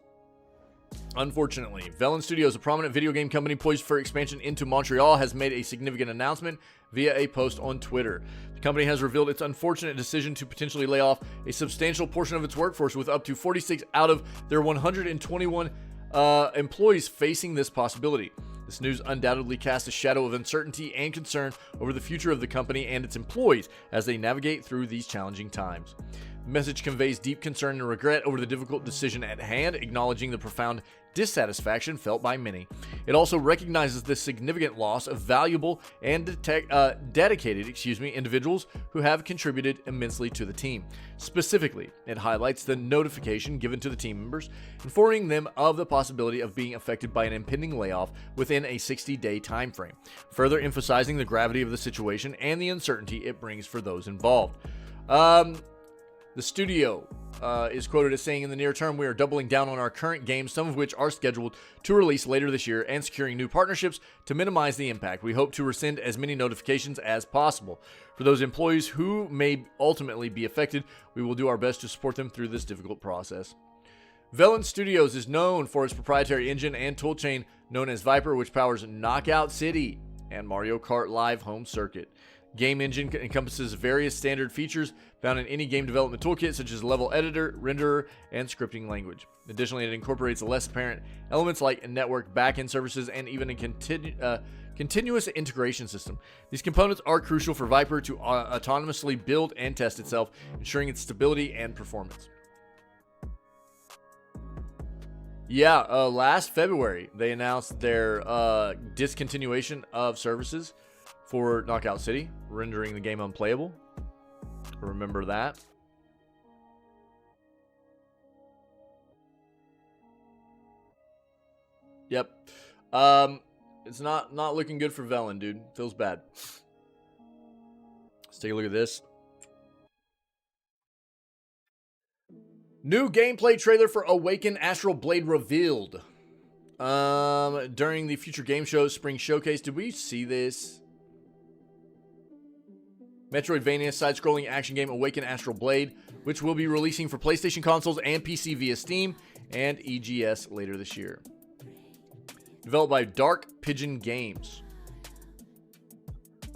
Unfortunately, Velen Studios, a prominent video game company poised for expansion into Montreal, has made a significant announcement via a post on Twitter. The company has revealed its unfortunate decision to potentially lay off a substantial portion of its workforce, with up to 46 out of their 121 employees facing this possibility. This news undoubtedly casts a shadow of uncertainty and concern over the future of the company and its employees as they navigate through these challenging times. The message conveys deep concern and regret over the difficult decision at hand, acknowledging the profound dissatisfaction felt by many. It also recognizes the significant loss of valuable and dedicated individuals who have contributed immensely to the team. Specifically, it highlights the notification given to the team members, informing them of the possibility of being affected by an impending layoff within a 60-day time frame, further emphasizing the gravity of the situation and the uncertainty it brings for those involved. The studio is quoted as saying, in the near term, we are doubling down on our current games, some of which are scheduled to release later this year, and securing new partnerships to minimize the impact. We hope to rescind as many notifications as possible. For those employees who may ultimately be affected, we will do our best to support them through this difficult process. Velen Studios is known for its proprietary engine and toolchain known as Viper, which powers Knockout City and Mario Kart Live Home Circuit. Game engine encompasses various standard features found in any game development toolkit, such as level editor, renderer, and scripting language. Additionally, it incorporates less apparent elements like network backend services and even a continuous integration system. These components are crucial for Viper to autonomously build and test itself, ensuring its stability and performance. Yeah, last February, they announced their discontinuation of services for Knockout City, rendering the game unplayable. Remember that. Yep. It's not looking good for Velen, dude. Feels bad. Let's take a look at this. New gameplay trailer for Awaken Astral Blade revealed. During the Future Game Show Spring Showcase, did we see this? Metroidvania side-scrolling action game Awaken Astral Blade, which will be releasing for PlayStation consoles and PC via Steam and EGS later this year. Developed by Dark Pigeon Games.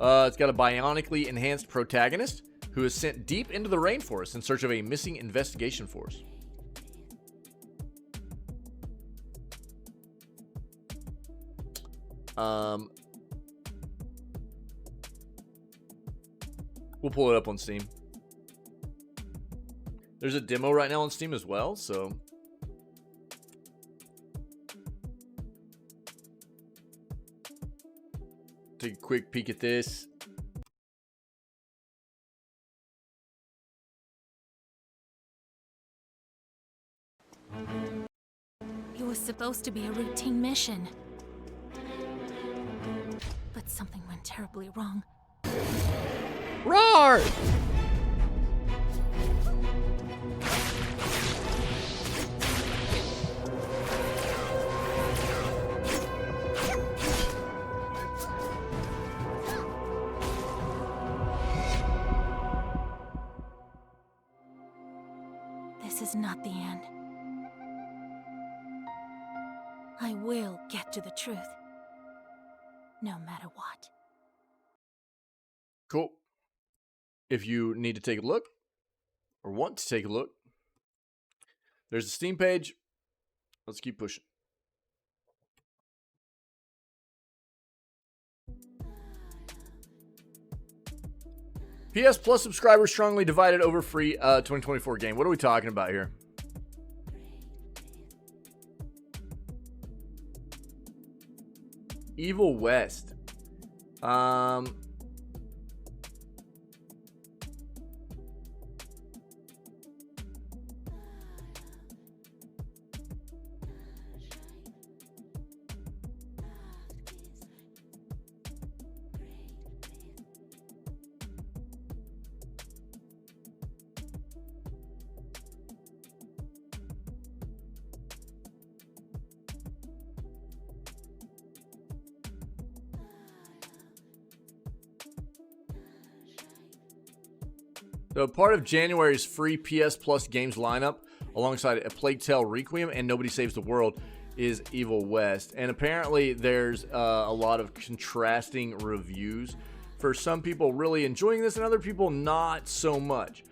It's got a bionically enhanced protagonist who is sent deep into the rainforest in search of a missing investigation force. We'll pull it up on Steam. There's a demo right now on Steam as well, so take a quick peek at this. It was supposed to be a routine mission. But something went terribly wrong. Roar! this is not the end. I will get to the truth. No matter what. Cool. If you need to take a look, or want to take a look, there's the Steam page. Let's keep pushing. PS Plus subscribers strongly divided over free 2024 game. What are we talking about here? Evil West. So part of January's free PS Plus games lineup, alongside A Plague Tale Requiem and Nobody Saves the World, is Evil West. And apparently there's a lot of contrasting reviews. For some people really enjoying this and other people not so much.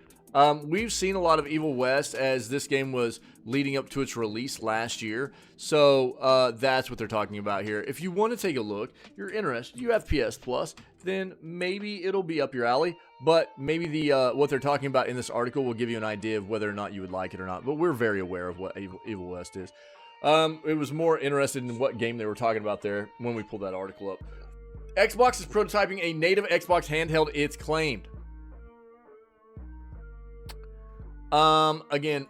We've seen a lot of Evil West as this game was leading up to its release last year. So that's what they're talking about here. If you want to take a look, you're interested, you have PS Plus, then maybe it'll be up your alley. But maybe the what they're talking about in this article will give you an idea of whether or not you would like it or not. But we're very aware of what Evil West is. It was more interested in what game they were talking about there when we pulled that article up. Xbox is prototyping a native Xbox handheld, it's claimed. Again,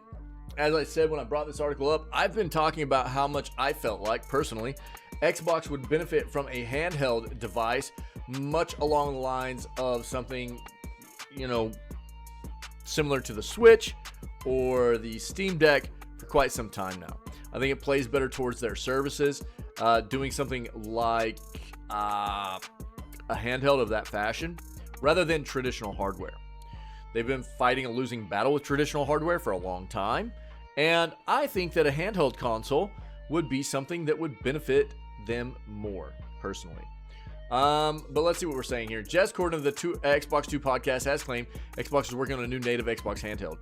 as I said when I brought this article up, I've been talking about how much I felt like, personally, Xbox would benefit from a handheld device much along the lines of something, you know, similar to the Switch or the Steam Deck for quite some time now. I think it plays better towards their services, doing something like a handheld of that fashion rather than traditional hardware. They've been fighting a losing battle with traditional hardware for a long time, and I think that a handheld console would be something that would benefit them more, personally. But let's see what we're saying here. Jez Corden of the Xbox 2 podcast has claimed Xbox is working on a new native Xbox handheld.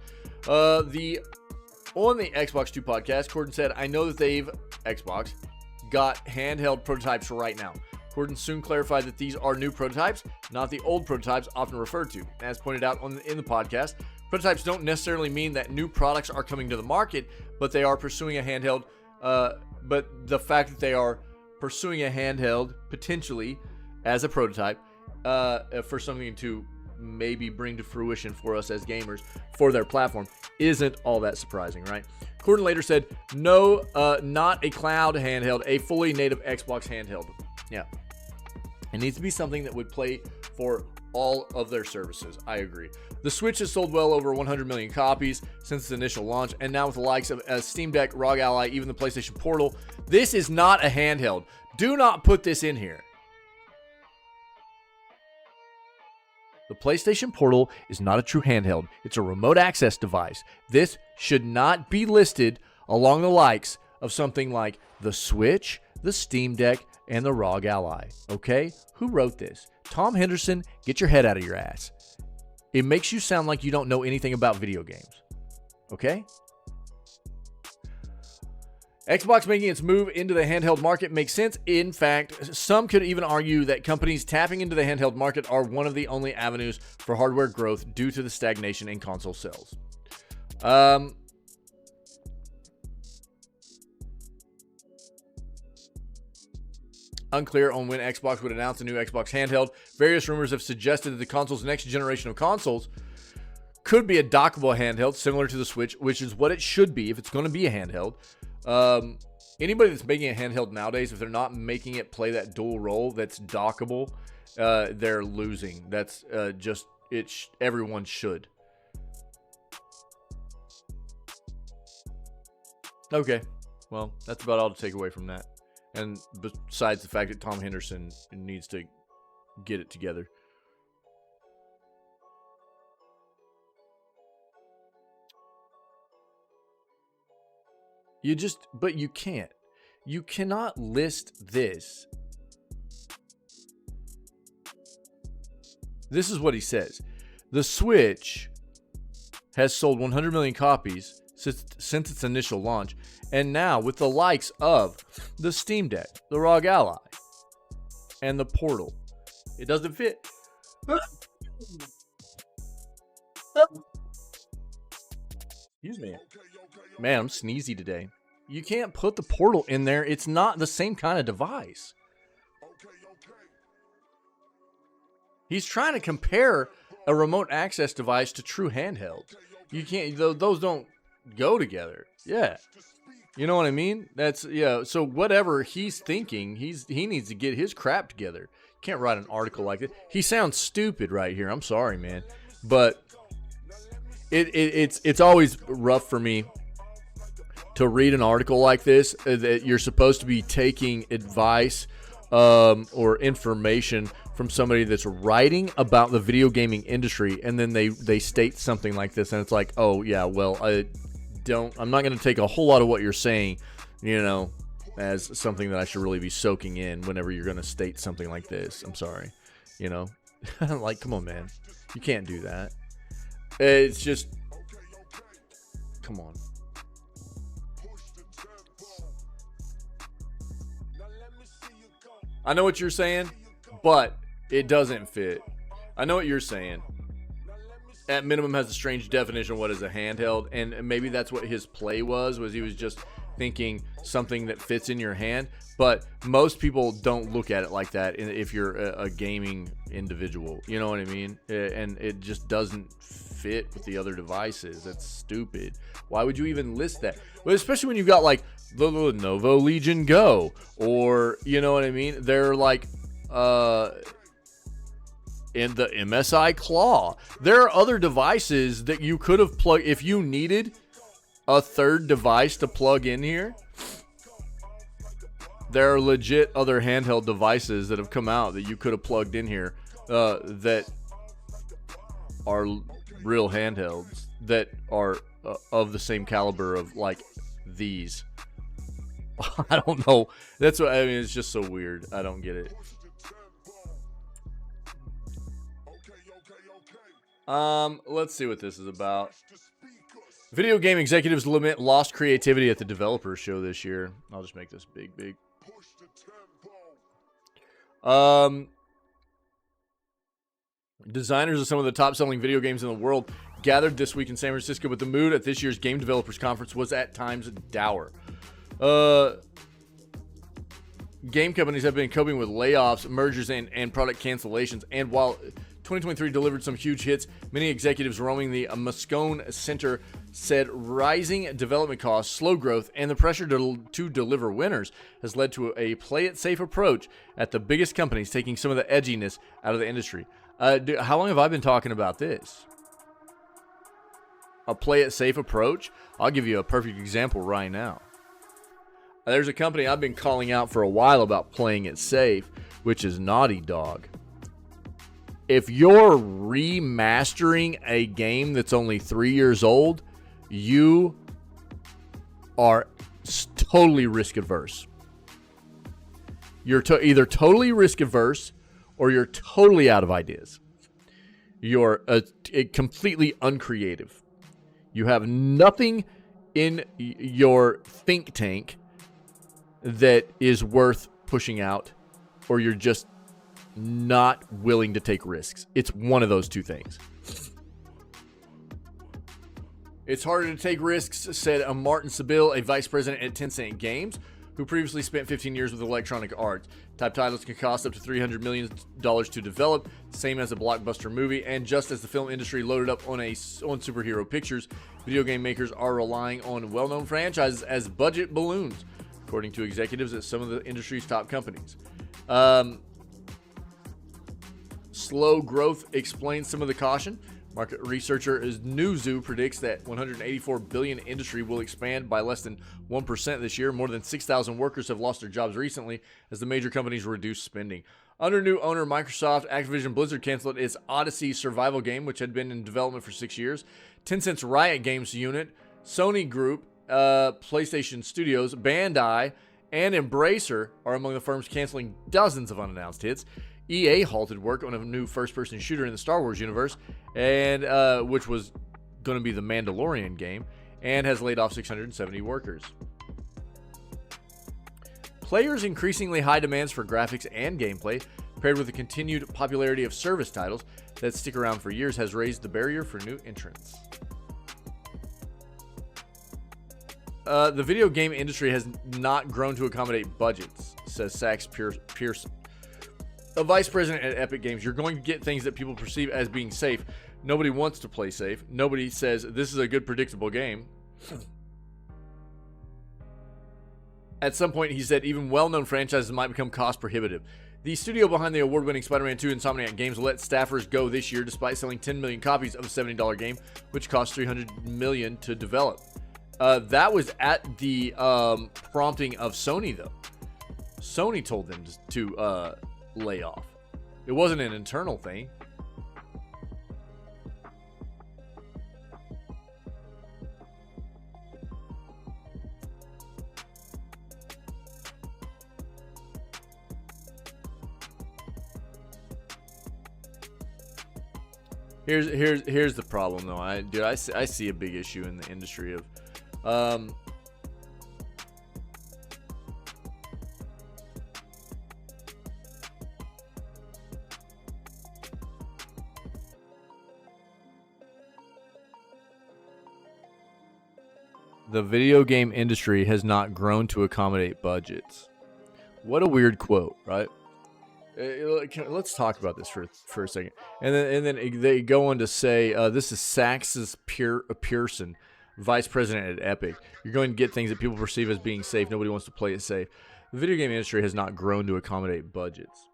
On the Xbox 2 podcast, Corden said, I know that Xbox, got handheld prototypes right now. Corden soon clarified that these are new prototypes, not the old prototypes often referred to. As pointed out in the podcast, prototypes don't necessarily mean that new products are coming to the market, but they are pursuing a handheld. But the fact that they are pursuing a handheld, potentially, as a prototype, for something to maybe bring to fruition for us as gamers for their platform, isn't all that surprising, right? Corden later said, no, not a cloud handheld, a fully native Xbox handheld. Yeah. It needs to be something that would play for all of their services. I agree. The Switch has sold well over 100 million copies since its initial launch, and now with the likes of Steam Deck, ROG Ally, even the PlayStation Portal, this is not a handheld. Do not put this in here. The PlayStation Portal is not a true handheld. It's a remote access device. This should not be listed along the likes of something like the Switch, the Steam Deck, and the ROG Ally. Okay? Who wrote this? Tom Henderson, get your head out of your ass. It makes you sound like you don't know anything about video games. Okay? Xbox making its move into the handheld market makes sense. In fact, some could even argue that companies tapping into the handheld market are one of the only avenues for hardware growth due to the stagnation in console sales. Unclear on when Xbox would announce a new Xbox handheld. Various rumors have suggested that the console's next generation of consoles could be a dockable handheld similar to the Switch, which is what it should be if it's going to be a handheld. Anybody that's making a handheld nowadays, if they're not making it play that dual role that's dockable, they're losing. That's everyone should. Okay, well, that's about all to take away from that. And besides the fact that Tom Henderson needs to get it together. But you can't. You cannot list this. This is what he says. The Switch has sold 100 million copies since its initial launch, and now with the likes of the Steam Deck, the ROG Ally, and the Portal, it doesn't fit. Excuse me. Man, I'm sneezy today. You can't put the Portal in there. It's not the same kind of device. He's trying to compare a remote access device to true handheld. You can't, those don't go together. Yeah. You know what I mean? That's, yeah. So whatever he's thinking, he needs to get his crap together. You can't write an article like this. He sounds stupid right here. I'm sorry, man. But it's always rough for me to read an article like this that you're supposed to be taking advice or information from somebody that's writing about the video gaming industry, and then they state something like this, and it's like, oh yeah, well, I'm not going to take a whole lot of what you're saying, you know, as something that I should really be soaking in whenever you're going to state something like this. I'm sorry, you know. Like, come on, man, you can't do that. It's just, come on. I know what you're saying, but it doesn't fit. I know what you're saying. At minimum has a strange definition of what is a handheld, and maybe that's what his play was he was just thinking something that fits in your hand. But most people don't look at it like that if you're a gaming individual. You know what I mean? And it just doesn't fit with the other devices. That's stupid. Why would you even list that? Well, especially when you've got like the Lenovo Legion Go, or you know what I mean? They're like in the MSI Claw. There are other devices that you could have plugged if you needed a third device to plug in here. There are legit other handheld devices that have come out that you could have plugged in here that are real handhelds that are of the same caliber of like these. I don't know. That's what I mean. It's just so weird. I don't get it. Let's see what this is about. Video game executives lament lost creativity at the developers show this year. I'll just make this big. Designers of some of the top-selling video games in the world gathered this week in San Francisco, but the mood at this year's Game Developers Conference was at times dour. Game companies have been coping with layoffs, mergers, and product cancellations, and while 2023 delivered some huge hits, many executives roaming the Moscone Center said rising development costs, slow growth, and the pressure to deliver winners has led to a play-it-safe approach at the biggest companies, taking some of the edginess out of the industry. How long have I been talking about this? A play-it-safe approach? I'll give you a perfect example right now. There's a company I've been calling out for a while about playing it safe, which is Naughty Dog. If you're remastering a game that's only 3 years old, you are totally risk adverse. You're either totally risk adverse or you're totally out of ideas. You're completely uncreative. You have nothing in your think tank that is worth pushing out, or you're just not willing to take risks. It's one of those two things. It's harder to take risks, said Martin Sabil, a vice president at Tencent Games, who previously spent 15 years with Electronic Arts. Type titles can cost up to $300 million to develop, same as a blockbuster movie, and just as the film industry loaded up on superhero pictures, video game makers are relying on well-known franchises as budget balloons, according to executives at some of the industry's top companies. Slow growth explains some of the caution. Market researcher Newzoo predicts that $184 billion industry will expand by less than 1% this year. More than 6,000 workers have lost their jobs recently as the major companies reduce spending. Under new owner Microsoft, Activision Blizzard canceled its Odyssey survival game, which had been in development for 6 years. Tencent's Riot Games unit, Sony Group, PlayStation Studios, Bandai, and Embracer are among the firms canceling dozens of unannounced hits. EA halted work on a new first-person shooter in the Star Wars universe, and which was going to be the Mandalorian game, and has laid off 670 workers. Players' increasingly high demands for graphics and gameplay, paired with the continued popularity of service titles that stick around for years, has raised the barrier for new entrants. The video game industry has not grown to accommodate budgets, says Sax Pearson, a vice president at Epic Games. You're going to get things that people perceive as being safe. Nobody wants to play safe. Nobody says this is a good, predictable game. At some point, he said, even well-known franchises might become cost-prohibitive. The studio behind the award-winning Spider-Man 2, Insomniac Games, let staffers go this year despite selling 10 million copies of a $70 game, which cost $300 million to develop. That was at the prompting of Sony, though. Sony told them to lay off. It wasn't an internal thing. Here's the problem, though. I see a big issue in the industry of the video game industry has not grown to accommodate budgets. What a weird quote, right? Let's talk about this for a second. And then they go on to say, this is Sax's Pearson, vice president at Epic. You're going to get things that people perceive as being safe. Nobody wants to play it safe. The video game industry has not grown to accommodate budgets.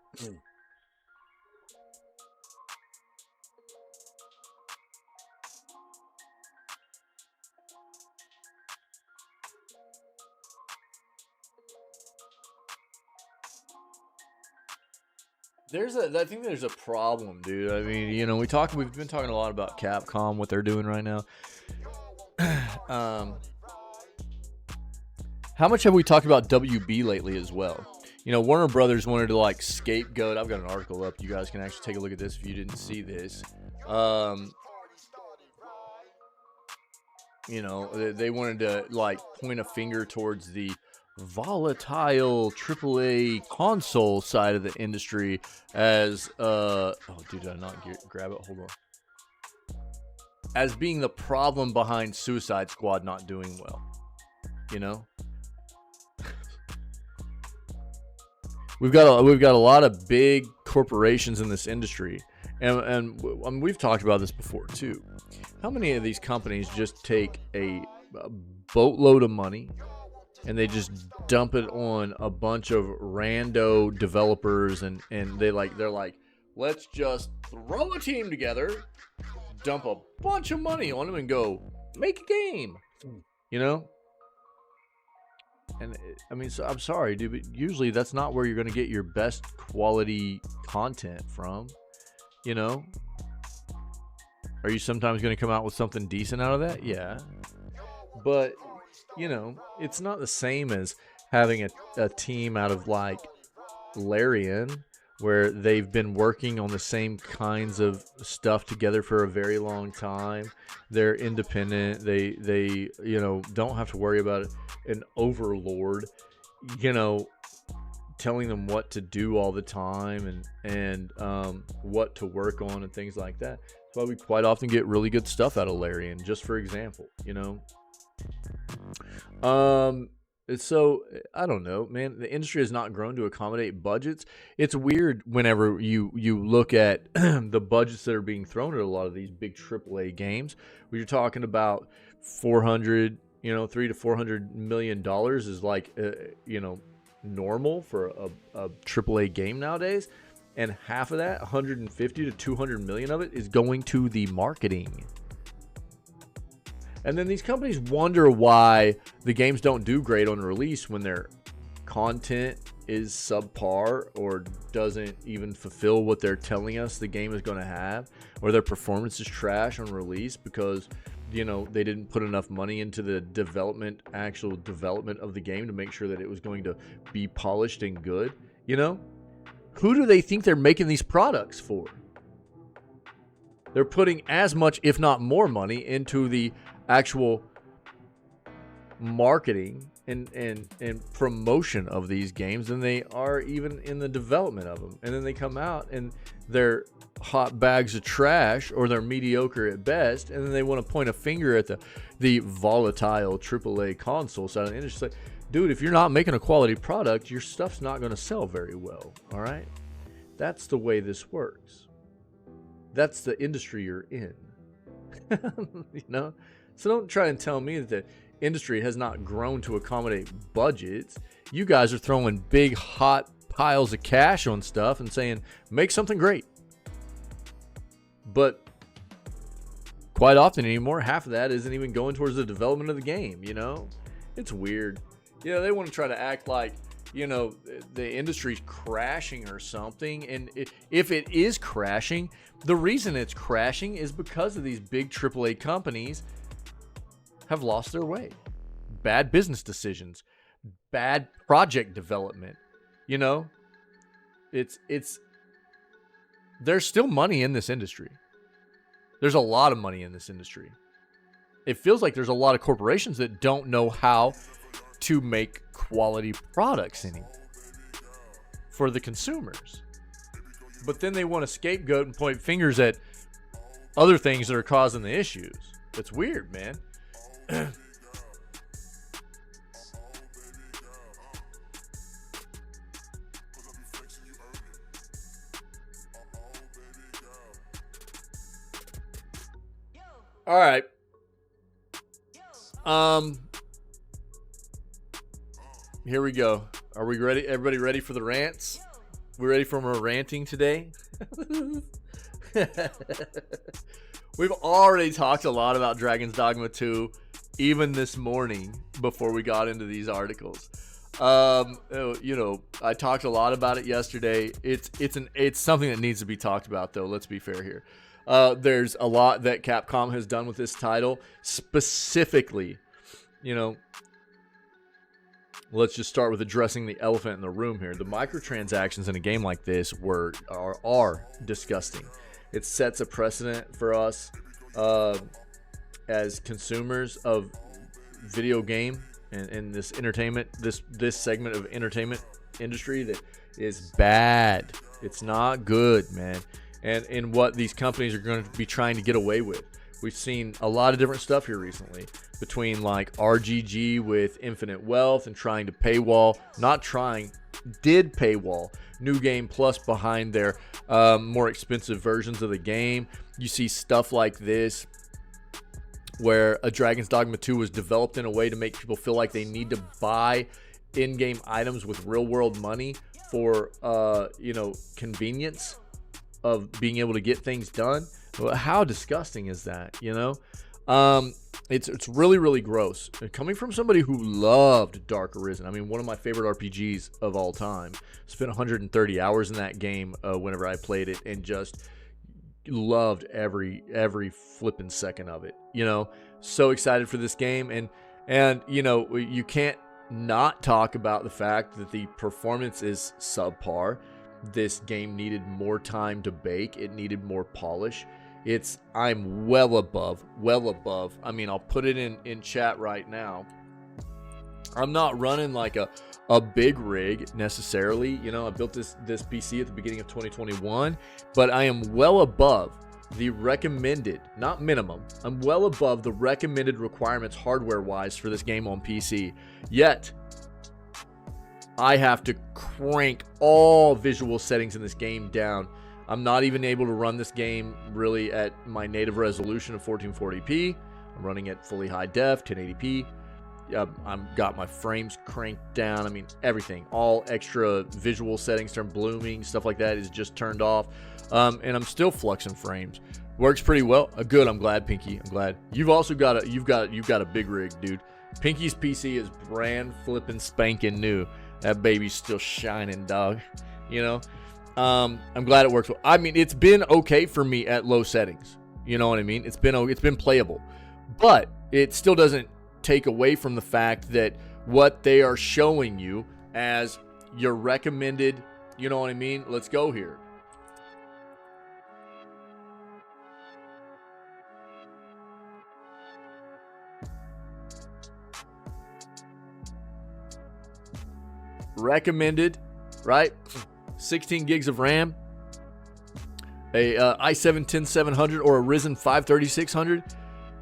I think there's a problem, dude. I mean, you know, we've been talking a lot about Capcom, what they're doing right now. How much have we talked about WB lately as well? You know, Warner Brothers wanted to like scapegoat. I've got an article up. You guys can actually take a look at this if you didn't see this. You know, they wanted to like point a finger towards the volatile AAA console side of the industry as oh dude, did I not grab it? Hold on. As being the problem behind Suicide Squad not doing well. You know? We've got a lot of big corporations in this industry, and we've talked about this before too. How many of these companies just take a boatload of money and they just dump it on a bunch of rando developers, and they're like, let's just throw a team together, dump a bunch of money on them, and go make a game, you know? And I mean, so I'm sorry, dude, but usually that's not where you're going to get your best quality content from, you know? Are you sometimes going to come out with something decent out of that? Yeah. But, you know, it's not the same as having a team out of like Larian, where they've been working on the same kinds of stuff together for a very long time. They're independent. They you know, don't have to worry about an overlord, you know, telling them what to do all the time and what to work on and things like that. That's why we quite often get really good stuff out of Larian, just for example, you know. So I don't know, man. The industry has not grown to accommodate budgets. It's weird whenever you look at the budgets that are being thrown at a lot of these big AAA games. When you're talking about $300 to $400 million is like you know, normal for a AAA game nowadays, and half of that, 150 to 200 million of it, is going to the marketing. And then these companies wonder why the games don't do great on release when their content is subpar or doesn't even fulfill what they're telling us the game is going to have, or their performance is trash on release because you know, they didn't put enough money into the actual development of the game to make sure that it was going to be polished and good. You know, who do they think they're making these products for? They're putting as much, if not more money into the actual marketing and promotion of these games than they are even in the development of them. And then they come out and they're hot bags of trash, or they're mediocre at best, and then they want to point a finger at the volatile AAA console side of the industry. It's like, dude, if you're not making a quality product, your stuff's not going to sell very well. All right, that's the way this works. That's the industry you're in. You know, so don't try and tell me that the industry has not grown to accommodate budgets. You guys are throwing big hot piles of cash on stuff and saying make something great, but quite often anymore, half of that isn't even going towards the development of the game. You know, it's weird. You know, they want to try to act like, you know, the industry's crashing or something. And if it is crashing, the reason it's crashing is because of these big AAA companies have lost their way. Bad business decisions, bad project development. You know, there's still money in this industry. There's a lot of money in this industry. It feels like there's a lot of corporations that don't know how to make quality products anymore for the consumers. But then they want to scapegoat and point fingers at other things that are causing the issues. It's weird, man. All right. Here we go. Are we ready? Everybody ready for the rants? We ready for more ranting today? We've already talked a lot about Dragon's Dogma 2, even this morning before we got into these articles. You know, I talked a lot about it yesterday. It's something that needs to be talked about, though. Let's be fair here. There's a lot that Capcom has done with this title. Specifically, you know, let's just start with addressing the elephant in the room here. The microtransactions in a game like this are disgusting. It sets a precedent for us as consumers of video game and this entertainment, this segment of entertainment industry that is bad. It's not good, man. And in what these companies are going to be trying to get away with. We've seen a lot of different stuff here recently between like RGG with Infinite Wealth and trying to paywall, did paywall New Game Plus behind their more expensive versions of the game. You see stuff like this where a Dragon's Dogma 2 was developed in a way to make people feel like they need to buy in-game items with real-world money for, convenience of being able to get things done. How disgusting is that, you know? It's really, really gross. Coming from somebody who loved Dark Arisen, I mean, one of my favorite RPGs of all time. Spent 130 hours in that game whenever I played it, and just loved every flipping second of it. You know, so excited for this game, and you know, you can't not talk about the fact that the performance is subpar. This game needed more time to bake. It needed more polish. I'm well above. I mean, I'll put it in chat right now. I'm not running like a big rig necessarily. You know, I built this PC at the beginning of 2021, but I am well above the recommended, not minimum. I'm well above the recommended requirements hardware-wise for this game on PC. Yet, I have to crank all visual settings in this game down. I'm not even able to run this game really at my native resolution of 1440p. I'm running at fully high def, 1080p. I've got my frames cranked down. I mean, everything. All extra visual settings, turn blooming, stuff like that is just turned off. And I'm still fluxing frames. Works pretty well. Good. I'm glad, Pinky. I'm glad. You've also got you've got a big rig, dude. Pinky's PC is brand flipping spanking new. That baby's still shining, dog. You know, I'm glad it works well. I mean, it's been okay for me at low settings. You know what I mean? It's been playable. But it still doesn't take away from the fact that what they are showing you as your recommended, you know what I mean? Let's go here. Recommended, right? 16 gigs of RAM, a i7 10700 or a Ryzen 5 3600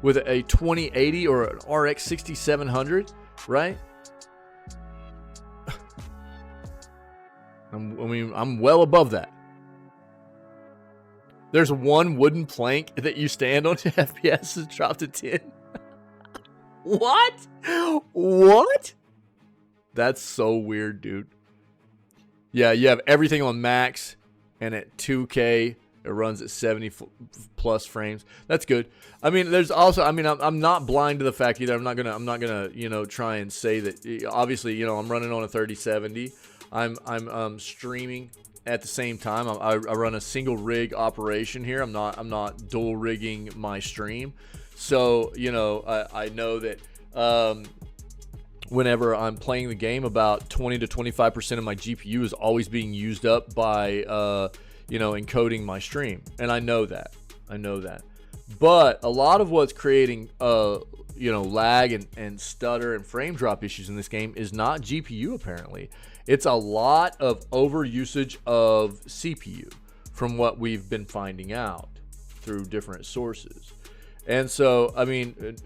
with a 2080 or an RX 6700, right? I'm well above that. There's one wooden plank that you stand on, FPS has dropped to 10. What? What? That's so weird, dude. Yeah, you have everything on max, and at 2K, it runs at 70 plus frames. That's good. I mean, there's also, I mean, I'm not blind to the fact either. I'm not gonna, you know, try and say that. Obviously, you know, I'm running on a 3070. I'm streaming at the same time. I run a single rig operation here. I'm not dual rigging my stream. So, you know, I know that whenever I'm playing the game, about 20 to 25% of my GPU is always being used up by, you know, encoding my stream. And I know that. But a lot of what's creating, you know, lag and stutter and frame drop issues in this game is not GPU, apparently. It's a lot of overusage of CPU from what we've been finding out through different sources. And so, I mean,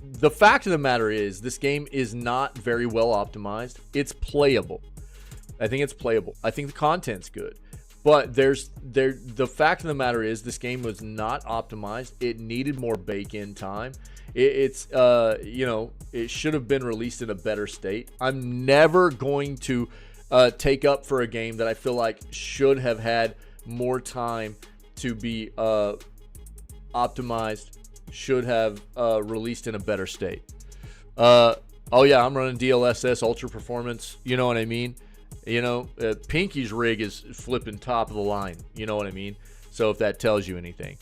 the fact of the matter is this game is not very well optimized. It's playable. I think it's playable. I think the content's good. But the fact of the matter is this game was not optimized. It needed more bake-in time. It's you know, it should have been released in a better state. I'm never going to take up for a game that I feel like should have had more time to be optimized, should have released in a better state. Oh yeah, I'm running DLSS Ultra Performance. You know what I mean? You know, Pinky's rig is flipping top of the line. You know what I mean? So if that tells you anything.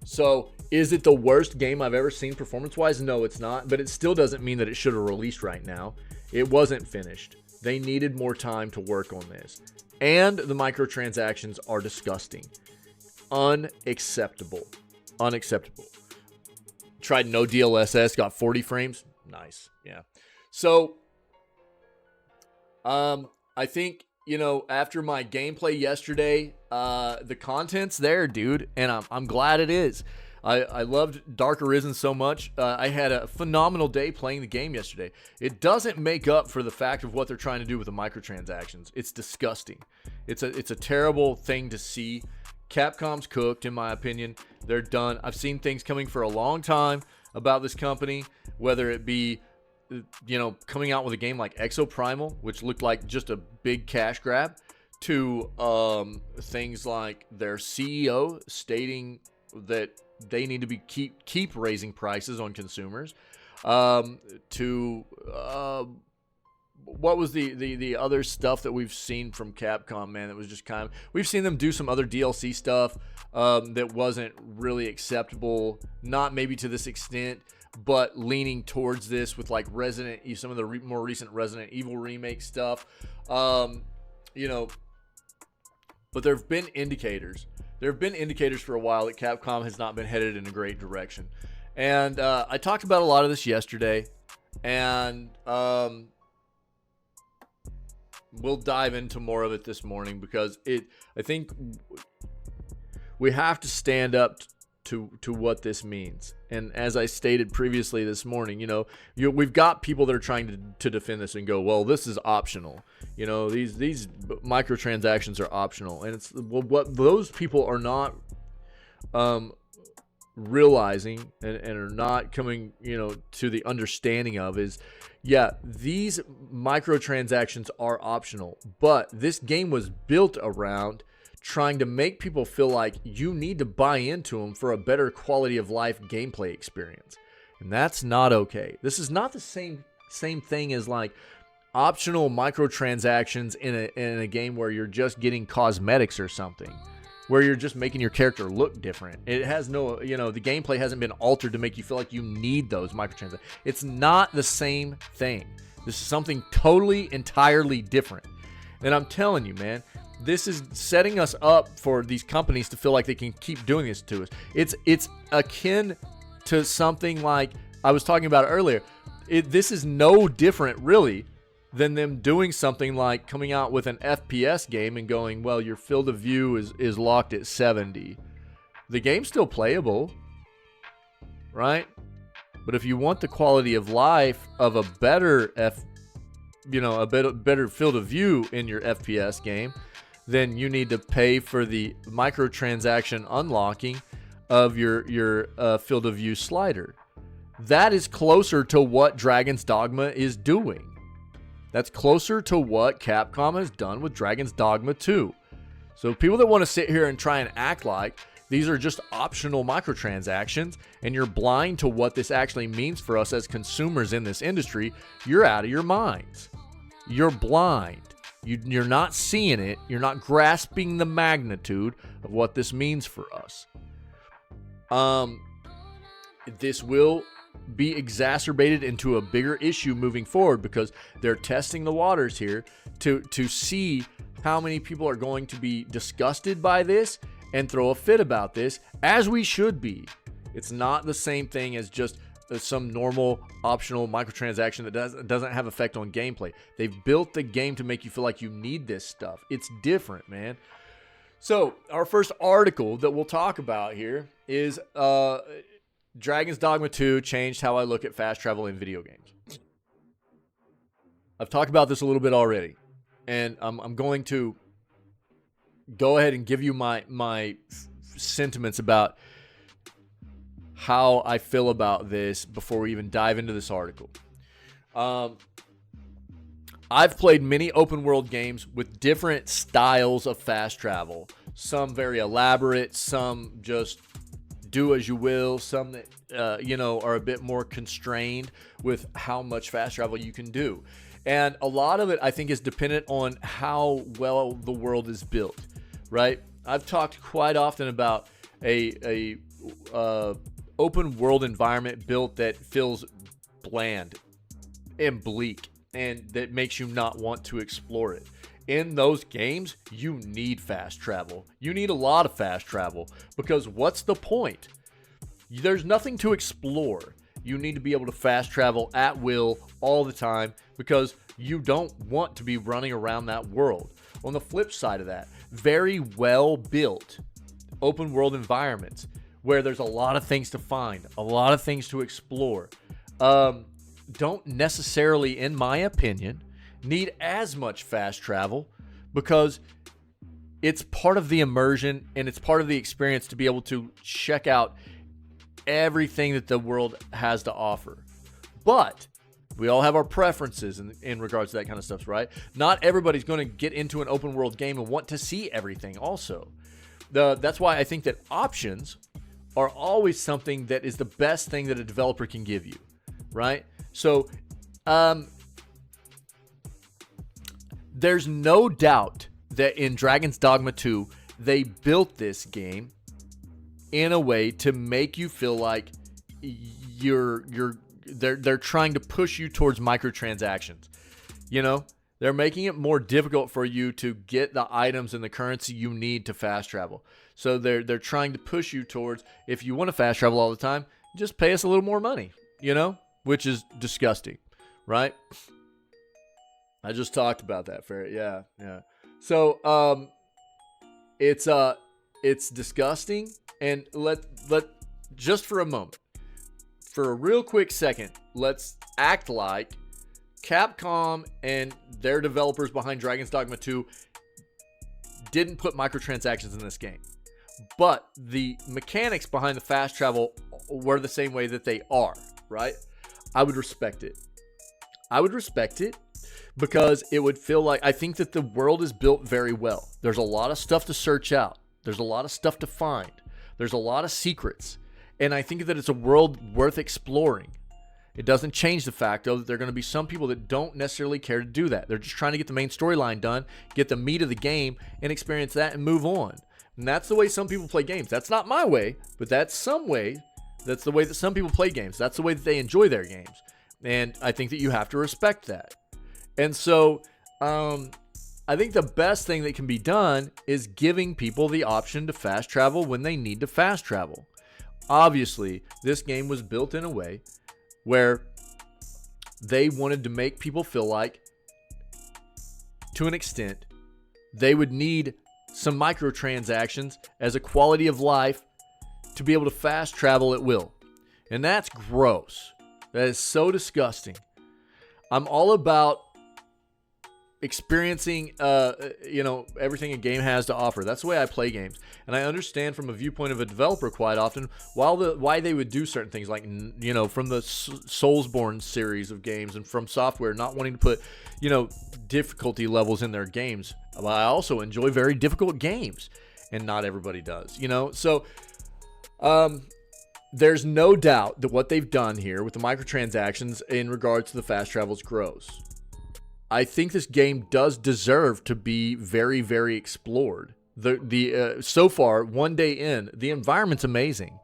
So is it the worst game I've ever seen performance-wise? No, it's not. But it still doesn't mean that it should have released right now. It wasn't finished. They needed more time to work on this. And the microtransactions are disgusting. Unacceptable. Unacceptable. Tried no DLSS, got 40 frames. Nice. Yeah. So I think, you know, after my gameplay yesterday, the content's there, dude, and I'm glad it is. I loved Dark Arisen so much. I had a phenomenal day playing the game yesterday. It doesn't make up for the fact of what they're trying to do with the microtransactions. It's disgusting. It's a terrible thing to see. Capcom's cooked, in my opinion. They're done. I've seen things coming for a long time about this company, whether it be, you know, coming out with a game like Exoprimal, which looked like just a big cash grab, to things like their CEO stating that they need to be keep raising prices on consumers, to what was the other stuff that we've seen from Capcom, man, that was just kind of, we've seen them do some other DLC stuff that wasn't really acceptable, not maybe to this extent, but leaning towards this with like some of the more recent Resident Evil remake stuff, you know. But there have been indicators. There have been indicators for a while that Capcom has not been headed in a great direction. And I talked about a lot of this yesterday, and we'll dive into more of it this morning, because I think we have to stand up to what this means. And as I stated previously this morning, you know, we've got people that are trying to defend this and go, well, this is optional. You know, these microtransactions are optional. And it's, well, what those people are not realizing and are not coming, you know, to the understanding of is, yeah, these microtransactions are optional, but this game was built around trying to make people feel like you need to buy into them for a better quality of life gameplay experience. And that's not okay. This is not the same thing as like optional microtransactions in a game where you're just getting cosmetics or something. where you're just making your character look different. It has no, the gameplay hasn't been altered to make you feel like you need those microtransactions. It's not the same thing. This is something totally, entirely different. And I'm telling you, man, this is setting us up for these companies to feel like they can keep doing this to us. It's akin to something like I was talking about earlier. This is no different, really, than them doing something like coming out with an FPS game and going, well, your field of view is locked at 70. The game's still playable, right? But if you want the quality of life of a better better field of view in your FPS game, then you need to pay for the microtransaction unlocking of your field of view slider. That is closer to what Dragon's Dogma is doing. That's closer to what Capcom has done with Dragon's Dogma 2. So people that want to sit here and try and act like these are just optional microtransactions and you're blind to what this actually means for us as consumers in this industry, you're out of your minds. You're blind. You're not seeing it. You're not grasping the magnitude of what this means for us. This will be exacerbated into a bigger issue moving forward because they're testing the waters here to see how many people are going to be disgusted by this and throw a fit about this, as we should be. It's not the same thing as just some normal optional microtransaction that doesn't have effect on gameplay. They've built the game to make you feel like you need this stuff. It's different, man. So our first article that we'll talk about here is Dragon's Dogma 2 changed how I look at fast travel in video games. I've talked about this a little bit already, and I'm going to go ahead and give you my sentiments about how I feel about this before we even dive into this article. I've played many open world games with different styles of fast travel. Some very elaborate, some just do as you will, some that are a bit more constrained with how much fast travel you can do. And a lot of it, I think, is dependent on how well the world is built, right? I've talked quite often about a open world environment built that feels bland and bleak and that makes you not want to explore it. In those games, you need fast travel. You need a lot of fast travel because what's the point? There's nothing to explore. You need to be able to fast travel at will all the time because you don't want to be running around that world. On the flip side of that, very well built open world environments where there's a lot of things to find, a lot of things to explore, don't necessarily, in my opinion, need as much fast travel because it's part of the immersion and it's part of the experience to be able to check out everything that the world has to offer. But we all have our preferences in regards to that kind of stuff, right? Not everybody's going to get into an open world game and want to see everything also. That's why I think that options are always something that is the best thing that a developer can give you, right? So there's no doubt that in Dragon's Dogma 2, they built this game in a way to make you feel like they're trying to push you towards microtransactions. They're making it more difficult for you to get the items and the currency you need to fast travel. So they're trying to push you towards, if you want to fast travel all the time, just pay us a little more money, which is disgusting, right? I just talked about that, Ferret. Yeah. So it's disgusting, and let just for a moment, for a real quick second, let's act like Capcom and their developers behind Dragon's Dogma 2 didn't put microtransactions in this game. But the mechanics behind the fast travel were the same way that they are, right? I would respect it. Because it would feel like, I think that the world is built very well. There's a lot of stuff to search out. There's a lot of stuff to find. There's a lot of secrets. And I think that it's a world worth exploring. It doesn't change the fact, though, that there are going to be some people that don't necessarily care to do that. They're just trying to get the main storyline done, get the meat of the game, and experience that and move on. And that's the way some people play games. That's not my way, but that's some way. That's the way that some people play games. That's the way that they enjoy their games. And I think that you have to respect that. And so I think the best thing that can be done is giving people the option to fast travel when they need to fast travel. Obviously, this game was built in a way where they wanted to make people feel like, to an extent, they would need some microtransactions as a quality of life to be able to fast travel at will. And that's gross. That is so disgusting. I'm all about experiencing everything a game has to offer. That's the way I play games. And I understand from a viewpoint of a developer quite often why they would do certain things, like, from the Soulsborne series of games and From Software not wanting to put, difficulty levels in their games. I also enjoy very difficult games, and not everybody does, So there's no doubt that what they've done here with the microtransactions in regards to the fast travel is gross. I think this game does deserve to be very, very explored. So far, one day in, the environment's amazing.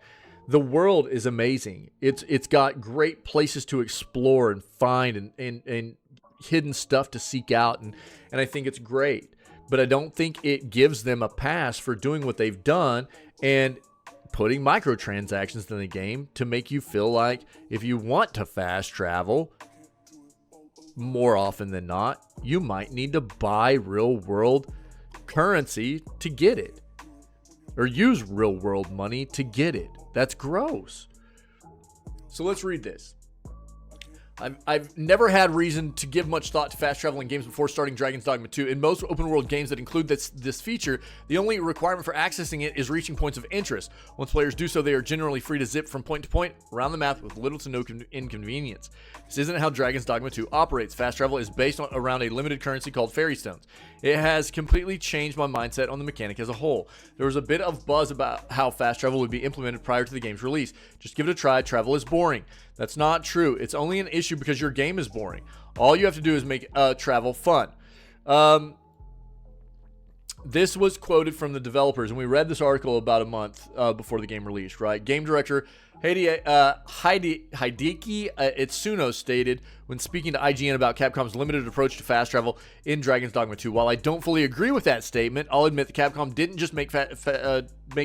The world is amazing. It's got great places to explore and find and hidden stuff to seek out, and I think it's great. But I don't think it gives them a pass for doing what they've done and putting microtransactions in the game to make you feel like if you want to fast travel, more often than not, you might need to buy real world currency to get it, or use real world money to get it. That's gross. So let's read this. I've never had reason to give much thought to fast travel in games before starting Dragon's Dogma 2. In most open world games that include this feature, the only requirement for accessing it is reaching points of interest. Once players do so, they are generally free to zip from point to point around the map with little to no inconvenience. This isn't how Dragon's Dogma 2 operates. Fast travel is based around a limited currency called fairy stones. It has completely changed my mindset on the mechanic as a whole. There was a bit of buzz about how fast travel would be implemented prior to the game's release. Just give it a try. Travel is boring. That's not true. It's only an issue because your game is boring. All you have to do is make travel fun. This was quoted from the developers, and we read this article about a month before the game released, right? Game director Hideki Itsuno stated when speaking to IGN about Capcom's limited approach to fast travel in Dragon's Dogma 2. While I don't fully agree with that statement, I'll admit that Capcom didn't just make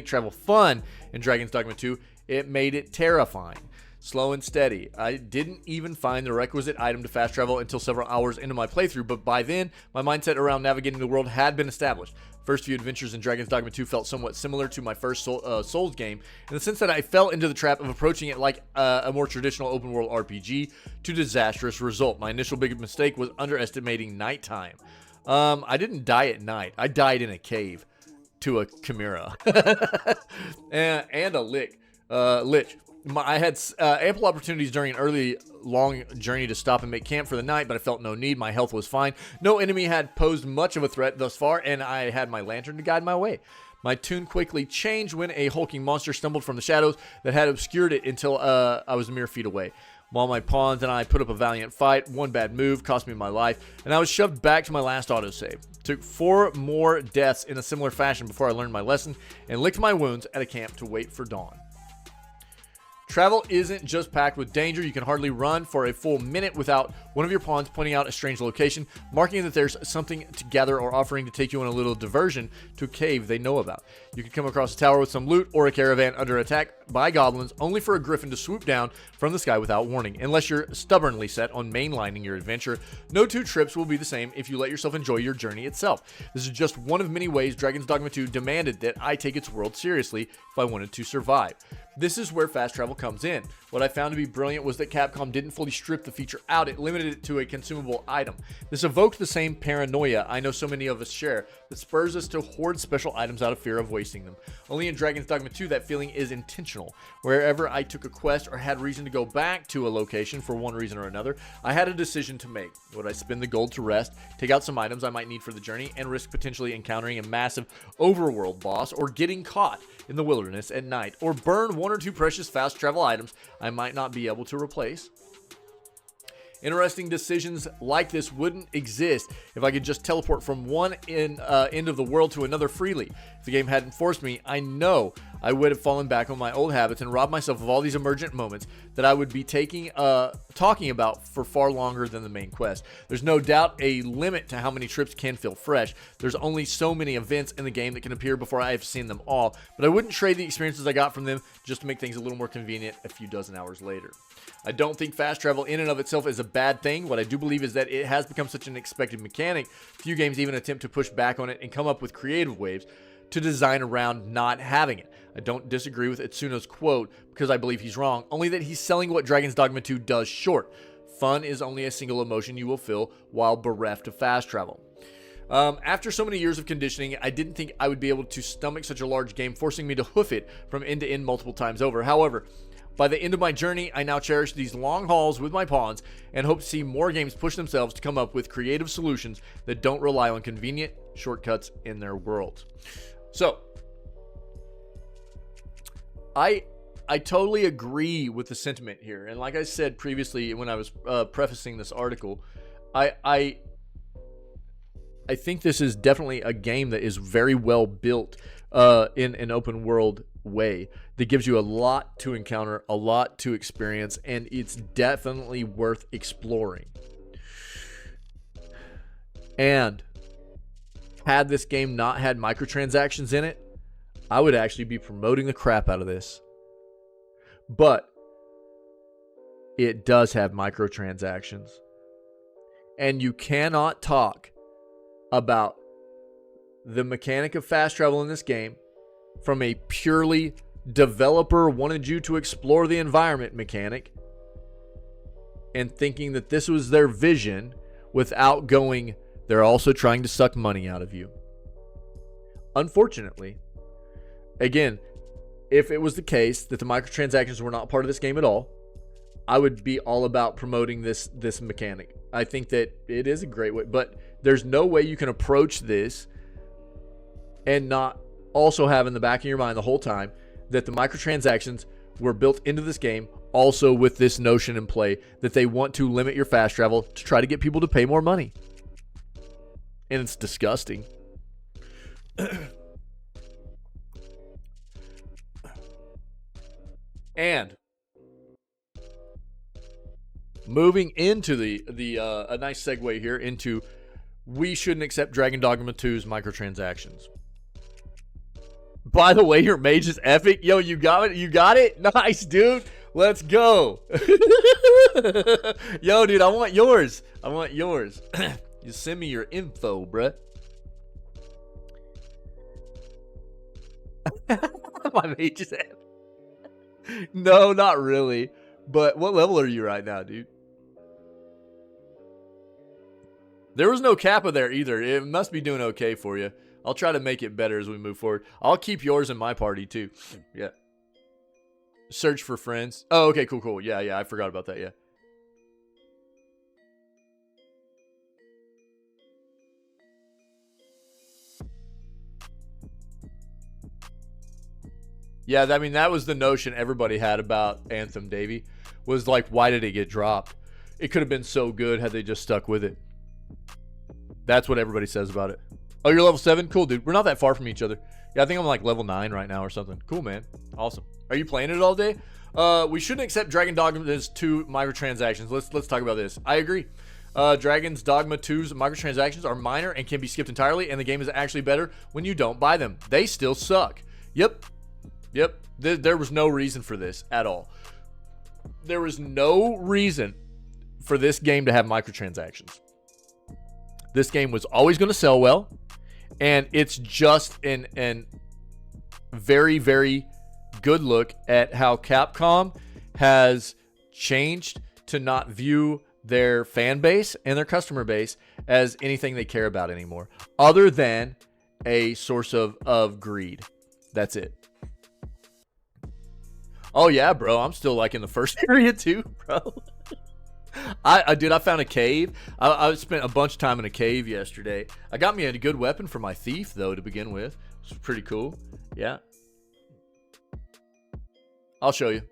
travel fun in Dragon's Dogma 2, it made it terrifying. Slow and steady. I didn't even find the requisite item to fast travel until several hours into my playthrough, but by then, my mindset around navigating the world had been established. First few adventures in Dragon's Dogma 2 felt somewhat similar to my first Souls game, in the sense that I fell into the trap of approaching it like a more traditional open world RPG, to disastrous result. My initial big mistake was underestimating nighttime. I didn't die at night. I died in a cave to a chimera and a lich. I had ample opportunities during an early, long journey to stop and make camp for the night, but I felt no need. My health was fine. No enemy had posed much of a threat thus far, and I had my lantern to guide my way. My tune quickly changed when a hulking monster stumbled from the shadows that had obscured it until I was a mere feet away. While my pawns and I put up a valiant fight, one bad move cost me my life, and I was shoved back to my last autosave. Took 4 more deaths in a similar fashion before I learned my lesson and licked my wounds at a camp to wait for dawn. Travel isn't just packed with danger. You can hardly run for a full minute without one of your pawns pointing out a strange location, marking that there's something to gather or offering to take you on a little diversion to a cave they know about. You can come across a tower with some loot or a caravan under attack by goblins, only for a griffin to swoop down from the sky without warning. Unless you're stubbornly set on mainlining your adventure, no two trips will be the same if you let yourself enjoy your journey itself. This is just one of many ways Dragon's Dogma 2 demanded that I take its world seriously if I wanted to survive. This is where fast travel comes in. What I found to be brilliant was that Capcom didn't fully strip the feature out. It limited it to a consumable item. This evoked the same paranoia I know so many of us share that spurs us to hoard special items out of fear of wasting them. Only in Dragon's Dogma 2 that feeling is intentional. Wherever I took a quest or had reason to go back to a location for one reason or another, I had a decision to make. Would I spend the gold to rest, take out some items I might need for the journey, and risk potentially encountering a massive overworld boss, or getting caught in the wilderness at night, or burn 1 or 2 precious fast travel items I might not be able to replace? Interesting decisions like this wouldn't exist if I could just teleport from one end of the world to another freely. If the game hadn't forced me, I know I would have fallen back on my old habits and robbed myself of all these emergent moments that I would be talking about for far longer than the main quest. There's no doubt a limit to how many trips can feel fresh. There's only so many events in the game that can appear before I have seen them all, but I wouldn't trade the experiences I got from them just to make things a little more convenient a few dozen hours later. I don't think fast travel in and of itself is a bad thing. What I do believe is that it has become such an expected mechanic, few games even attempt to push back on it and come up with creative ways to design around not having it. I don't disagree with Itsuno's quote because I believe he's wrong, only that he's selling what Dragon's Dogma 2 does short. Fun is only a single emotion you will feel while bereft of fast travel. After so many years of conditioning, I didn't think I would be able to stomach such a large game, forcing me to hoof it from end to end multiple times over. However, by the end of my journey, I now cherish these long hauls with my pawns and hope to see more games push themselves to come up with creative solutions that don't rely on convenient shortcuts in their worlds. So, I totally agree with the sentiment here. And like I said previously when I was prefacing this article, I think this is definitely a game that is very well built in an open world way that gives you a lot to encounter, a lot to experience, and it's definitely worth exploring. And had this game not had microtransactions in it, I would actually be promoting the crap out of this. But it does have microtransactions. And you cannot talk about the mechanic of fast travel in this game from a purely developer wanted you to explore the environment mechanic and thinking that this was their vision without going, they're also trying to suck money out of you. Unfortunately, again, if it was the case that the microtransactions were not part of this game at all, I would be all about promoting this mechanic. I think that it is a great way, but there's no way you can approach this and not also have in the back of your mind the whole time that the microtransactions were built into this game, also with this notion in play that they want to limit your fast travel to try to get people to pay more money. And it's disgusting. And moving into a nice segue here into we shouldn't accept Dragon Dogma 2's microtransactions. By the way, your mage is epic. Yo, you got it? You got it? Nice, dude. Let's go. Yo, dude, I want yours. I want yours. You send me your info, bruh. My mage is epic. No, not really. But what level are you right now, dude? There was no Kappa there either. It must be doing okay for you. I'll try to make it better as we move forward. I'll keep yours in my party too. Yeah. Search for friends. Oh, okay, cool. Yeah, I forgot about that, yeah. Yeah, I mean, that was the notion everybody had about Anthem, Davey. Was like, why did it get dropped? It could have been so good had they just stuck with it. That's what everybody says about it. Oh, you're level 7? Cool, dude. We're not that far from each other. Yeah, I think I'm like level 9 right now or something. Cool, man. Awesome. Are you playing it all day? We shouldn't accept Dragon Dogma's 2 microtransactions. Let's talk about this. I agree. Dragon's Dogma 2's microtransactions are minor and can be skipped entirely, and the game is actually better when you don't buy them. They still suck. Yep. There was no reason for this at all. There was no reason for this game to have microtransactions. This game was always going to sell well, and it's just an very, very good look at how Capcom has changed to not view their fan base and their customer base as anything they care about anymore, other than a source of greed. That's it. Oh yeah, bro, I'm still like in the first area too, bro. I found a cave. I spent a bunch of time in a cave yesterday. I got me a good weapon for my thief, though, to begin with. It's pretty cool. Yeah. I'll show you.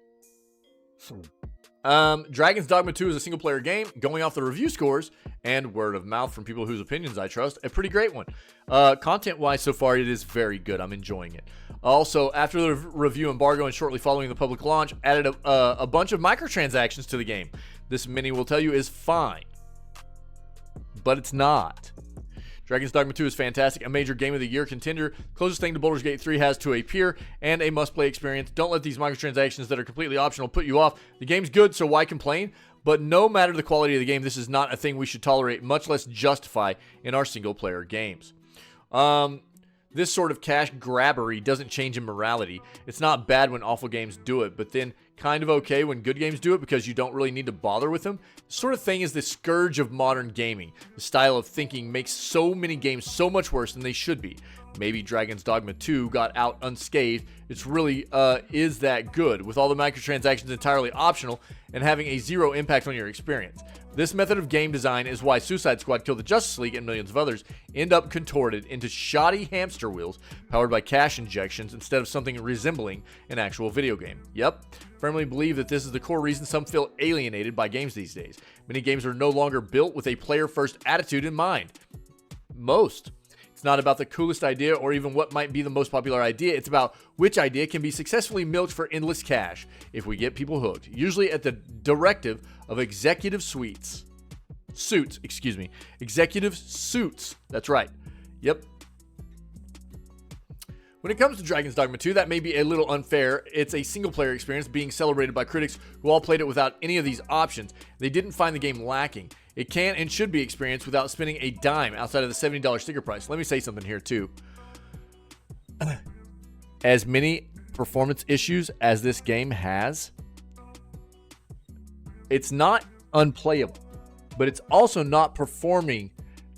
Dragon's Dogma 2 is a single-player game, going off the review scores and word of mouth from people whose opinions I trust. A pretty great one. Content-wise, so far, it is very good. I'm enjoying it. Also, after the review embargo and shortly following the public launch, added a bunch of microtransactions to the game. This mini will tell you is fine, but it's not. Dragon's Dogma 2 is fantastic, a major Game of the Year contender, closest thing to Baldur's Gate 3 has to a peer, and a must-play experience. Don't let these microtransactions that are completely optional put you off. The game's good, so why complain? But no matter the quality of the game, this is not a thing we should tolerate, much less justify in our single-player games. This sort of cash grabbery doesn't change in morality. It's not bad when awful games do it, but then kind of okay when good games do it because you don't really need to bother with them. This sort of thing is the scourge of modern gaming. The style of thinking makes so many games so much worse than they should be. Maybe Dragon's Dogma 2 got out unscathed. It's really is that good, with all the microtransactions entirely optional and having a zero impact on your experience. This method of game design is why Suicide Squad, Kill the Justice League, and millions of others end up contorted into shoddy hamster wheels powered by cash injections instead of something resembling an actual video game. Yep, firmly believe that this is the core reason some feel alienated by games these days. Many games are no longer built with a player-first attitude in mind. Most. It's not about the coolest idea or even what might be the most popular idea. It's about which idea can be successfully milked for endless cash if we get people hooked, usually at the directive of executive suits. Executive suits. That's right. Yep. When it comes to Dragon's Dogma 2, that may be a little unfair. It's a single-player experience being celebrated by critics who all played it without any of these options. They didn't find the game lacking. It can and should be experienced without spending a dime outside of the $70 sticker price. Let me say something here, too. As many performance issues as this game has, it's not unplayable, but it's also not performing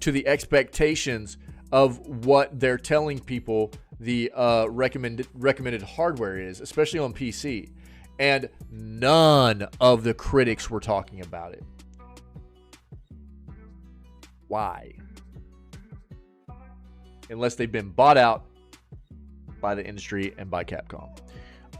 to the expectations of what they're telling people the recommended hardware is, especially on PC. And none of the critics were talking about it. Why? Unless they've been bought out by the industry and by Capcom.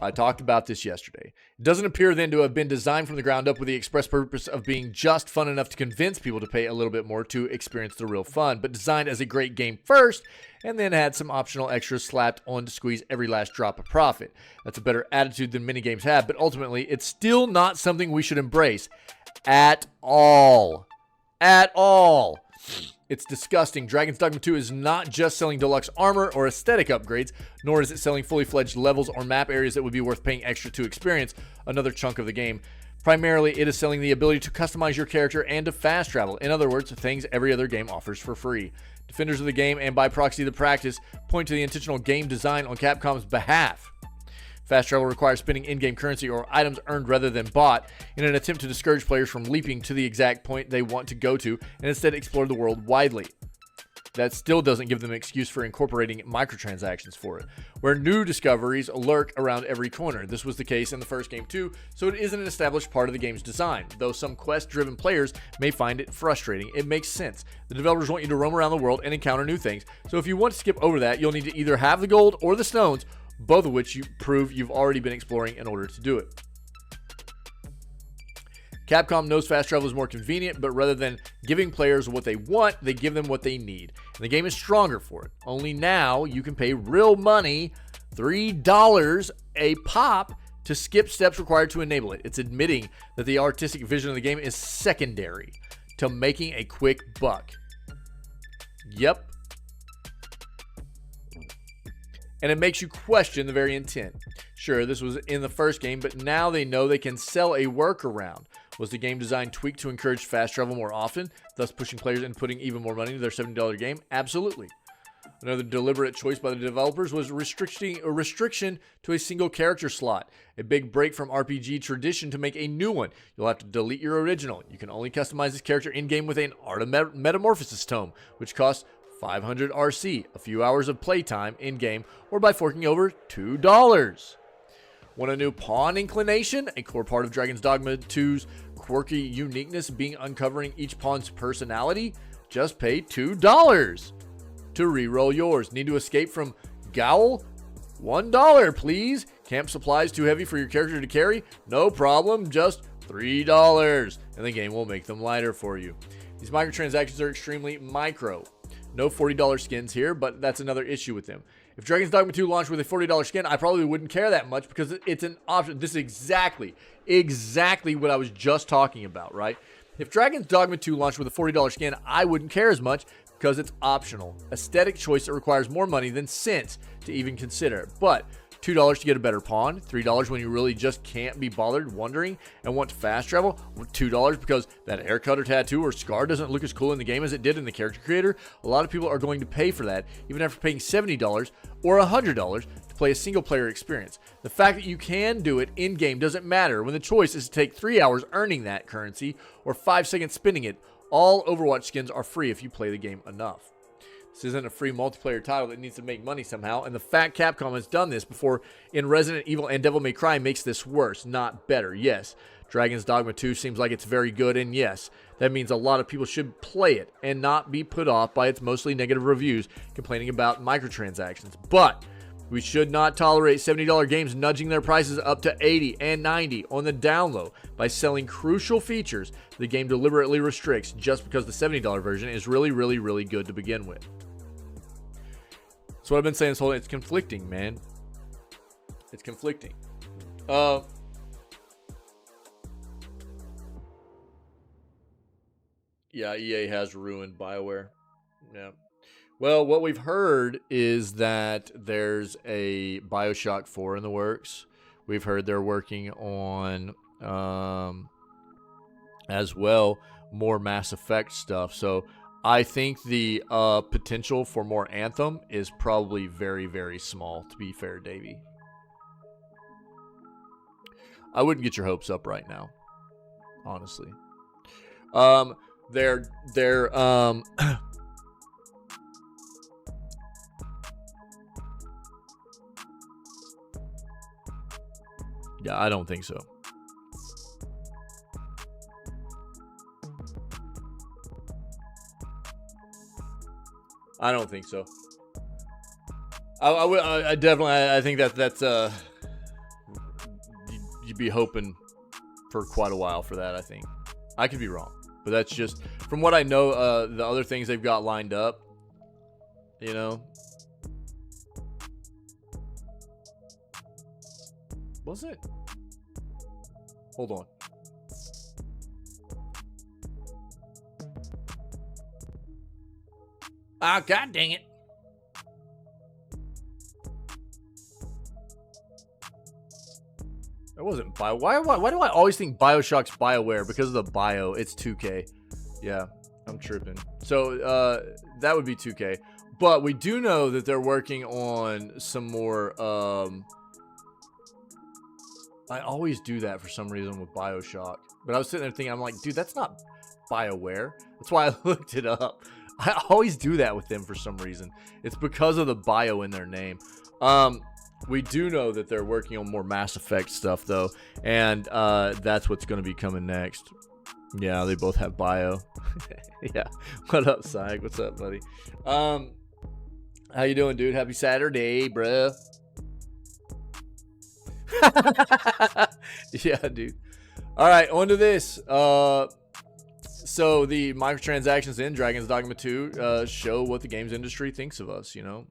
I talked about this yesterday. It doesn't appear then to have been designed from the ground up with the express purpose of being just fun enough to convince people to pay a little bit more to experience the real fun, but designed as a great game first, and then had some optional extras slapped on to squeeze every last drop of profit. That's a better attitude than many games have, but ultimately, it's still not something we should embrace at all. At all. It's disgusting. Dragon's Dogma 2 is not just selling deluxe armor or aesthetic upgrades, nor is it selling fully fledged levels or map areas that would be worth paying extra to experience another chunk of the game. Primarily, it is selling the ability to customize your character and to fast travel. In other words, things every other game offers for free. Defenders of the game, and by proxy the practice, point to the intentional game design on Capcom's behalf. Fast travel requires spending in-game currency or items earned rather than bought in an attempt to discourage players from leaping to the exact point they want to go to and instead explore the world widely. That still doesn't give them an excuse for incorporating microtransactions for it, where new discoveries lurk around every corner. This was the case in the first game too, so it isn't an established part of the game's design. Though some quest-driven players may find it frustrating, it makes sense. The developers want you to roam around the world and encounter new things, so if you want to skip over that, you'll need to either have the gold or the stones, both of which you prove you've already been exploring in order to do it. Capcom knows fast travel is more convenient, but rather than giving players what they want, they give them what they need. And the game is stronger for it. Only now you can pay real money, $3 a pop, to skip steps required to enable it. It's admitting that the artistic vision of the game is secondary to making a quick buck. Yep. And it makes you question the very intent. Sure, this was in the first game, but now they know they can sell a workaround. Was the game design tweaked to encourage fast travel more often, thus pushing players into putting even more money into their $70 game? Absolutely. Another deliberate choice by the developers was restriction to a single character slot. A big break from RPG tradition to make a new one. You'll have to delete your original. You can only customize this character in-game with an Art of Metamorphosis tome, which costs 500 RC, a few hours of playtime in-game, or by forking over $2. Want a new pawn inclination? A core part of Dragon's Dogma 2's quirky uniqueness being uncovering each pawn's personality? Just pay $2 to re-roll yours. Need to escape from Gowl? $1, please. Camp supplies too heavy for your character to carry? No problem. Just $3, and the game will make them lighter for you. These microtransactions are extremely micro. No $40 skins here, but that's another issue with them. If Dragon's Dogma 2 launched with a $40 skin, I probably wouldn't care that much because it's an option. This is exactly what I was just talking about, right? If Dragon's Dogma 2 launched with a $40 skin, I wouldn't care as much because it's optional. Aesthetic choice that requires more money than sense to even consider it. But $2 to get a better pawn, $3 when you really just can't be bothered wondering and want to fast travel, $2 because that haircut or tattoo or scar doesn't look as cool in the game as it did in the character creator. A lot of people are going to pay for that, even after paying $70 or $100 to play a single player experience. The fact that you can do it in-game doesn't matter when the choice is to take 3 hours earning that currency or 5 seconds spending it. All Overwatch skins are free if you play the game enough. This isn't a free multiplayer title that needs to make money somehow, and the fact Capcom has done this before in Resident Evil and Devil May Cry makes this worse, not better. Yes, Dragon's Dogma 2 seems like it's very good, and yes, that means a lot of people should play it and not be put off by its mostly negative reviews complaining about microtransactions. But we should not tolerate $70 games nudging their prices up to $80 and $90 on the down low by selling crucial features the game deliberately restricts just because the $70 version is really good to begin with. So what I've been saying this whole time, it's conflicting, man. It's conflicting. Yeah, EA has ruined BioWare. Yeah. Well, what we've heard is that there's a BioShock 4 in the works. We've heard they're working on, as well, more Mass Effect stuff. So I think the potential for more Anthem is probably very small, to be fair, Davey. I wouldn't get your hopes up right now, honestly. They're yeah, I don't think so. I don't think so. I definitely, I think that's you'd be hoping for quite a while for that. I think I could be wrong, but that's just from what I know. The other things they've got lined up, you know. Was it? Hold on. Ah, god dang it. That wasn't Bio. Why do I always think BioShock's BioWare? Because of the bio. It's 2K. Yeah, I'm tripping. So, that would be 2K. But we do know that they're working on some more, I always do that for some reason with BioShock. But I was sitting there thinking, I'm like, dude, that's not BioWare. That's why I looked it up. I always do that with them for some reason. It's because of the bio in their name. We do know that they're working on more Mass Effect stuff, though. And that's what's going to be coming next. Yeah, they both have bio. Yeah. What up, Syke? What's up, buddy? How you doing, dude? Happy Saturday, bruh. Yeah, dude. All right, on to this. So the microtransactions in Dragon's Dogma 2 show what the games industry thinks of us, you know.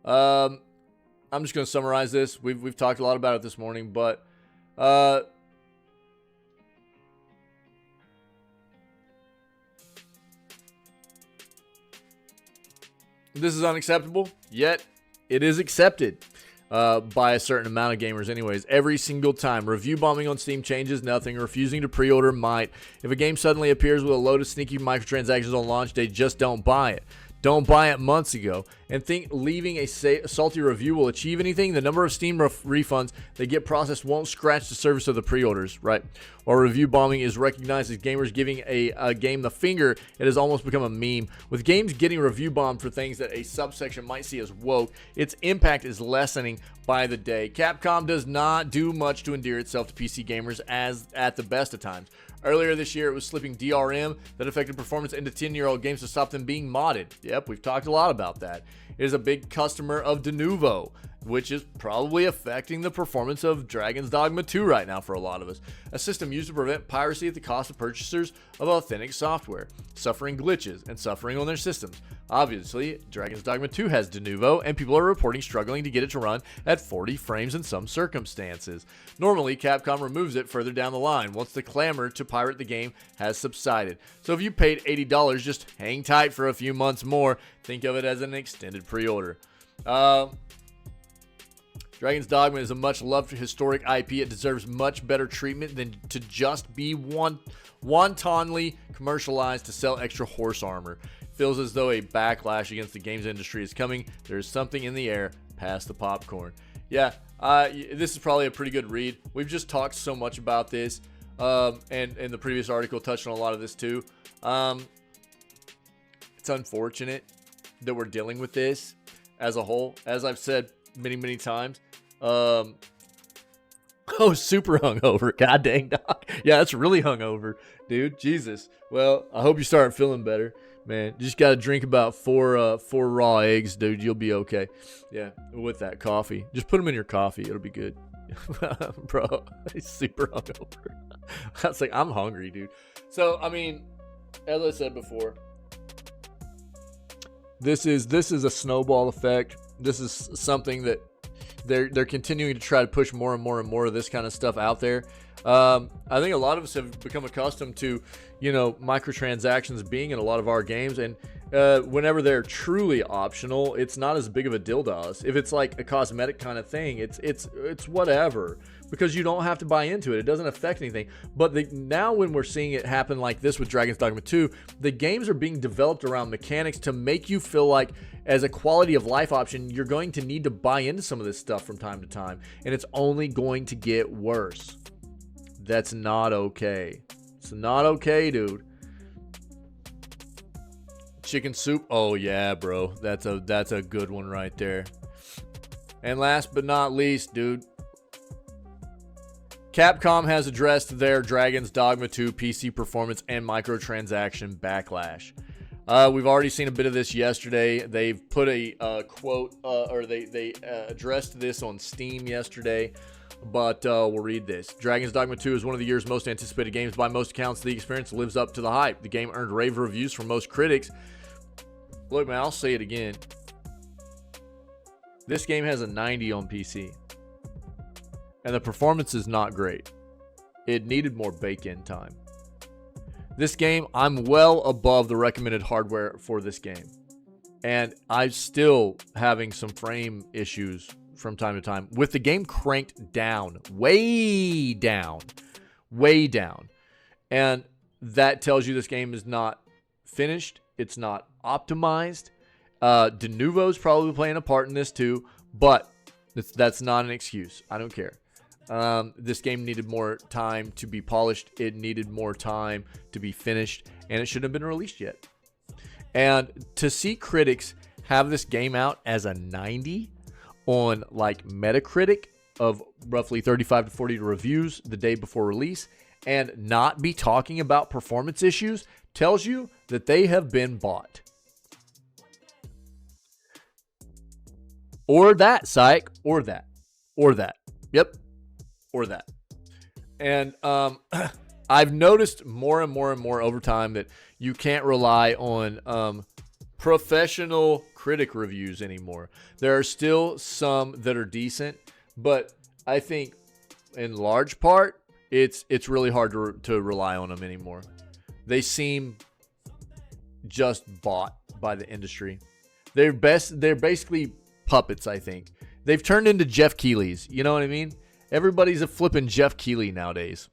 I'm just going to summarize this. We've talked a lot about it this morning, but this is unacceptable, yet it is accepted. By a certain amount of gamers anyways. Every single time. Review bombing on Steam changes nothing. Refusing to pre-order might. If a game suddenly appears with a load of sneaky microtransactions on launch day, just don't buy it. Don't buy it months ago and think leaving a salty review will achieve anything. The number of Steam refunds that get processed won't scratch the surface of the pre-orders, right? While review bombing is recognized as gamers giving a game the finger, it has almost become a meme. With games getting review bombed for things that a subsection might see as woke, its impact is lessening by the day. Capcom does not do much to endear itself to PC gamers as at the best of times. Earlier this year, it was slipping DRM that affected performance into 10-year-old games to stop them being modded. Yep, we've talked a lot about that. It is a big customer of Denuvo, which is probably affecting the performance of Dragon's Dogma 2 right now for a lot of us. A system used to prevent piracy at the cost of purchasers of authentic software, suffering glitches and suffering on their systems. Obviously, Dragon's Dogma 2 has de novo, and people are reporting struggling to get it to run at 40 frames in some circumstances. Normally, Capcom removes it further down the line once the clamor to pirate the game has subsided. So if you paid $80, just hang tight for a few months more. Think of it as an extended pre-order. Dragon's Dogma is a much-loved historic IP. It deserves much better treatment than to just be wantonly commercialized to sell extra horse armor. Feels as though a backlash against the games industry is coming. There's something in the air past the popcorn. Yeah, this is probably a pretty good read. We've just talked so much about this, and the previous article touched on a lot of this too. It's unfortunate that we're dealing with this as a whole. As I've said many times, super hungover. God dang, dog. Yeah, that's really hungover, dude. Jesus. Well, I hope you start feeling better, man. You just got to drink about four raw eggs, dude. You'll be okay. Yeah, with that coffee. Just put them in your coffee. It'll be good. Bro, he's super hungover. I was like, I'm hungry, dude. So, I mean, as I said before, this is a snowball effect. This is something that they're continuing to try to push more and more of this kind of stuff out there. I think a lot of us have become accustomed to, microtransactions being in a lot of our games, and whenever they're truly optional, it's not as big of a deal to us. If it's like a cosmetic kind of thing, it's whatever, because you don't have to buy into it. It doesn't affect anything. But now when we're seeing it happen like this with Dragon's Dogma 2, the games are being developed around mechanics to make you feel like, as a quality of life option, you're going to need to buy into some of this stuff from time to time, and it's only going to get worse. That's not okay. It's not okay, dude. Chicken soup. Oh yeah, bro. That's a good one right there. And last but not least, dude, Capcom has addressed their Dragon's Dogma 2 PC performance and microtransaction backlash. We've already seen a bit of this yesterday. They've put a quote, or they addressed this on Steam yesterday. But we'll read this. Dragon's Dogma 2 is one of the year's most anticipated games. By most accounts, the experience lives up to the hype. The game earned rave reviews from most critics. Look, man, I'll say it again. This game has a 90 on PC. And the performance is not great. It needed more bake-in time. This game, I'm well above the recommended hardware for this game. And I'm still having some frame issues from time to time, with the game cranked down, way down. And that tells you this game is not finished. It's not optimized. De novo is probably playing a part in this too, but that's not an excuse. I don't care. This game needed more time to be polished. It needed more time to be finished, and it shouldn't have been released yet. And to see critics have this game out as a 90 on like Metacritic of roughly 35 to 40 reviews the day before release and not be talking about performance issues tells you that they have been bought. Or that, psych, or that. Yep, or that. And I've noticed more and more over time that you can't rely on professional critic reviews anymore. There are still some that are decent, but I think in large part it's really hard to rely on them anymore. They seem just bought by the industry. They're basically puppets, I think. They've turned into Jeff Keighley's. You know what I mean? Everybody's a flipping Jeff Keighley nowadays.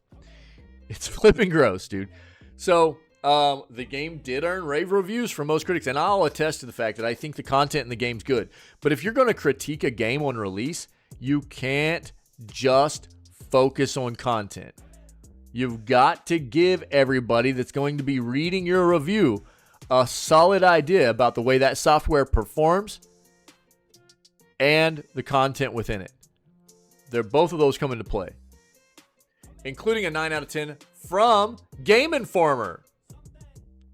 It's flipping gross, dude. So the game did earn rave reviews from most critics, and I'll attest to the fact that I think the content in the game's good. But if you're going to critique a game on release, you can't just focus on content. You've got to give everybody that's going to be reading your review a solid idea about the way that software performs and the content within it. Both of those come into play, including a 9 out of 10 from Game Informer.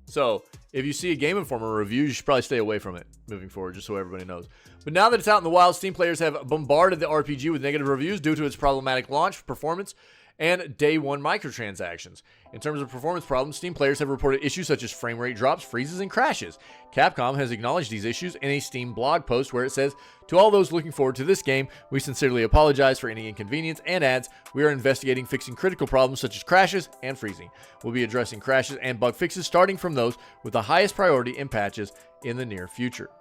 So If you see a Game Informer review, you should probably stay away from it moving forward, just so everybody knows. But now that it's out in the wild, Steam players have bombarded the RPG with negative reviews due to its problematic launch, performance, and day one microtransactions. In terms of performance problems, Steam players have reported issues such as frame rate drops, freezes, and crashes. Capcom has acknowledged these issues in a Steam blog post where it says, "To all those looking forward to this game, we sincerely apologize for any inconvenience," and adds, "We are investigating fixing critical problems such as crashes and freezing. We'll be addressing crashes and bug fixes starting from those with the highest priority in patches in the near future."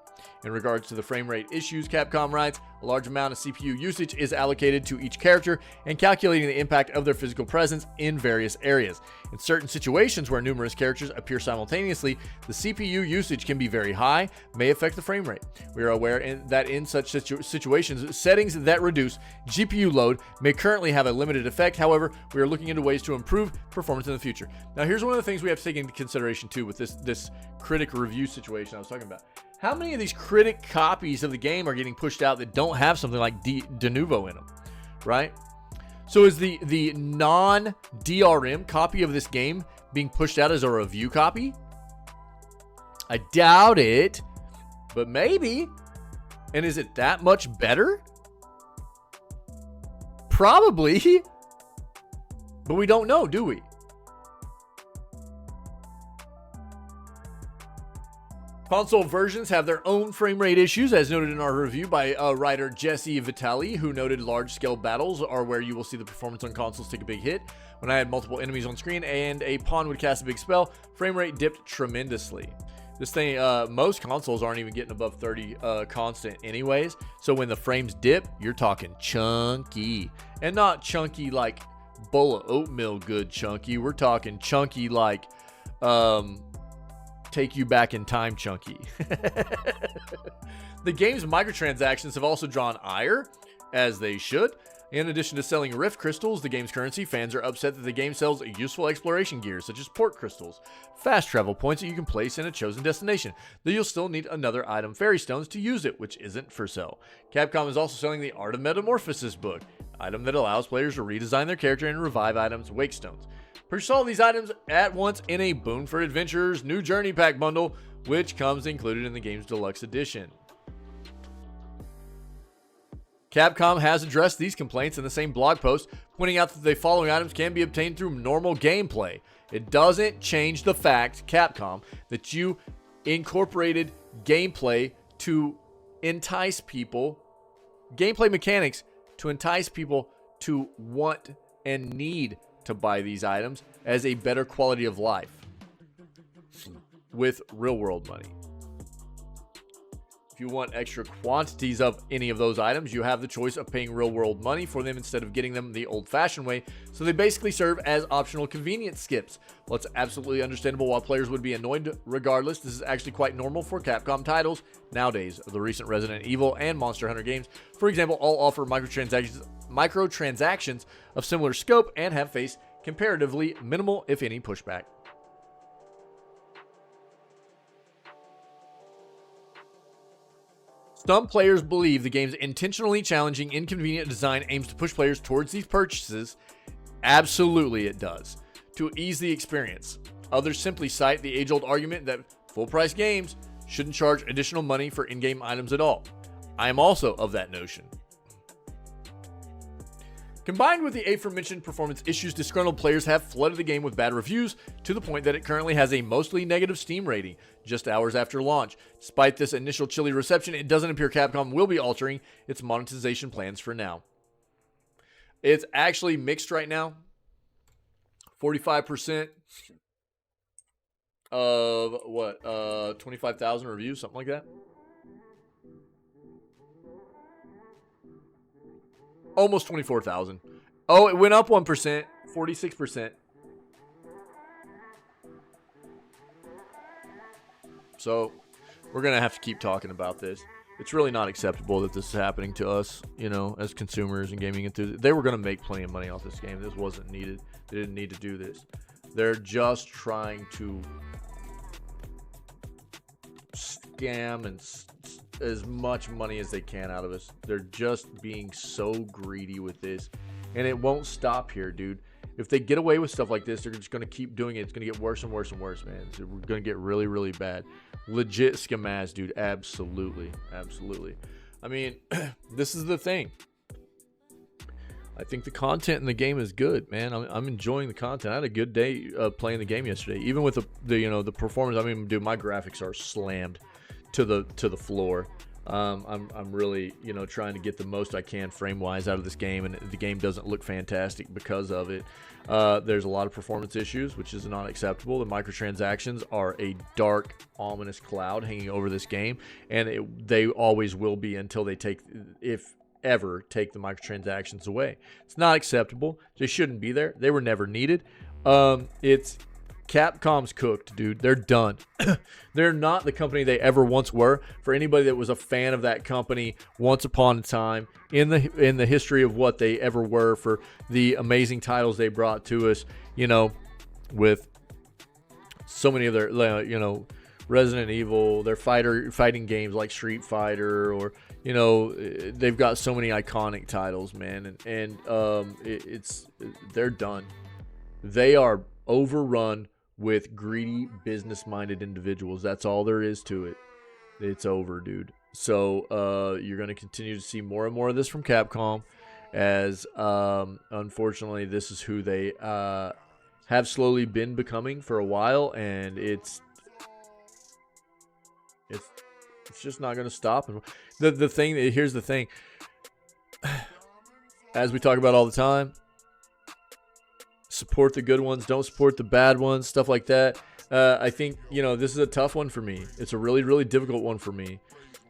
In regards to the frame rate issues, Capcom writes, "A large amount of CPU usage is allocated to each character and calculating the impact of their physical presence in various areas. In certain situations where numerous characters appear simultaneously, the CPU usage can be very high, may affect the frame rate. We are aware that in such situations, settings that reduce GPU load may currently have a limited effect. However, we are looking into ways to improve performance in the future." Now, here's one of the things we have to take into consideration too with this critic review situation I was talking about. How many of these critic copies of the game are getting pushed out that don't have something like de novo in them, right? So is the non-DRM copy of this game being pushed out as a review copy? I doubt it, but maybe. And is it that much better? Probably. But we don't know, do we? Console versions have their own frame rate issues, as noted in our review by writer Jesse Vitale, who noted large-scale battles are where you will see the performance on consoles take a big hit. When I had multiple enemies on screen and a pawn would cast a big spell, frame rate dipped tremendously. This thing, most consoles aren't even getting above 30 constant anyways, so when the frames dip, you're talking chunky. And not chunky like bowl of oatmeal good chunky, we're talking chunky like, take you back in time chunky. The game's microtransactions have also drawn ire, as they should. In addition to selling Rift crystals, the game's currency, fans are upset that the game sells useful exploration gear such as port crystals, fast travel points that you can place in a chosen destination, though you'll still need another item, fairy stones, to use it, which isn't for sale. Capcom is also selling the Art of Metamorphosis book, item that allows players to redesign their character and revive items, wake stones. Purchase all these items at once in a Boon for Adventurers New Journey Pack bundle, which comes included in the game's deluxe edition. Capcom has addressed these complaints in the same blog post, pointing out that the following items can be obtained through normal gameplay. It doesn't change the fact, Capcom, that you incorporated gameplay to entice people, gameplay mechanics to entice people to want and need to buy these items as a better quality of life with real world money. If you want extra quantities of any of those items, you have the choice of paying real world money for them instead of getting them the old fashioned way. So they basically serve as optional convenience skips. Well, it's absolutely understandable why players would be annoyed regardless. This is actually quite normal for Capcom titles nowadays. The recent Resident Evil and Monster Hunter games, for example, all offer microtransactions of similar scope and have faced comparatively minimal, if any, pushback. Some players believe the game's intentionally challenging, inconvenient design aims to push players towards these purchases. Absolutely it does, to ease the experience. Others simply cite the age-old argument that full-price games shouldn't charge additional money for in-game items at all. I am also of that notion. Combined with the aforementioned performance issues, disgruntled players have flooded the game with bad reviews to the point that it currently has a mostly negative Steam rating just hours after launch. Despite this initial chilly reception, it doesn't appear Capcom will be altering its monetization plans for now. It's actually mixed right now. 45% of what? 25,000 reviews, something like that. Almost 24,000. Oh, it went up 1%, 46%. So, we're going to have to keep talking about this. It's really not acceptable that this is happening to us, you know, as consumers and gaming enthusiasts. They were going to make plenty of money off this game. This wasn't needed. They didn't need to do this. They're just trying to scam and as much money as they can out of us. They're just being so greedy with this. And it won't stop here, dude. if they get away with stuff like this, they're just going to keep doing it. It's going to get worse and worse and worse, man. So we're going to get really, really bad. Legit scamaz, dude. Absolutely. Absolutely. I mean, this is the thing. I think the content in the game is good, man. I'm enjoying the content. I had a good day playing the game yesterday. Even with the performance. I mean, dude, my graphics are slammed to the floor. I'm really, trying to get the most I can frame-wise out of this game, and the game doesn't look fantastic because of it. There's a lot of performance issues, which is not acceptable. The microtransactions are a dark, ominous cloud hanging over this game, and they always will be until they if ever take the microtransactions away. It's not acceptable. They shouldn't be there. They were never needed. It's Capcom's cooked, dude. They're done. They're not the company they ever once were. For anybody that was a fan of that company once upon a time in the history of what they ever were, for the amazing titles they brought to us, with so many of their, Resident Evil, their fighting games like Street Fighter, or they've got so many iconic titles, man, and they're done. They are overrun with greedy, business-minded individuals. That's all there is to it. It's over, dude. So you're going to continue to see more and more of this from Capcom, as unfortunately this is who they have slowly been becoming for a while, and it's just not going to stop. Here's the thing. As we talk about all the time, support the good ones, don't support the bad ones, stuff like that. I think, this is a tough one for me. It's a really, really difficult one for me.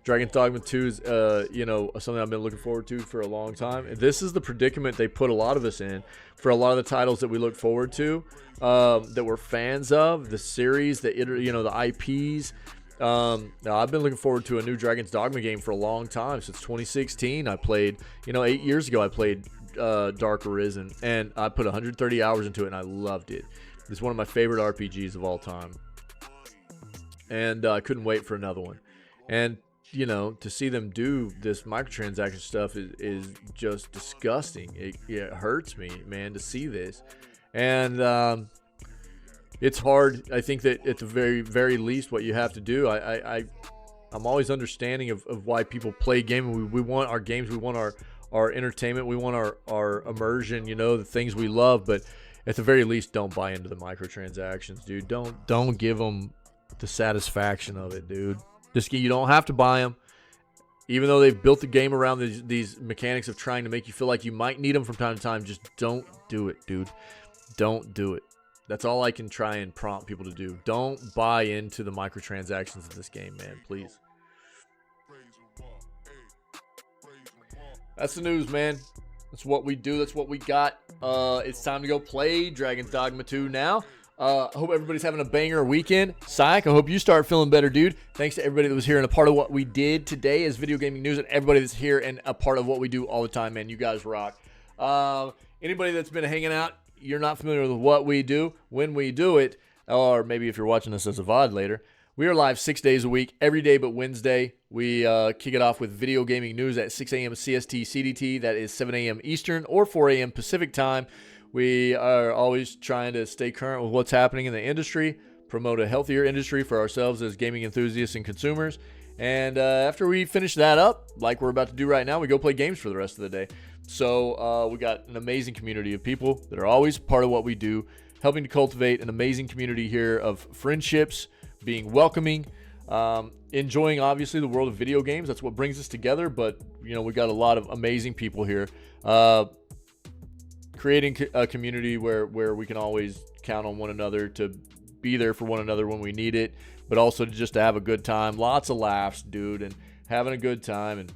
Dragon's Dogma 2 is, something I've been looking forward to for a long time. And this is the predicament they put a lot of us in for a lot of the titles that we look forward to, that we're fans of, the series, the IPs. Now I've been looking forward to a new Dragon's Dogma game for a long time, since 2016. I played, 8 years ago, I played Dark Arisen, and I put 130 hours into it, and I loved it. It's one of my favorite RPGs of all time, and I couldn't wait for another one. And to see them do this microtransaction stuff is just disgusting. It hurts me, man, to see this. And it's hard. I think that at the very, very least, what you have to do, I'm always understanding of why people play games. We want our games, we want our entertainment, we want our immersion, the things we love, but at the very least, don't buy into the microtransactions, dude. Don't give them the satisfaction of it, dude. You don't have to buy them, even though they've built the game around these mechanics of trying to make you feel like you might need them from time to time. Just don't do it, dude. Don't do it. That's all I can try and prompt people to do. Don't buy into the microtransactions of this game, man, please. That's the news, man. That's what we do. That's what we got. It's time to go play Dragon's Dogma 2 now. I hope everybody's having a banger weekend. Psych, I hope you start feeling better, dude. Thanks to everybody that was here and a part of what we did today as video gaming news, and everybody that's here and a part of what we do all the time, man. You guys rock. Anybody that's been hanging out, you're not familiar with what we do, when we do it, or maybe if you're watching this as a VOD later, we are live 6 days a week, every day but Wednesday. We kick it off with video gaming news at 6 a.m. CST CDT. That is 7 a.m. Eastern or 4 a.m. Pacific time. We are always trying to stay current with what's happening in the industry, promote a healthier industry for ourselves as gaming enthusiasts and consumers. And after we finish that up, like we're about to do right now, we go play games for the rest of the day. So we got an amazing community of people that are always part of what we do, helping to cultivate an amazing community here of friendships, being welcoming, enjoying, obviously, the world of video games. That's what brings us together. But, we got a lot of amazing people here. Creating a community where we can always count on one another to be there for one another when we need it, but also just to have a good time. Lots of laughs, dude, and having a good time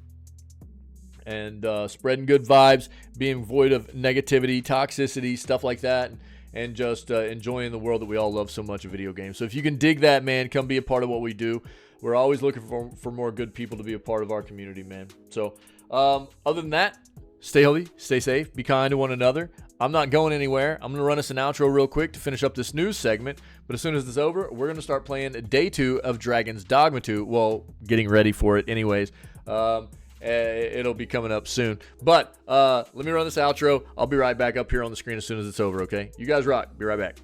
and spreading good vibes, being void of negativity, toxicity, stuff like that, and just enjoying the world that we all love so much of video games. So if you can dig that, man, come be a part of what we do. We're always looking for more good people to be a part of our community, man. So other than that, stay healthy, stay safe, be kind to one another. I'm not going anywhere. I'm going to run us an outro real quick to finish up this news segment. But as soon as it's over, we're going to start playing day 2 of Dragon's Dogma 2. Well, getting ready for it anyways. It'll be coming up soon. But let me run this outro. I'll be right back up here on the screen as soon as it's over, okay? You guys rock. Be right back.